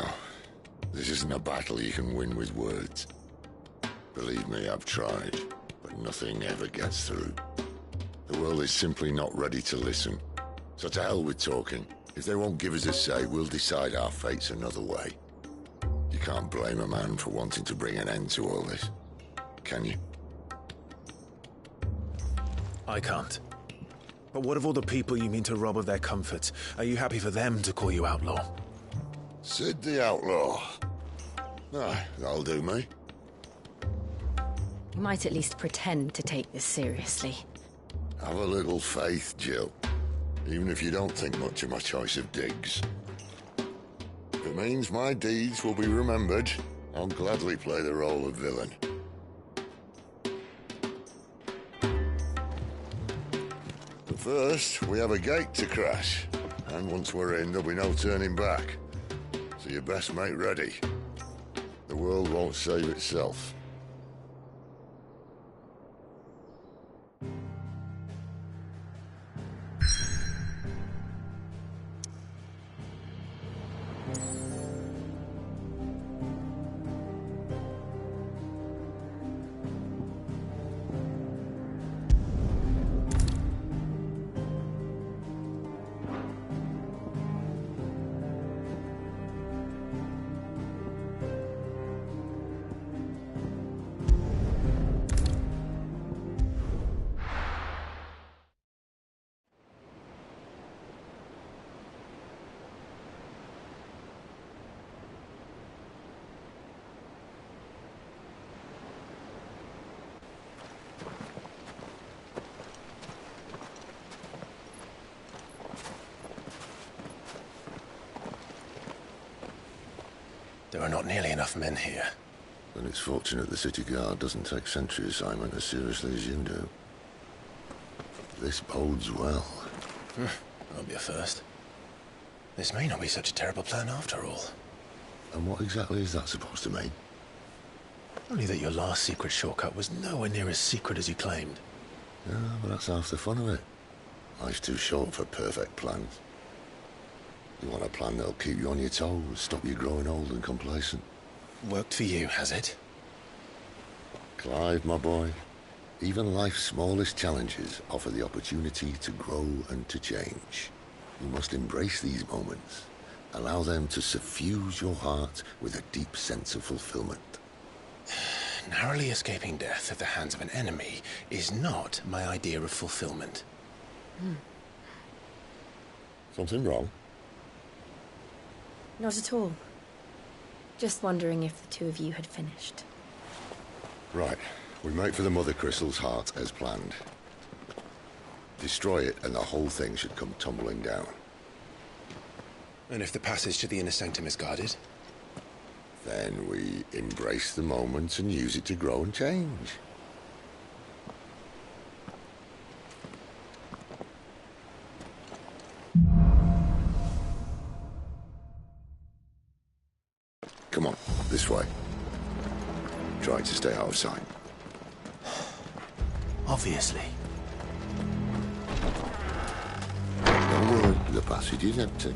this isn't a battle you can win with words. Believe me, I've tried, but nothing ever gets through. The world is simply not ready to listen. So to hell with talking. If they won't give us a say, we'll decide our fates another way. You can't blame a man for wanting to bring an end to all this, can you? I can't. But what of all the people you mean to rob of their comforts? Are you happy for them to call you outlaw? Sid the Outlaw. Ah, that'll do me. You might at least pretend to take this seriously. Have a little faith, Jill. Even if you don't think much of my choice of digs. If it means my deeds will be remembered, I'll gladly play the role of villain. But first, we have a gate to crash. And once we're in, there'll be no turning back. So you best make ready. The world won't save itself. There are not nearly enough men here. Then it's fortunate the city guard doesn't take sentry assignment as seriously as you do. This bodes well. That'll be a first. This may not be such a terrible plan after all. And what exactly is that supposed to mean? Only that your last secret shortcut was nowhere near as secret as you claimed. Yeah, but that's half the fun of it. Life's too short for perfect plans. You want a plan that'll keep you on your toes, stop you growing old and complacent. Worked for you, has it? Clive, my boy, even life's smallest challenges offer the opportunity to grow and to change. You must embrace these moments. Allow them to suffuse your heart with a deep sense of fulfillment. Narrowly escaping death at the hands of an enemy is not my idea of fulfillment. Something wrong? Not at all. Just wondering if the two of you had finished. Right. We make for the Mother Crystal's heart as planned. Destroy it and the whole thing should come tumbling down. And if the passage to the inner sanctum is guarded? Then we embrace the moment and use it to grow and change. Come on, this way. Try to stay out of sight. Obviously. Don't worry, the passage is empty.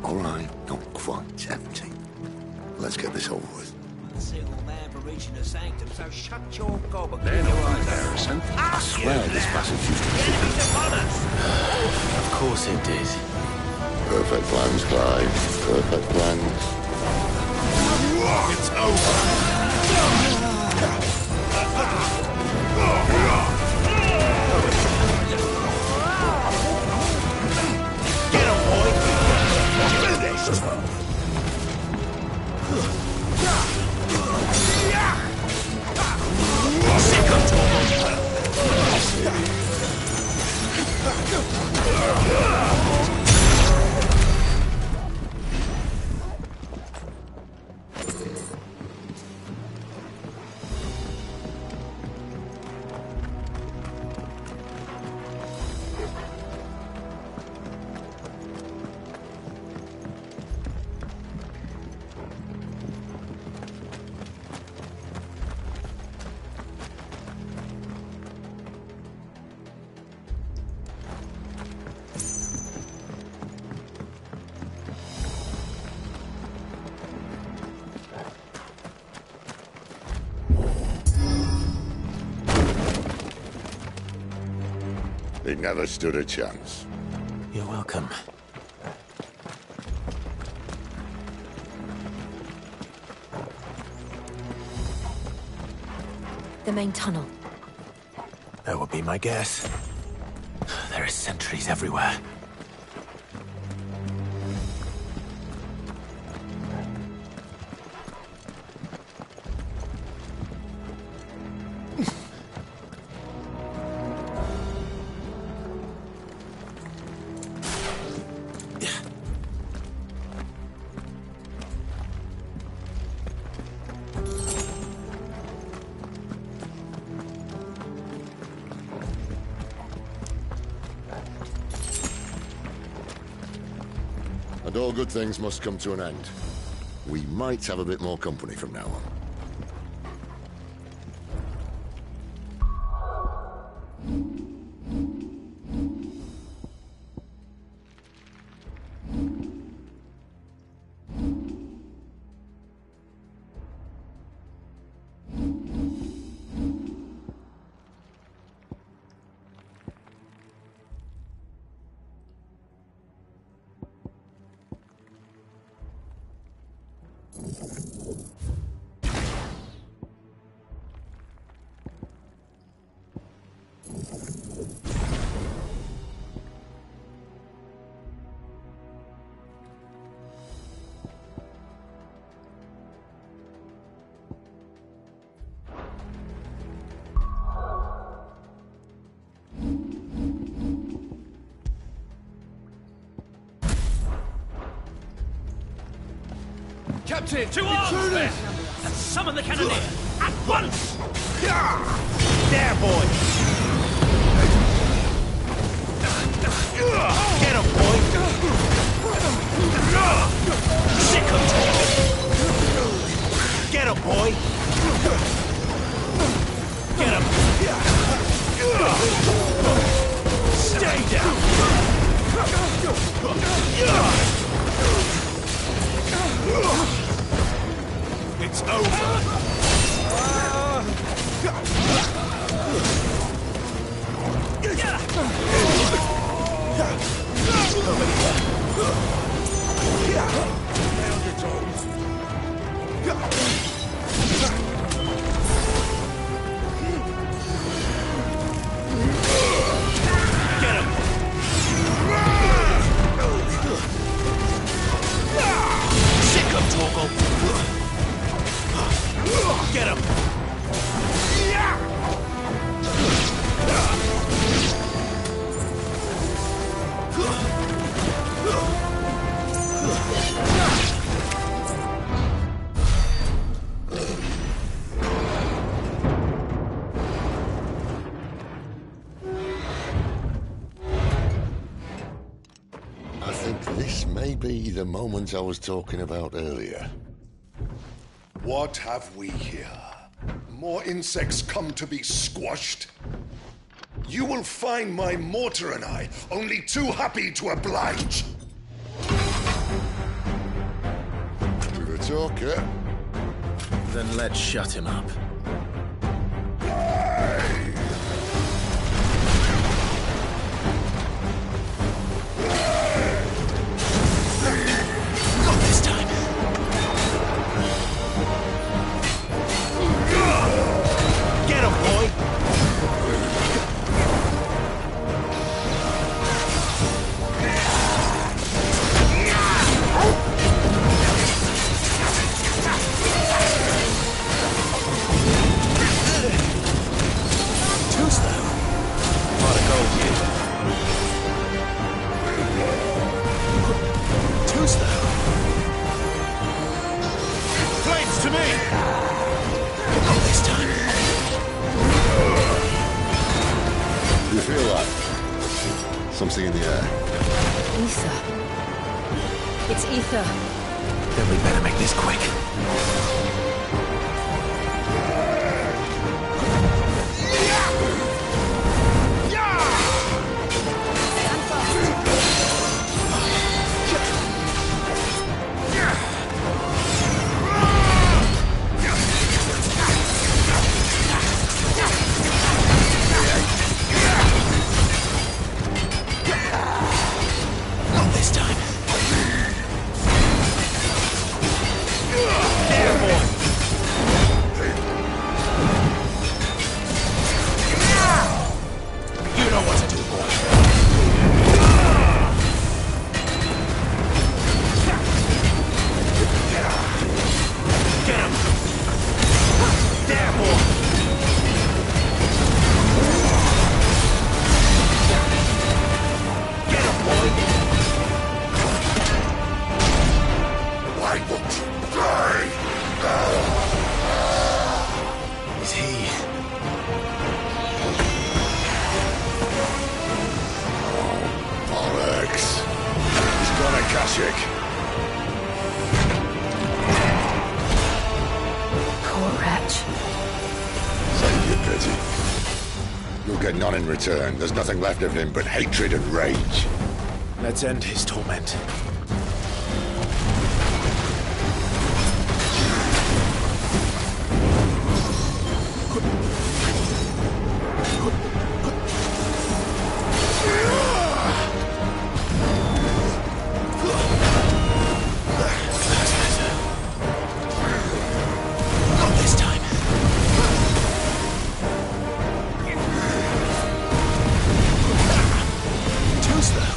All right, not quite empty. Let's get this over with. Single man for reaching the sanctum, so shut your gob and They're keep your not eyes embarrassing. open. I swear this passage used to be... Enemies upon us! Of course it did. Perfect plans, Clive. Perfect plans. It's over! Get him, boy! Finished! He never stood a chance. You're welcome. The main tunnel. That would be my guess. There are sentries everywhere. And all good things must come to an end. We might have a bit more company from now on. Captain, to arms! And summon the cannoneer! At once! There, boy! Get him, boy! Sick him, Torgal! Get him, boy! Get him! Stay down! It's over! Get him! I think this may be the moment I was talking about earlier. What have we here? More insects come to be squashed? You will find my mortar and I only too happy to oblige. You're a talker. Then let's shut him up. Not this time! Get him, boy! Too slow. Pot of gold here. Too slow. Flames to me! Not this time. You feel that? Something in the air. Ether. It's ether. Then we better make this quick. Not this time. There, boy. You know what to do, boy. Get him. There, boy. Get him, boy. Why won't you die? Is he... Bollocks. He's got a Kashyyyk. Poor wretch. Save your pity. You'll get none in return. There's nothing left of him but hatred and rage. Let's end his torment. Not this time. Too slow.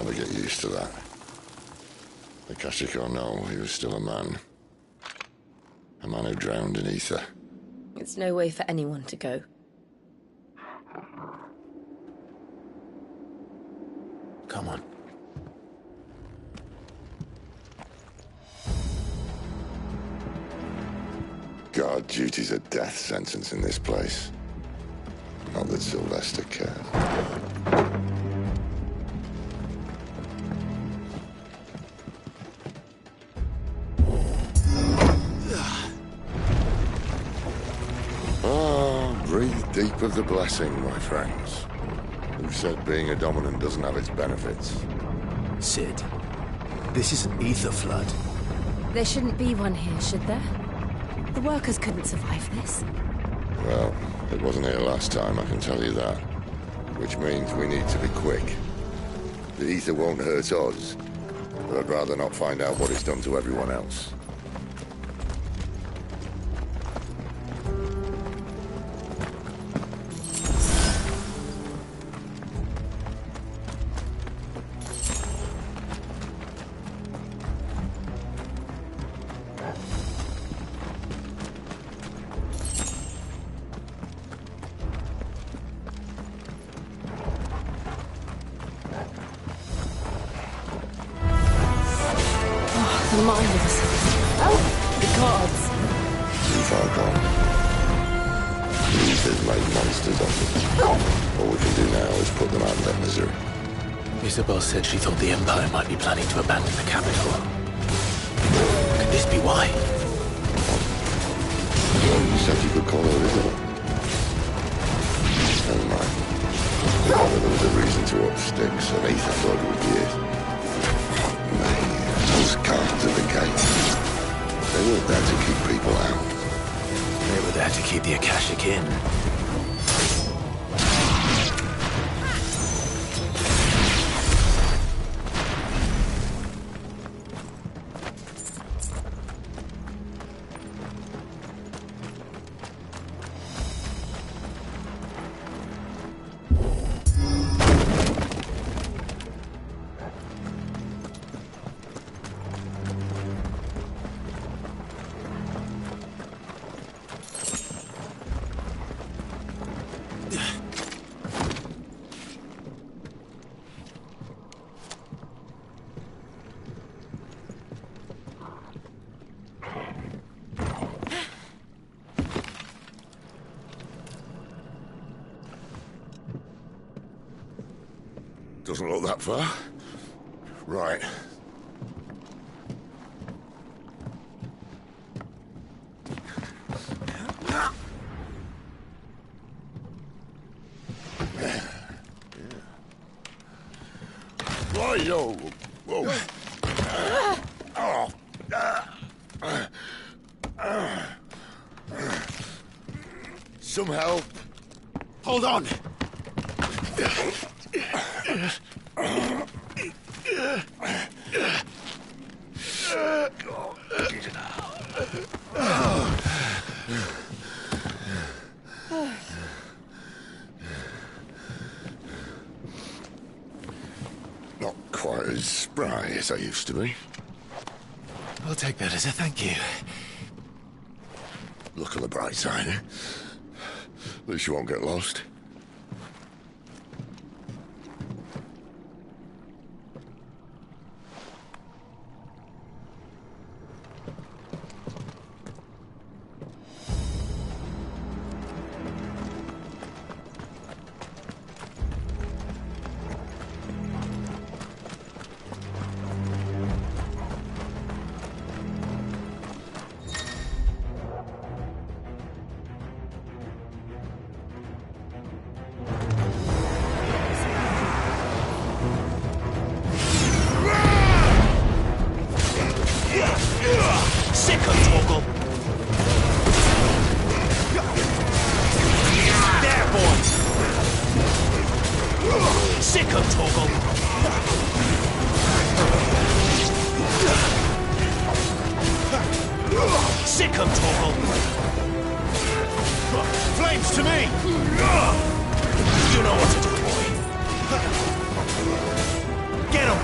never get used to that. Akashic or no, he was still a man. A man who drowned in ether. It's no way for anyone to go. Come on. Guard duty's a death sentence in this place. Not that Sylvester cared. Breathe deep of the blessing, my friends. Who said being a dominant doesn't have its benefits? Sid, this is an ether flood. There shouldn't be one here, should there? The workers couldn't survive this. Well, it wasn't here last time, I can tell you that. Which means we need to be quick. The ether won't hurt us, but I'd rather not find out what it's done to everyone else. The miners. Oh, the gods. Too far gone. The ether's made monsters of them. All we can do now is put them out of their misery. Isabel said she thought the Empire might be planning to abandon the capital. Could this be why? Well, you said you could call her Isabel. Never mind. Whether there was a reason to up sticks, an ether flood would be it. Those guards at the gate. They weren't there to keep people out. They were there to keep the Akashic in. Doesn't look that far. Right. Right-yo. Whoa. Some help. Hold on. Not quite as spry as I used to be. I'll take that as a thank you. Look on the bright side, eh? At least you won't get lost. Get him!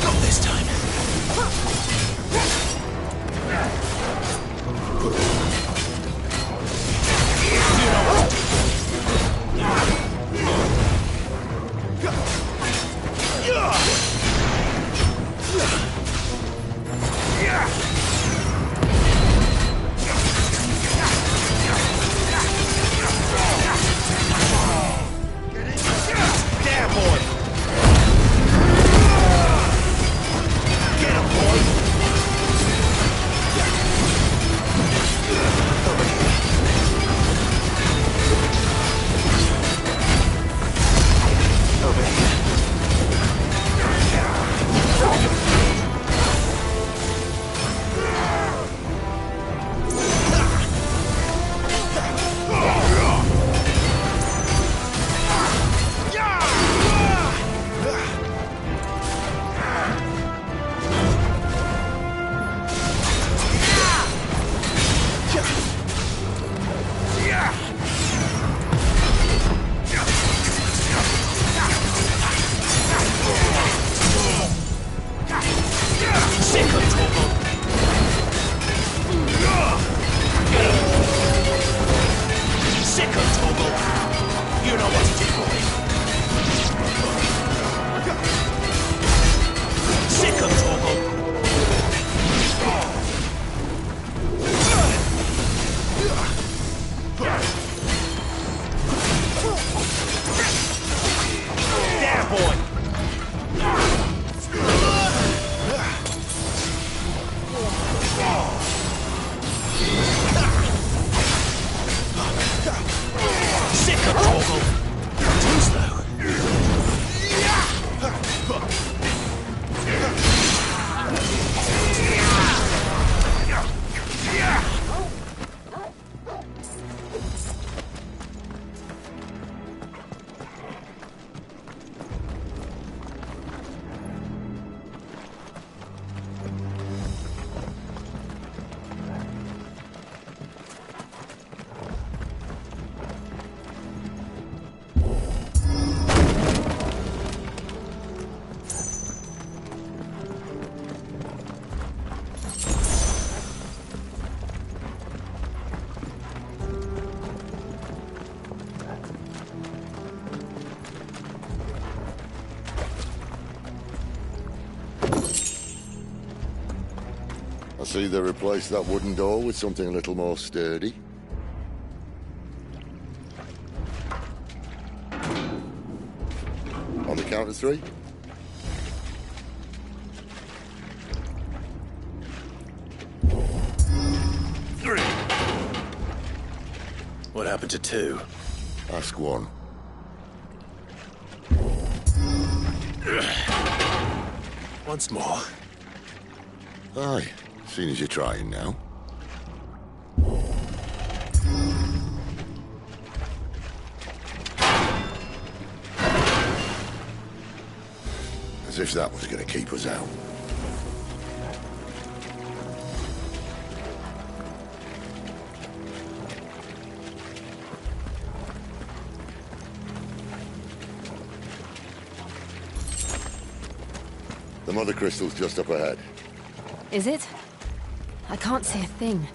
Not this time. I see they replaced that wooden door with something a little more sturdy. On the count of 3. What happened to 2? Ask 1. Once more. Aye, seeing as you're trying now. As if that was going to keep us out. The mother crystal's just up ahead. Is it? I can't see a thing.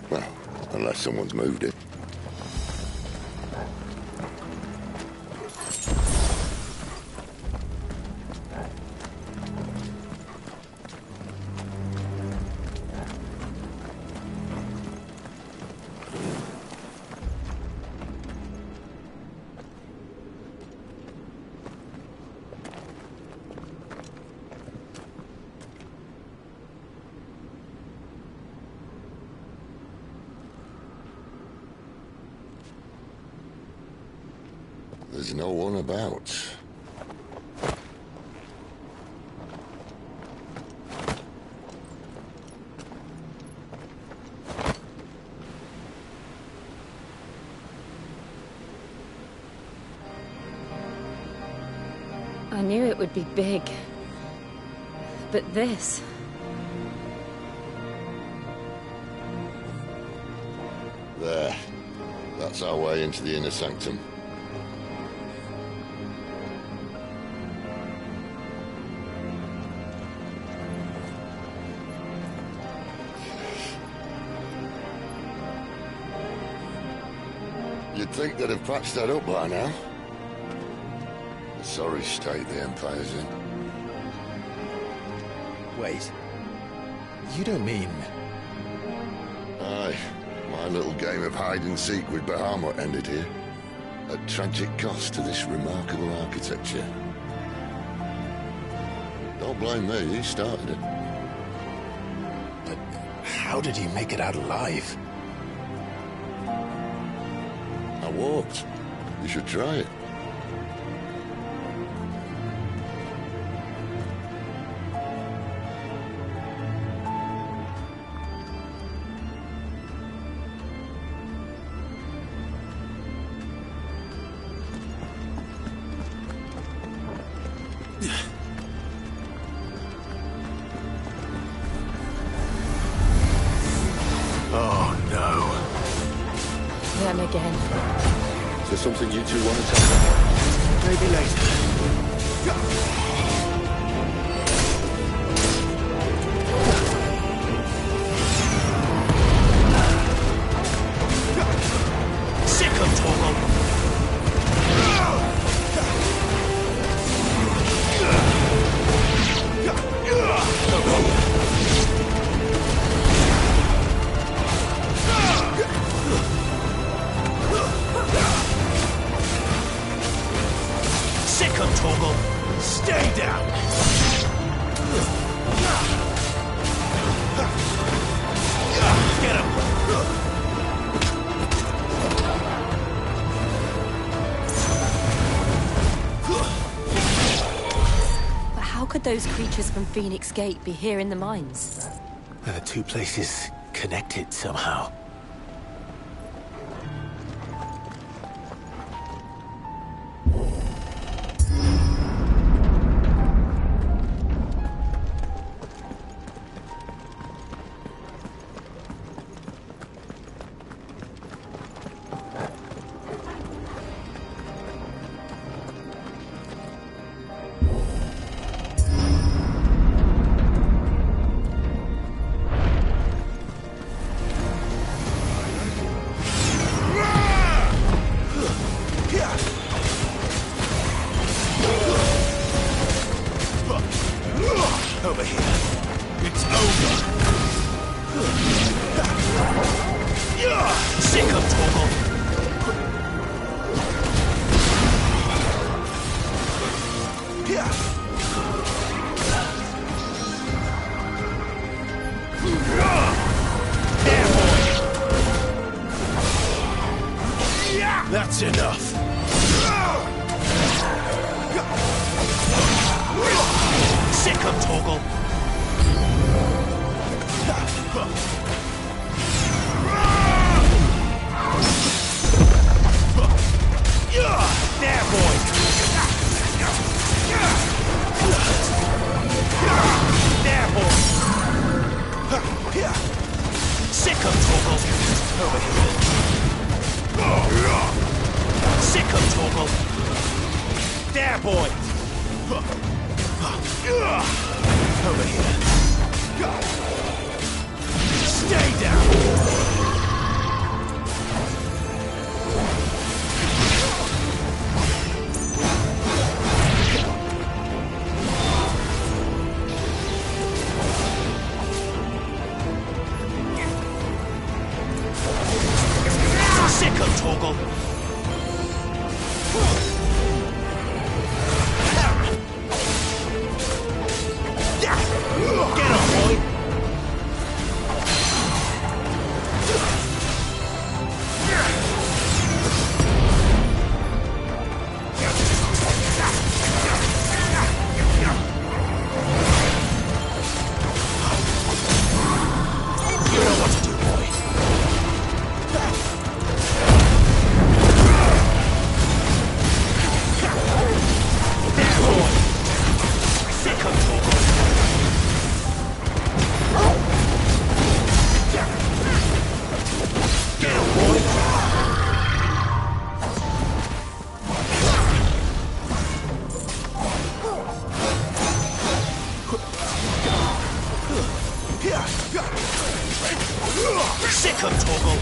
Well, unless someone's moved it. There's no one about. I knew it would be big. But this... There. That's our way into the inner sanctum. You'd think they'd have patched that up by now. A sorry state the Empire's in. Wait. You don't mean... Aye. My little game of hide-and-seek with Bahamut ended here. At tragic cost to this remarkable architecture. Don't blame me, he started it. But how did he make it out alive? I walked. You should try it. Oh, no. Them again. Is there something you two want to tell me? Maybe later. Sick of Torgal! Sick of Torgal! Stay down! Get him! But how could those creatures from Phoenix Gate be here in the mines? Are the two places connected somehow? Over here. It's over. Sick of Torgal. That's enough. Sick of Torgal. There, boy. There, boy. Sick of Torgal. Over here. Sick of Torgal. There, boy. Over here. Stay down. Sick of Torgal. Get him, boy! You know what to do, boy. There, boy! Sick of Torgal. Get him, boy! Sick of Torgal!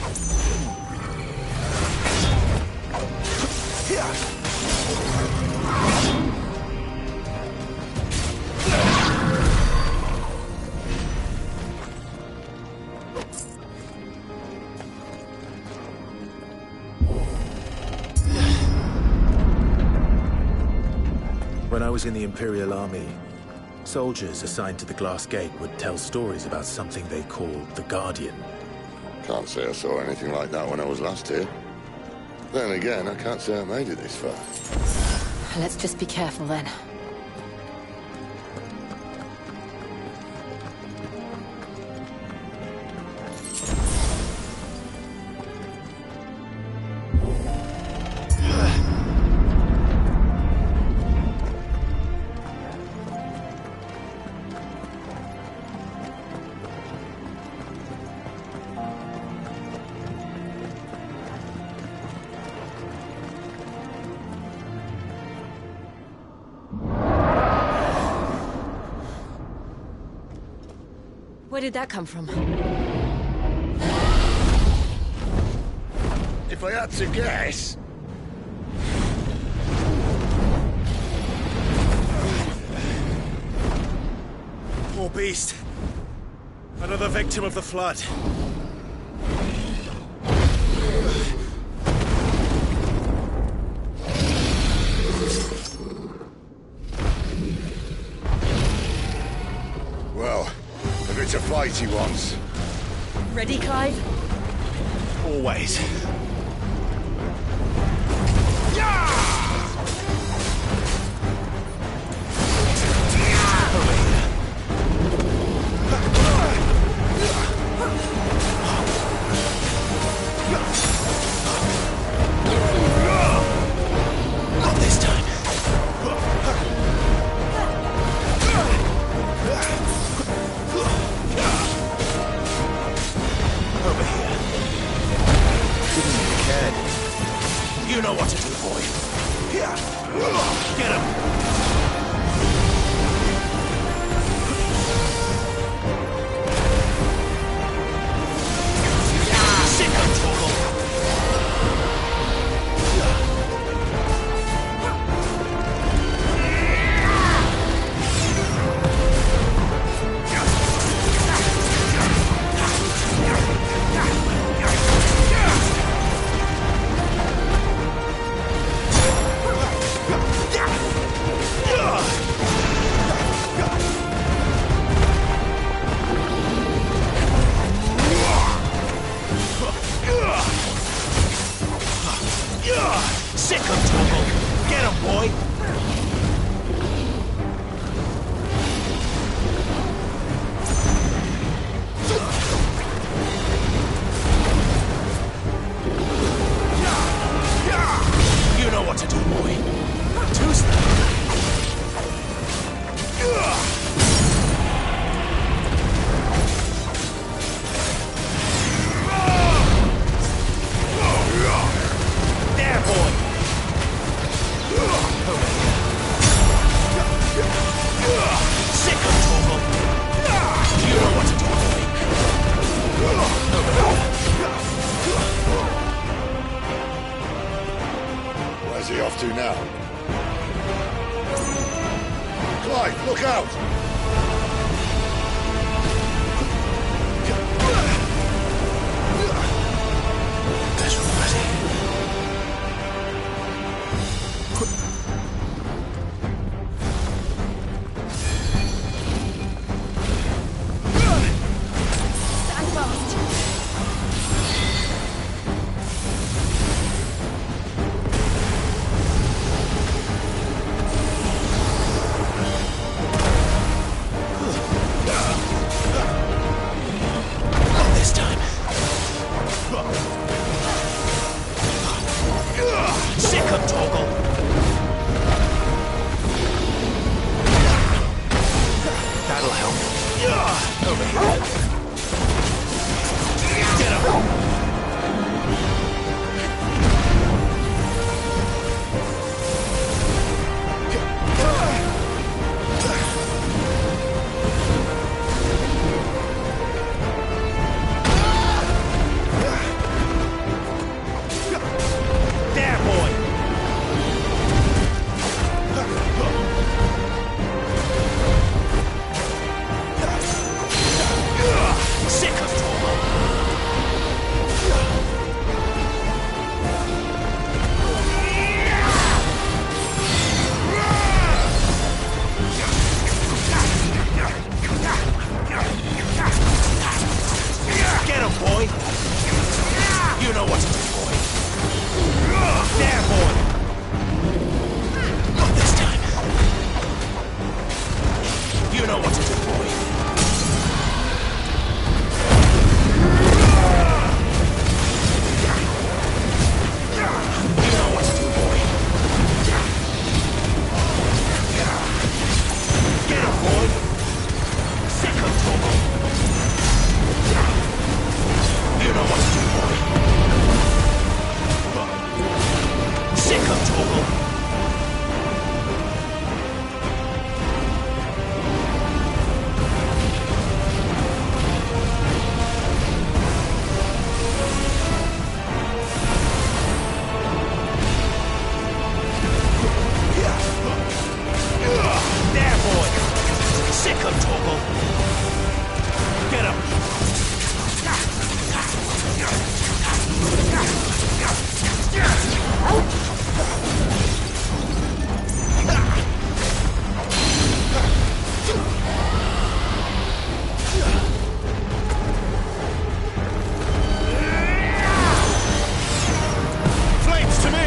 was in the Imperial Army, soldiers assigned to the Glass Gate would tell stories about something they called the Guardian. Can't say I saw anything like that when I was last here. Then again, I can't say I made it this far. Let's just be careful then. Where did that come from? If I had to guess... Poor beast. Another victim of the flood. Well, if it's a fight he wants. Ready, Clive? Always. Not this time. Over here. Didn't even care. You know what to do, boy. Here. Get him. Sick of trouble. Sick of trouble. Get him, boy. You know what to do, boy. Two-step. There, boy. Sick of trouble. You know what to do, boy. Where's he off to now? Clive, look out! There's already. Stand fast. Not this time. Sick of toggle. That'll help. Over here. Get him. There, boy. Sick of Torgal! Get him! Flames to me!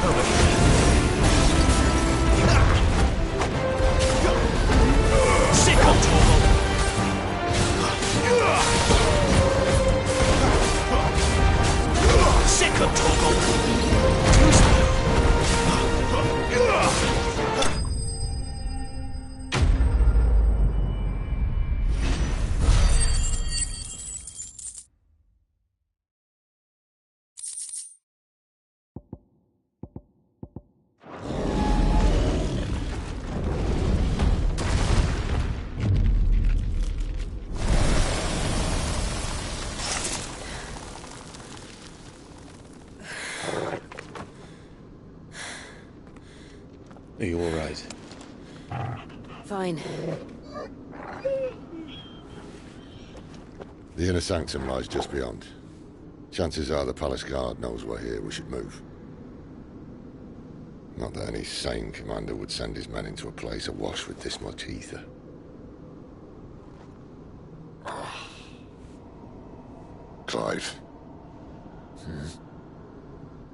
Over here. Are you all right? Fine. The inner sanctum lies just beyond. Chances are the palace guard knows we're here. We should move. Not that any sane commander would send his men into a place awash with this much ether. Clive.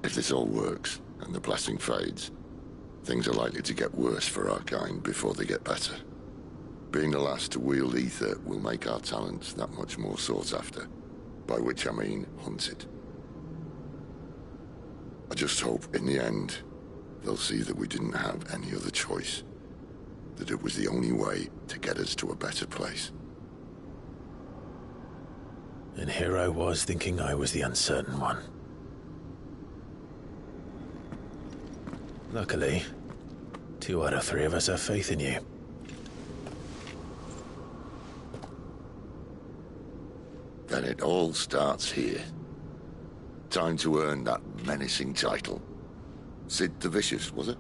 If this all works, and the blessing fades, things are likely to get worse for our kind before they get better. Being the last to wield ether will make our talents that much more sought after, by which I mean hunted. I just hope, in the end, they'll see that we didn't have any other choice, that it was the only way to get us to a better place. And here I was thinking I was the uncertain one. Luckily, 2 out of 3 of us have faith in you. Then it all starts here. Time to earn that menacing title. Sid the Vicious, was it?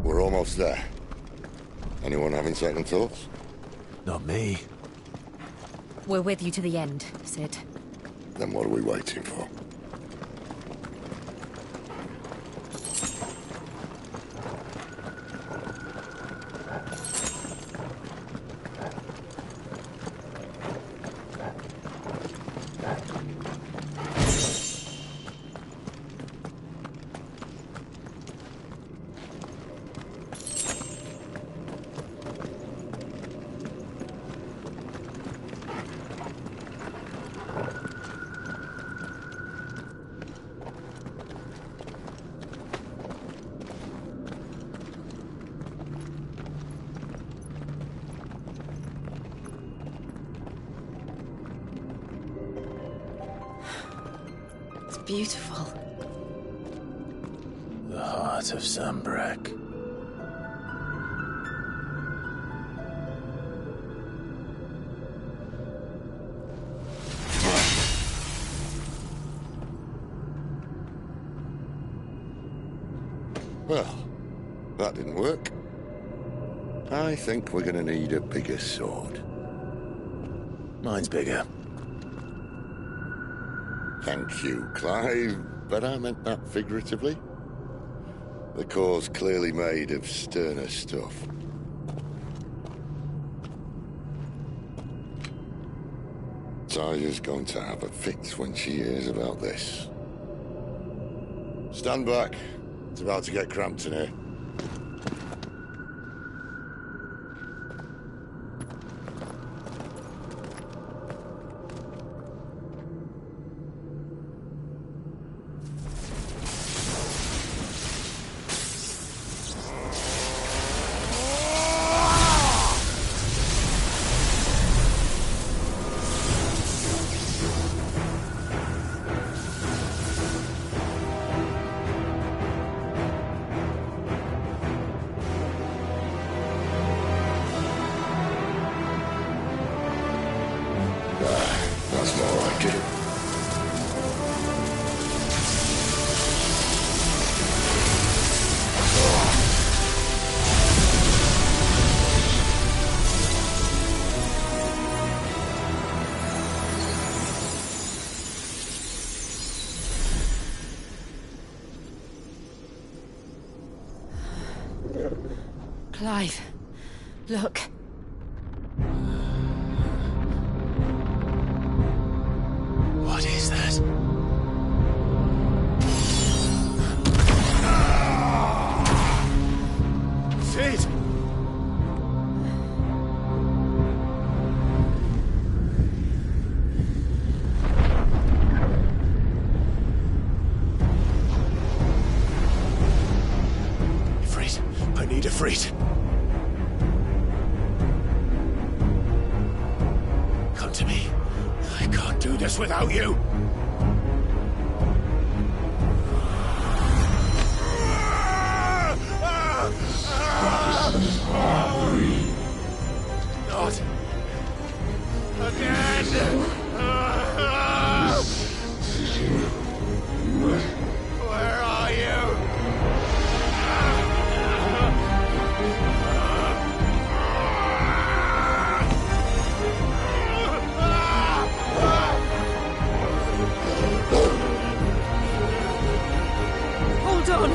We're almost there. Anyone having second thoughts? Not me. We're with you to the end, Sid. Then what are we waiting for? Beautiful. The heart of Sambrek. Well, that didn't work. I think we're gonna need a bigger sword. Mine's bigger. Thank you, Clive, but I meant that figuratively. The core's clearly made of sterner stuff. Tyler's going to have a fit when she hears about this. Stand back. It's about to get cramped in here. That's more like it. Clive, look. What is that? Sid! Ifrit, I need Ifrit. Come to me. I can't do this without you. Not again! Where are you? Hold on!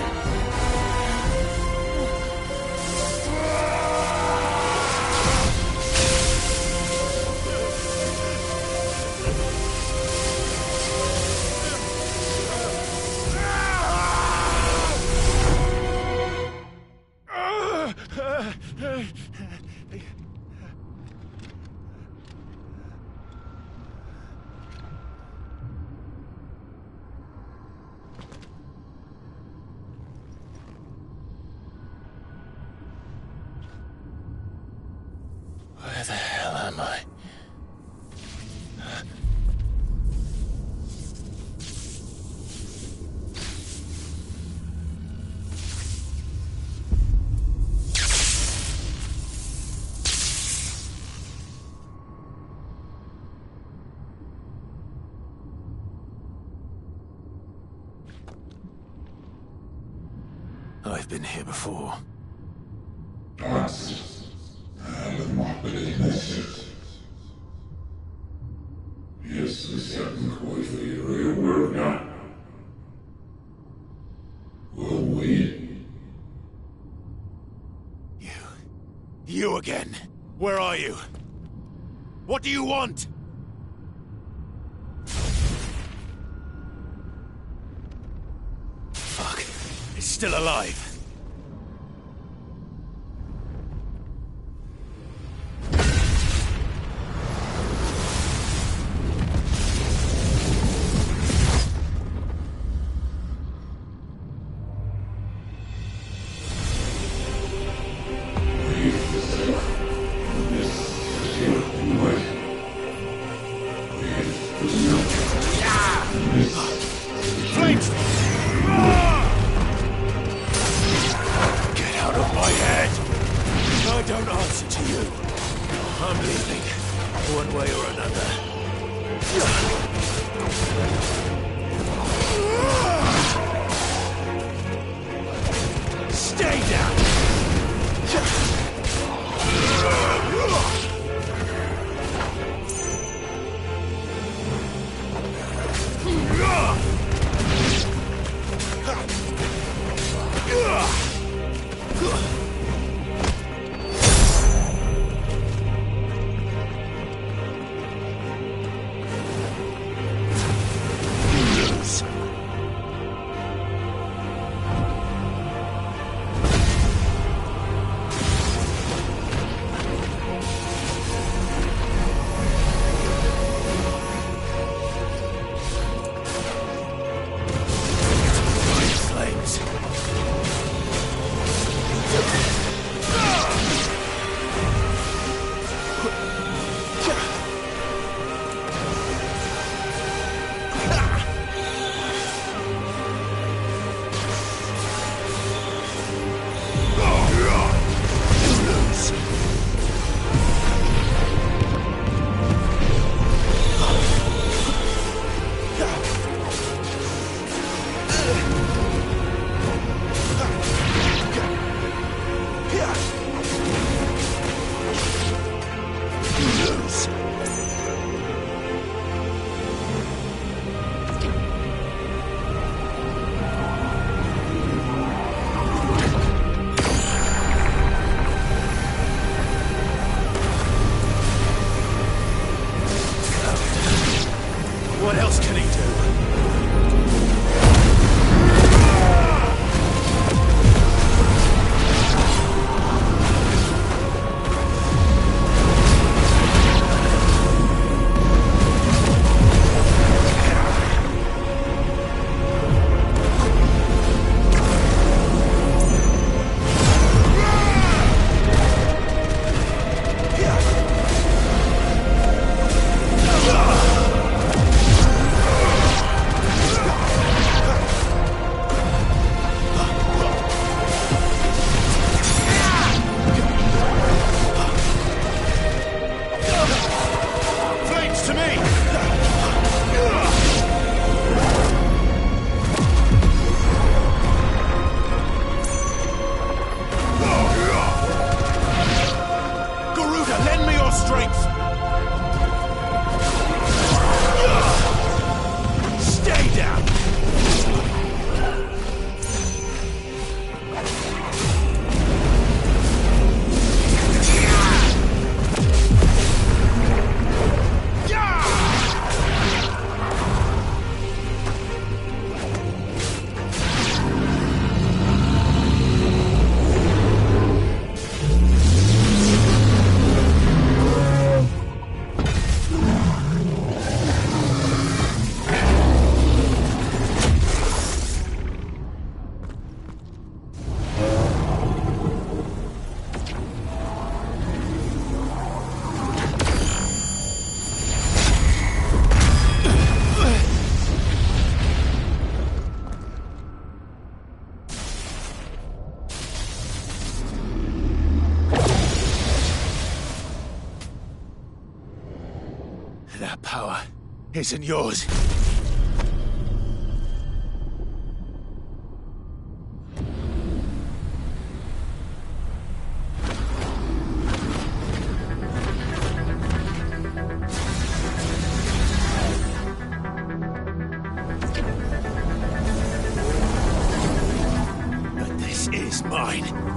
I've been here before. You again. Where are you? What do you want? Fuck. It's still alive. That power isn't yours. is mine.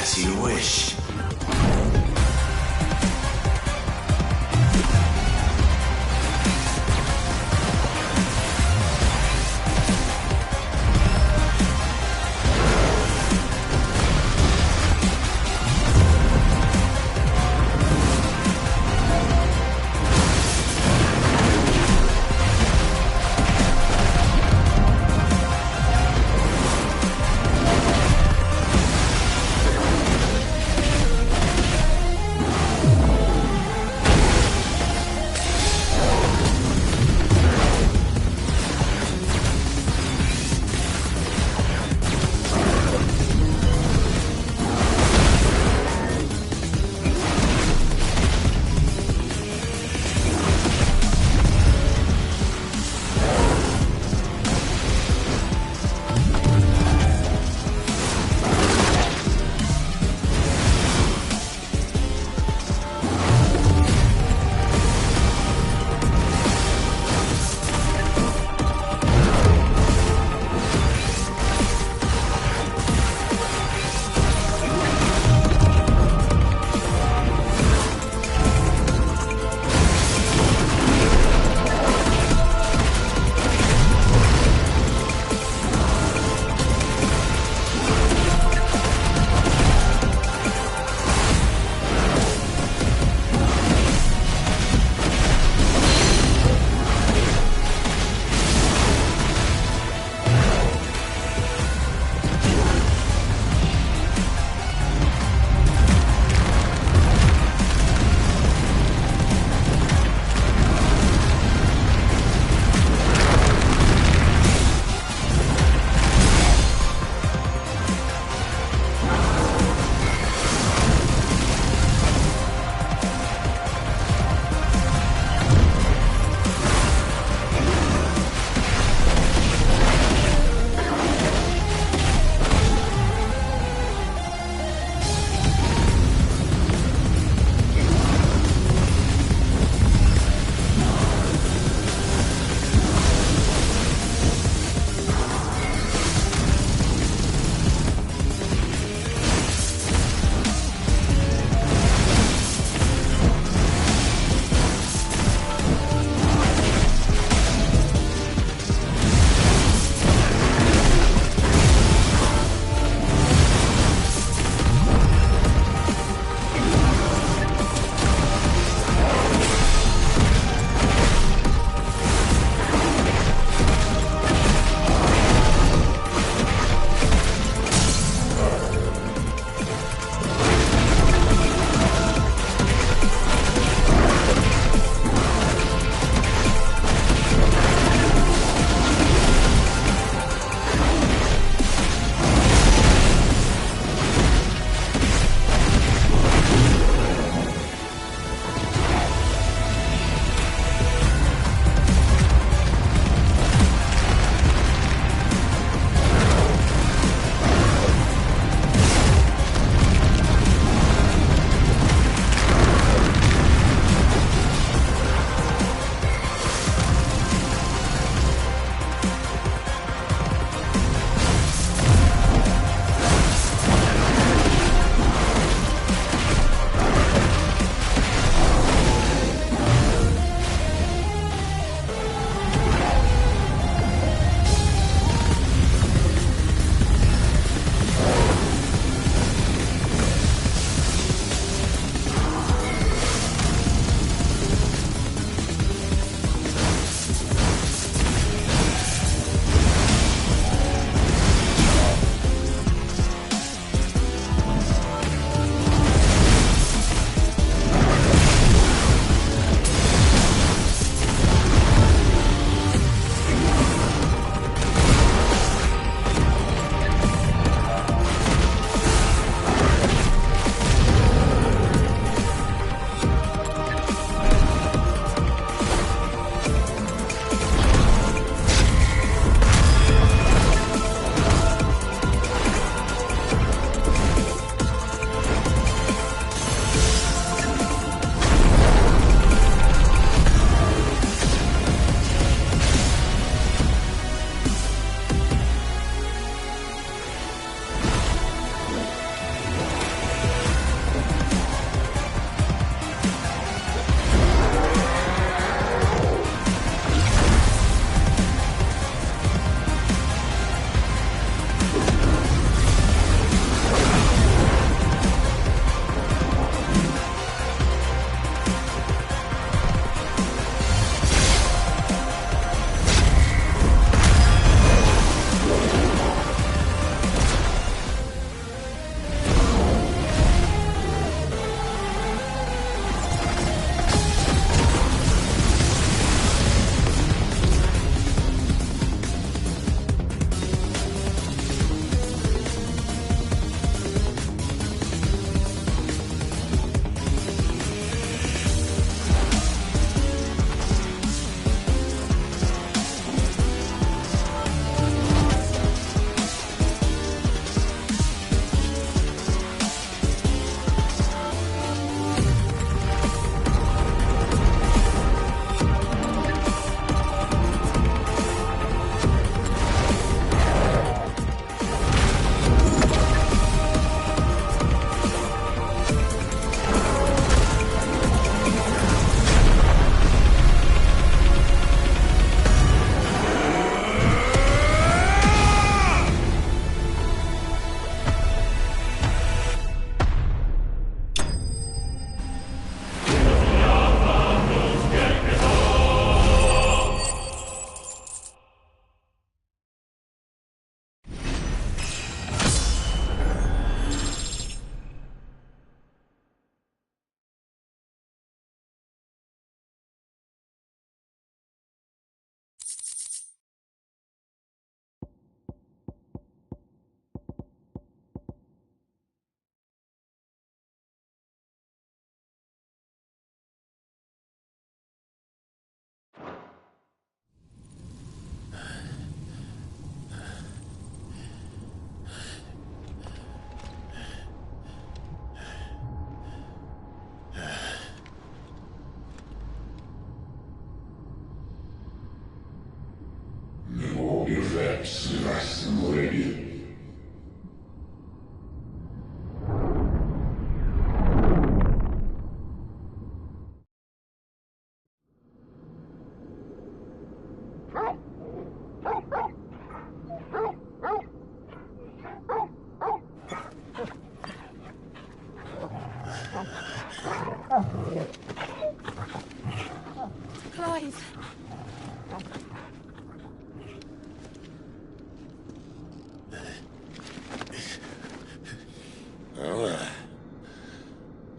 As you wish.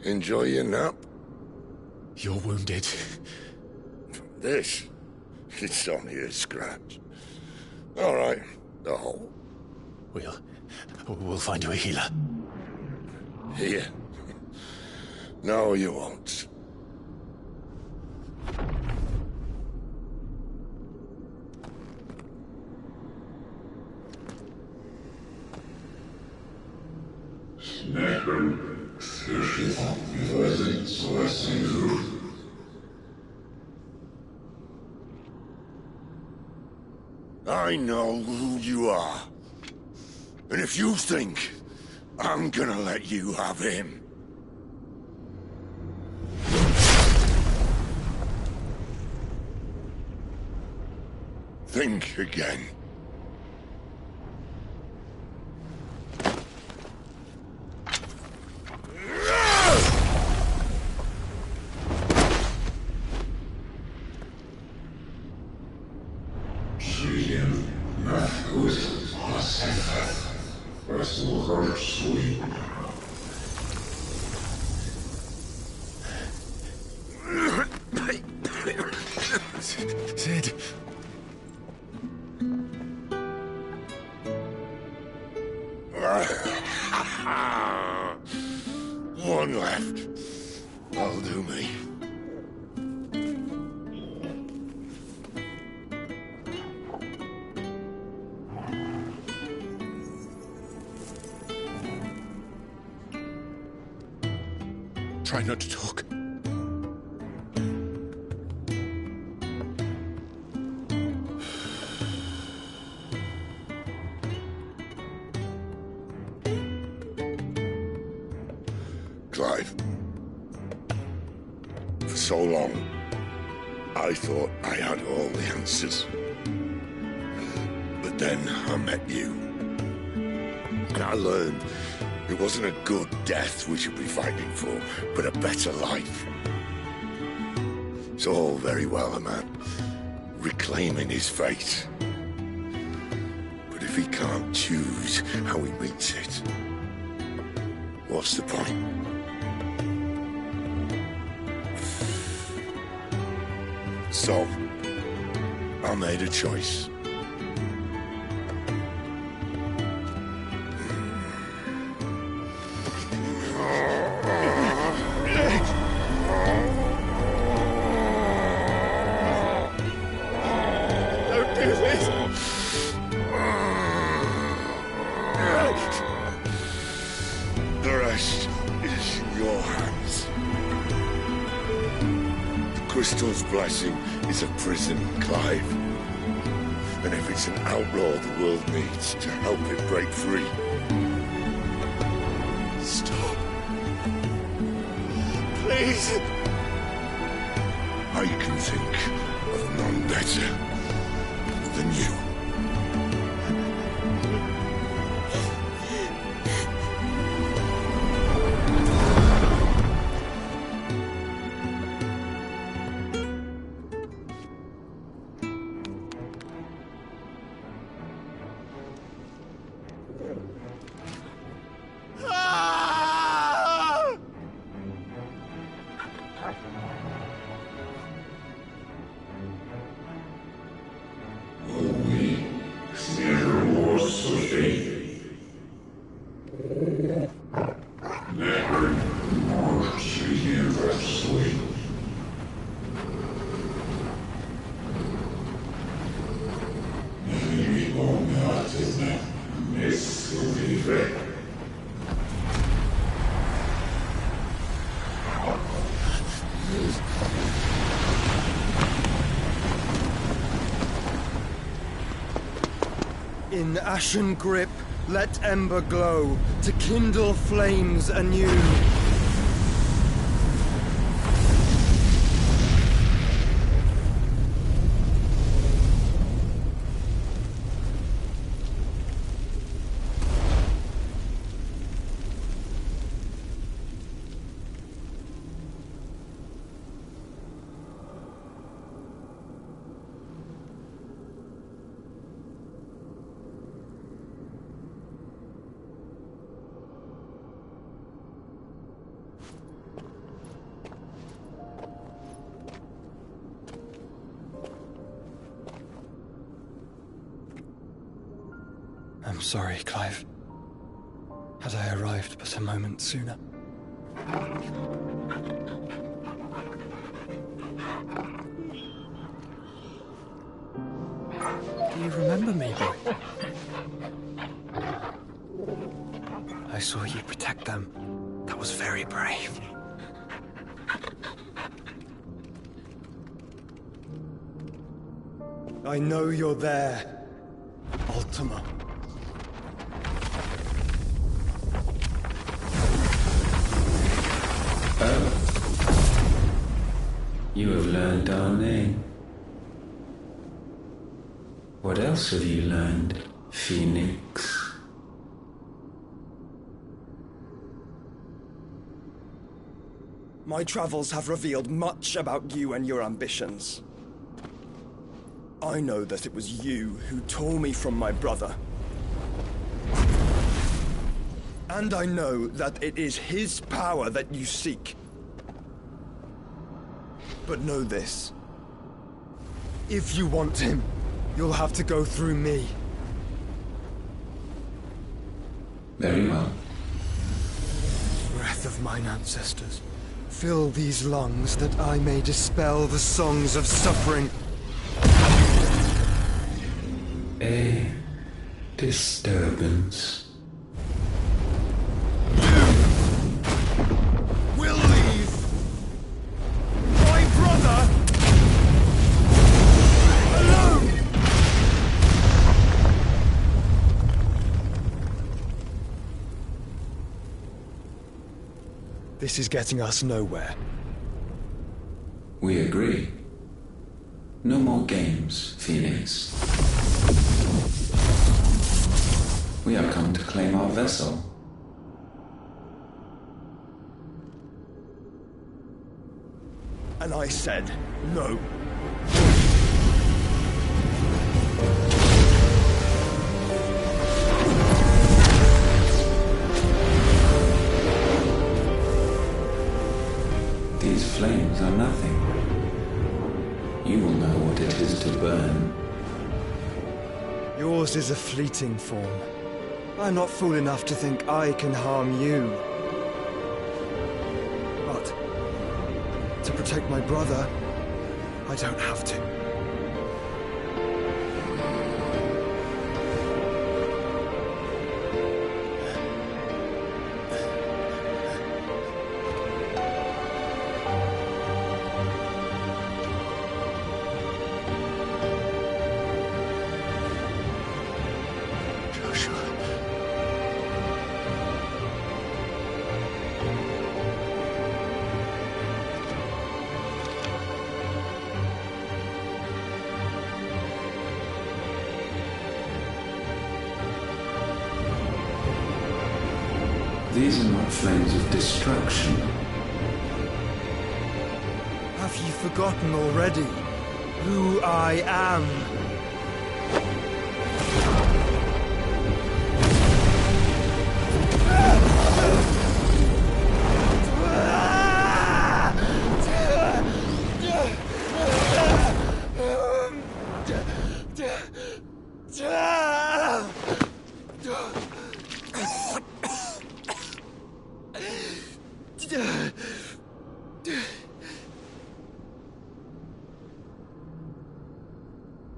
Enjoy your nap? You're wounded. This? It's only a scratch. All right, the hole. We'll find you a healer. Here? No, you won't. I know who you are. And if you think I'm gonna let you have him... think again. Sid. One left. That'll do me. Try not to talk. Clive. For so long, I thought I had all the answers. But then I met you. And I learned it wasn't a good death we should be fighting for, but a better life. It's all very well a man reclaiming his fate. But if he can't choose how he meets it, what's the point? So, I made a choice. Don't do this! The rest is in your hands. The Crystal's blessing is a prison, Clive. And if it's an outlaw the world needs to help it break free... Stop. Please. I can think of none better than you. In ashen grip, let ember glow, to kindle flames anew. I'm sorry, Clive. Had I arrived but a moment sooner. Do you remember me, boy? I saw you protect them. That was very brave. I know you're there, Ultima. Oh. You have learned our name. What else have you learned, Phoenix? My travels have revealed much about you and your ambitions. I know that it was you who tore me from my brother. And I know that it is his power that you seek. But know this. If you want him, you'll have to go through me. Very well. Breath of mine ancestors, fill these lungs that I may dispel the songs of suffering. A disturbance. Will leave my brother alone. This is getting us nowhere. We agree. No more games, Phoenix. We have come to claim our vessel. And I said no. These flames are nothing. You will know what it is to burn. Yours is a fleeting form. I'm not fool enough to think I can harm you. But to protect my brother, I don't have to. These are not flames of destruction. Have you forgotten already who I am?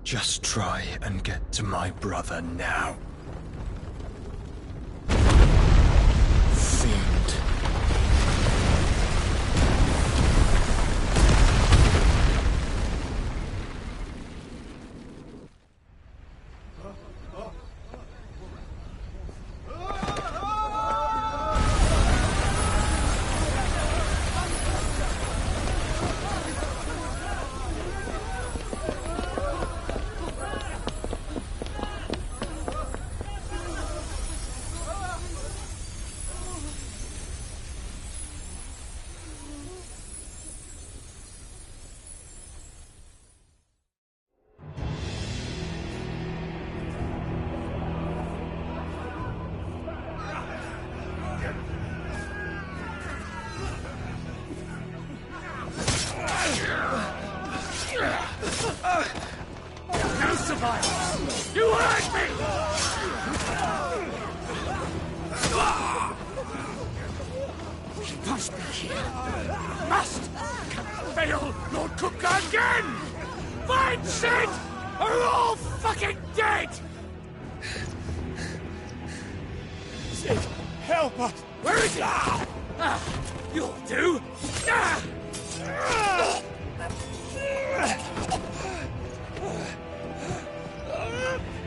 Just try and get to my brother now. Fiend. men, Sid, are all fucking dead! Sid, help us! Where is he? You'll do!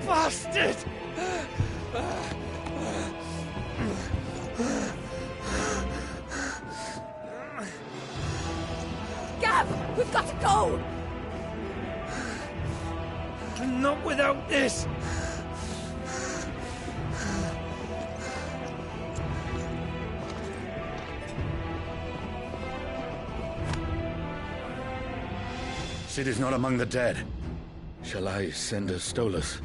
Bastard! Gav, we've got to go! Not without this! Sid is not among the dead. Shall I send a Stolas?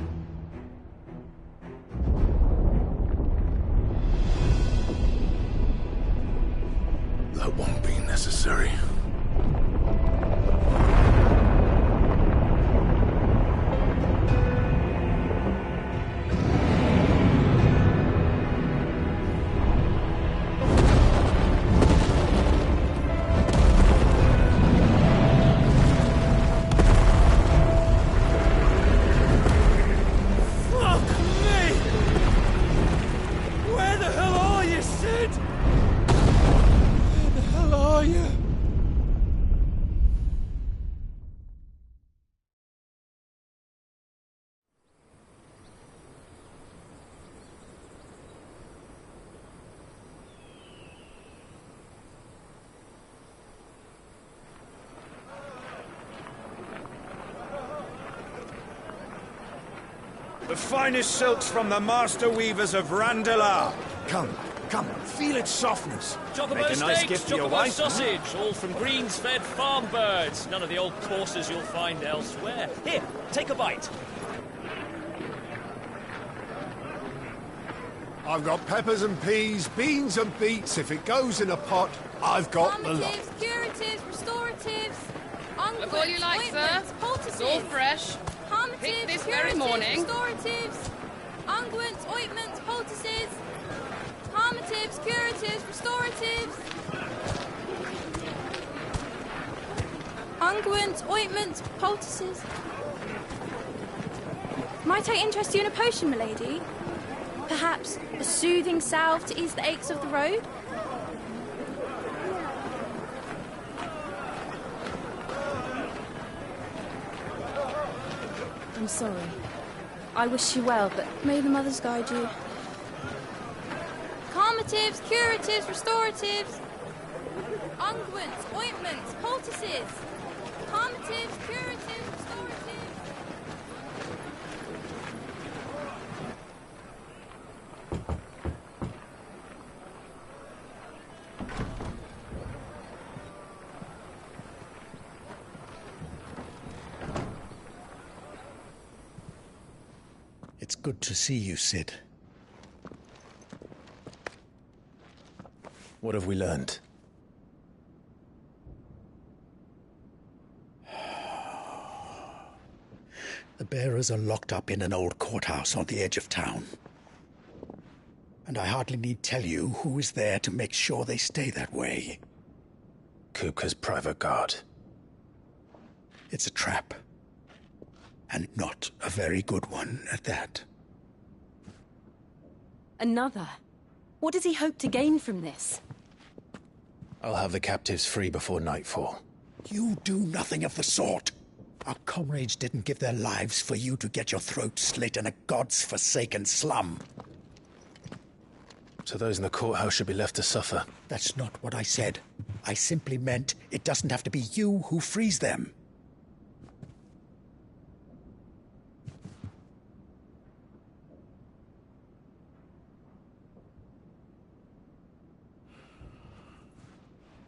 That won't be necessary. The finest silks from the master weavers of Randalar. Come, feel its softness. Chocobo Make a nice steaks, gift for your chocobo wife. sausage, all from greens-fed farm birds. None of the old courses you'll find elsewhere. Here, take a bite. I've got peppers and peas, beans and beets. If it goes in a pot, I've got the lot. Calmatives, curatives, restoratives, unguents, Look all you like, sir. ointments, poultices. It's all fresh. Calmatives, Picked this curatives, very morning. restoratives, unguents, ointments, poultices. Calmatives, curatives, restoratives. Unguents, ointments, poultices. Might I interest you in a potion, milady? Perhaps a soothing salve to ease the aches of the road? I'm sorry. I wish you well, but may the mothers guide you. Calmatives, curatives, restoratives. Unguents, ointments, poultices. Calmatives, curatives, restoratives. It's good to see you, Sid. What have we learned? The bearers are locked up in an old courthouse on the edge of town. And I hardly need tell you who is there to make sure they stay that way. Kupka's private guard. It's a trap. And not a very good one at that. Another? What does he hope to gain from this? I'll have the captives free before nightfall. You do nothing of the sort. Our comrades didn't give their lives for you to get your throat slit in a god's-forsaken slum. So those in the courthouse should be left to suffer. That's not what I said. I simply meant it doesn't have to be you who frees them.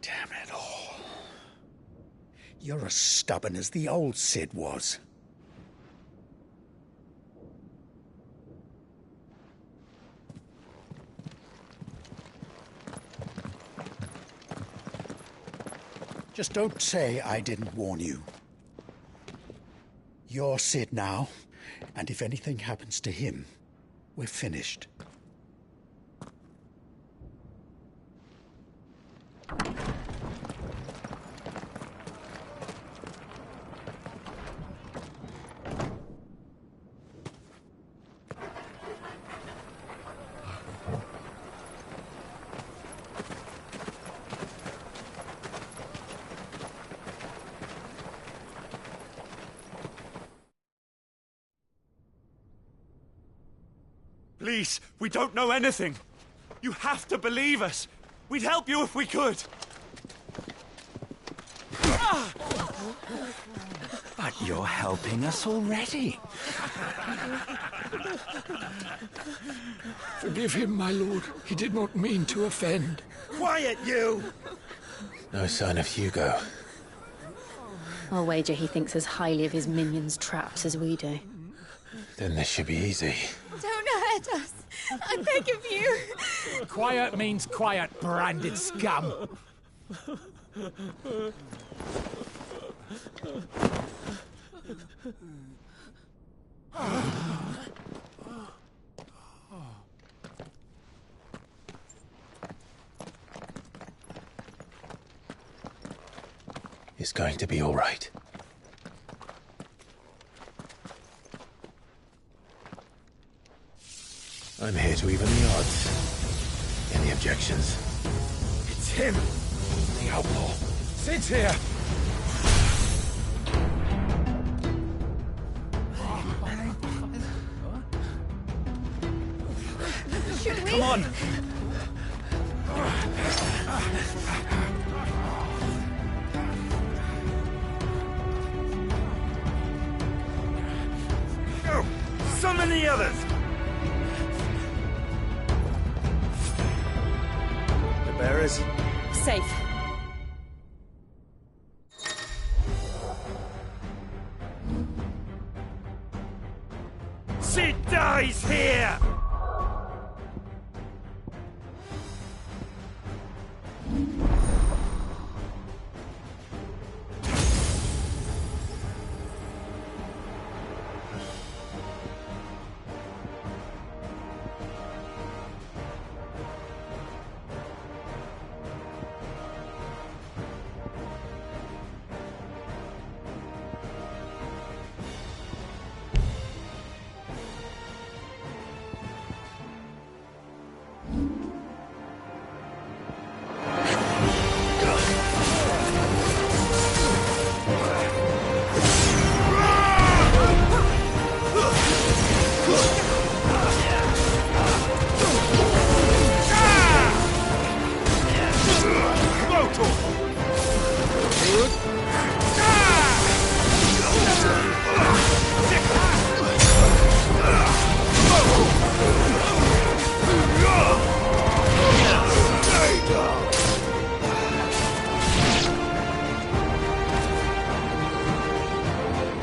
Damn it all. You're as stubborn as the old Sid was. Just don't say I didn't warn you. You're Sid now, and if anything happens to him, we're finished. Please, we don't know anything. You have to believe us. We'd help you if we could. But you're helping us already. Forgive him, my lord. He did not mean to offend. Quiet, you! No sign of Hugo. I'll wager he thinks as highly of his minions' traps as we do. Then this should be easy. Don't hurt us. I beg of you. Quiet means quiet, branded scum. It's going to be all right. I'm here to even the odds. Any objections? It's him! The outlaw. Sid's here! Should we? Come on! Go! Summon the others! The bearers? Safe. Sid dies here!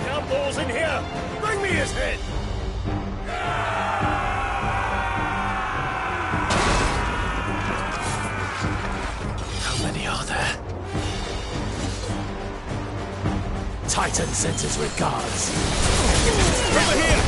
Outlaws in here! Bring me his head! How many are there? Titan sends his regards. Over here!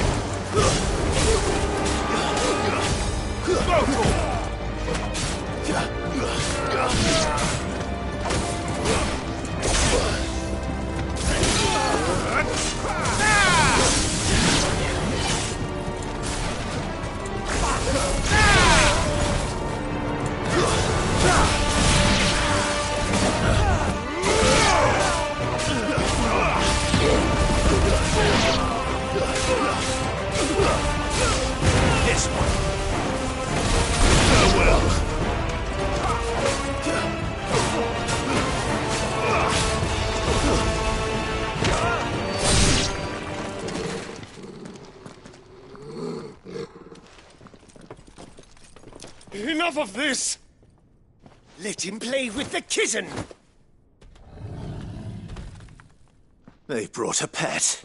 This one. Farewell. Enough of this! Let him play with the kitten! They brought a pet.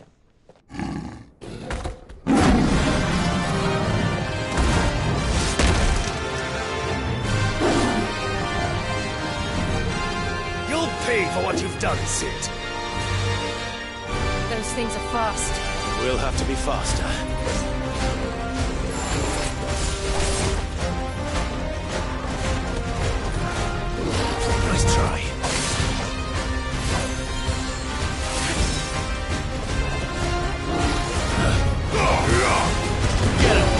You'll pay for what you've done, Sid. Those things are fast. We'll have to be faster. Nice try. Get him!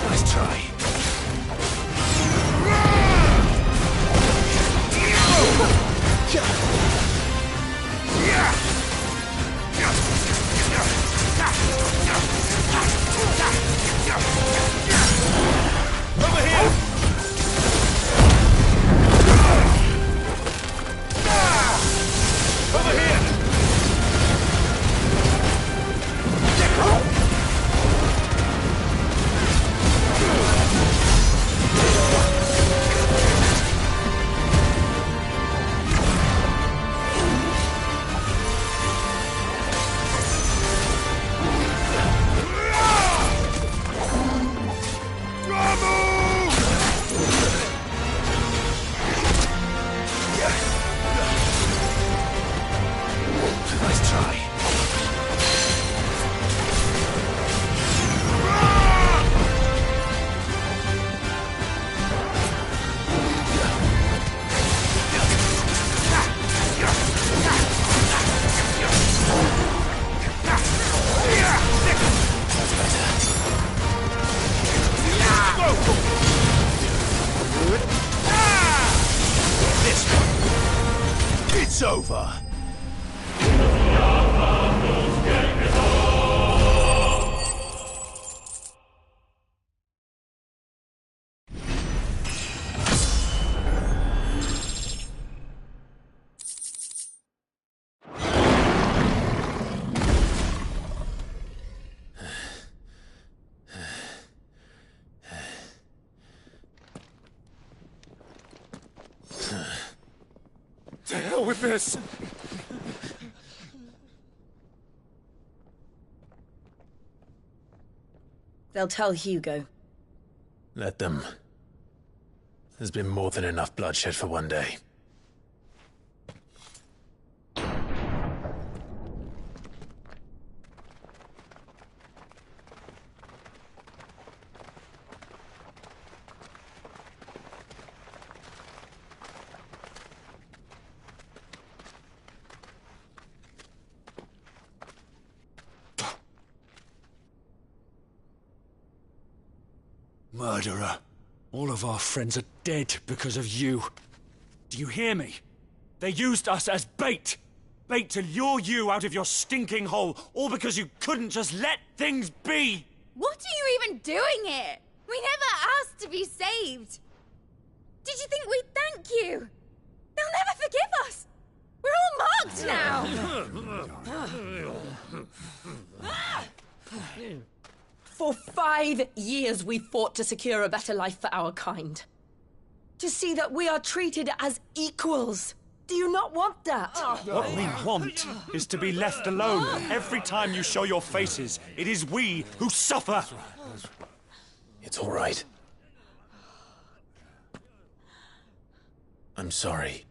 Nice try. It's over. To hell with this! They'll tell Hugo. Let them. There's been more than enough bloodshed for one day. Murderer. All of our friends are dead because of you. Do you hear me? They used us as bait. Bait to lure you out of your stinking hole, all because you couldn't just let things be. What are you even doing here? We never asked to be saved. Did you think we'd thank you? They'll never forgive us. We're all marked now. For 5 years we fought to secure a better life for our kind. To see that we are treated as equals. Do you not want that? What we want is to be left alone. Every time you show your faces, it is we who suffer. It's all right. I'm sorry.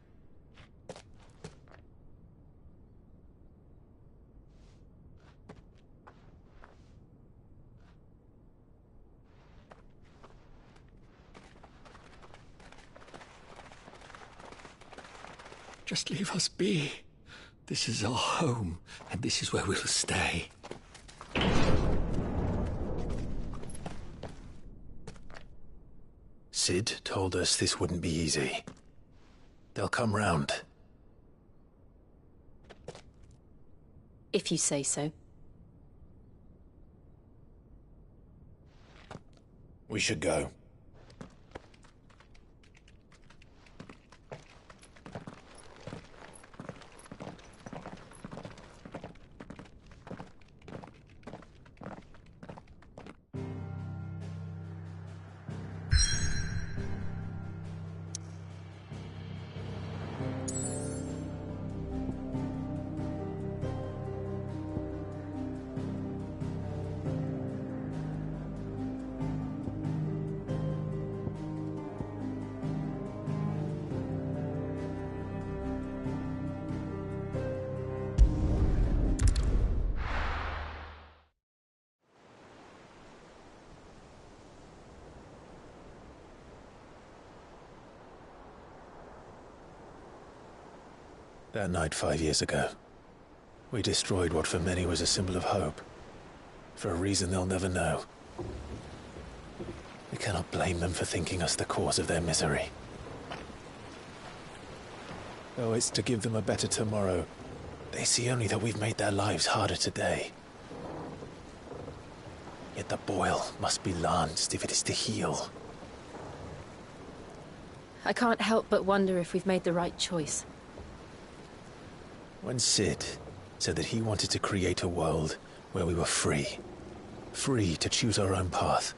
Just leave us be. This is our home, and this is where we'll stay. Sid told us this wouldn't be easy. They'll come round. If you say so. We should go. That night 5 years ago, we destroyed what for many was a symbol of hope. For a reason they'll never know. We cannot blame them for thinking us the cause of their misery. Though it's to give them a better tomorrow, they see only that we've made their lives harder today. Yet the boil must be lanced if it is to heal. I can't help but wonder if we've made the right choice. When Sid said that he wanted to create a world where we were free. Free to choose our own path.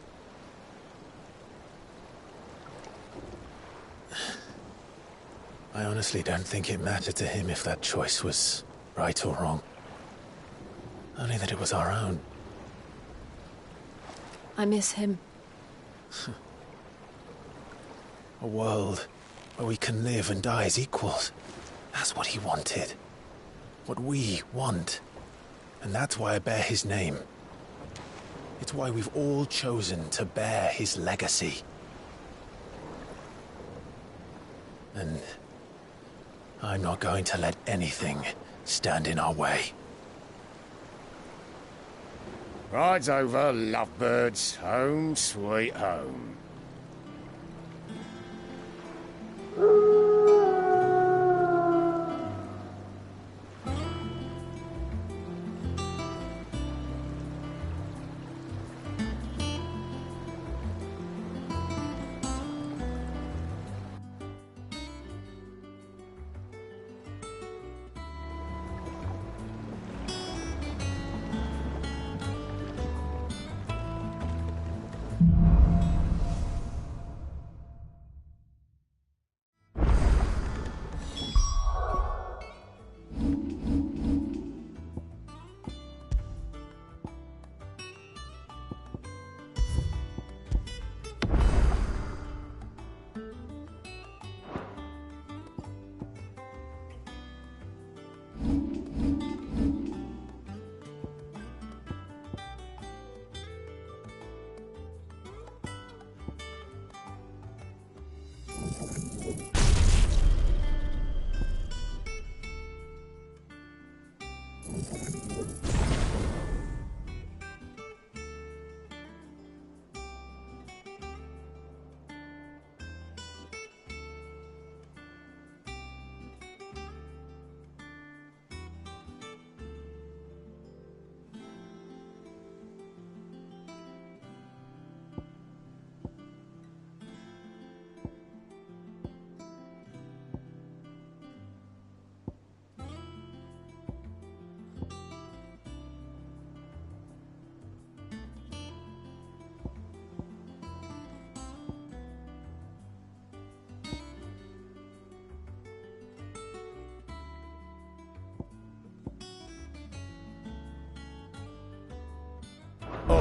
I honestly don't think it mattered to him if that choice was right or wrong. Only that it was our own. I miss him. A world where we can live and die as equals. That's what he wanted. What we want. And that's why I bear his name. It's why we've all chosen to bear his legacy. And I'm not going to let anything stand in our way. Ride's over, lovebirds. Home sweet home.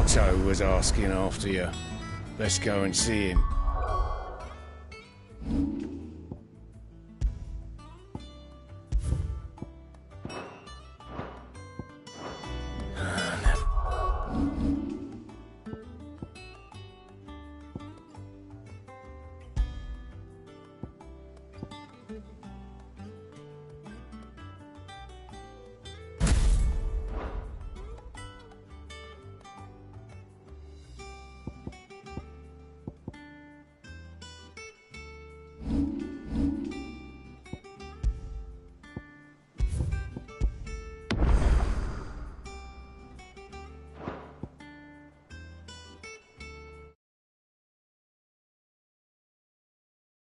Otto was asking after you. Let's go and see him.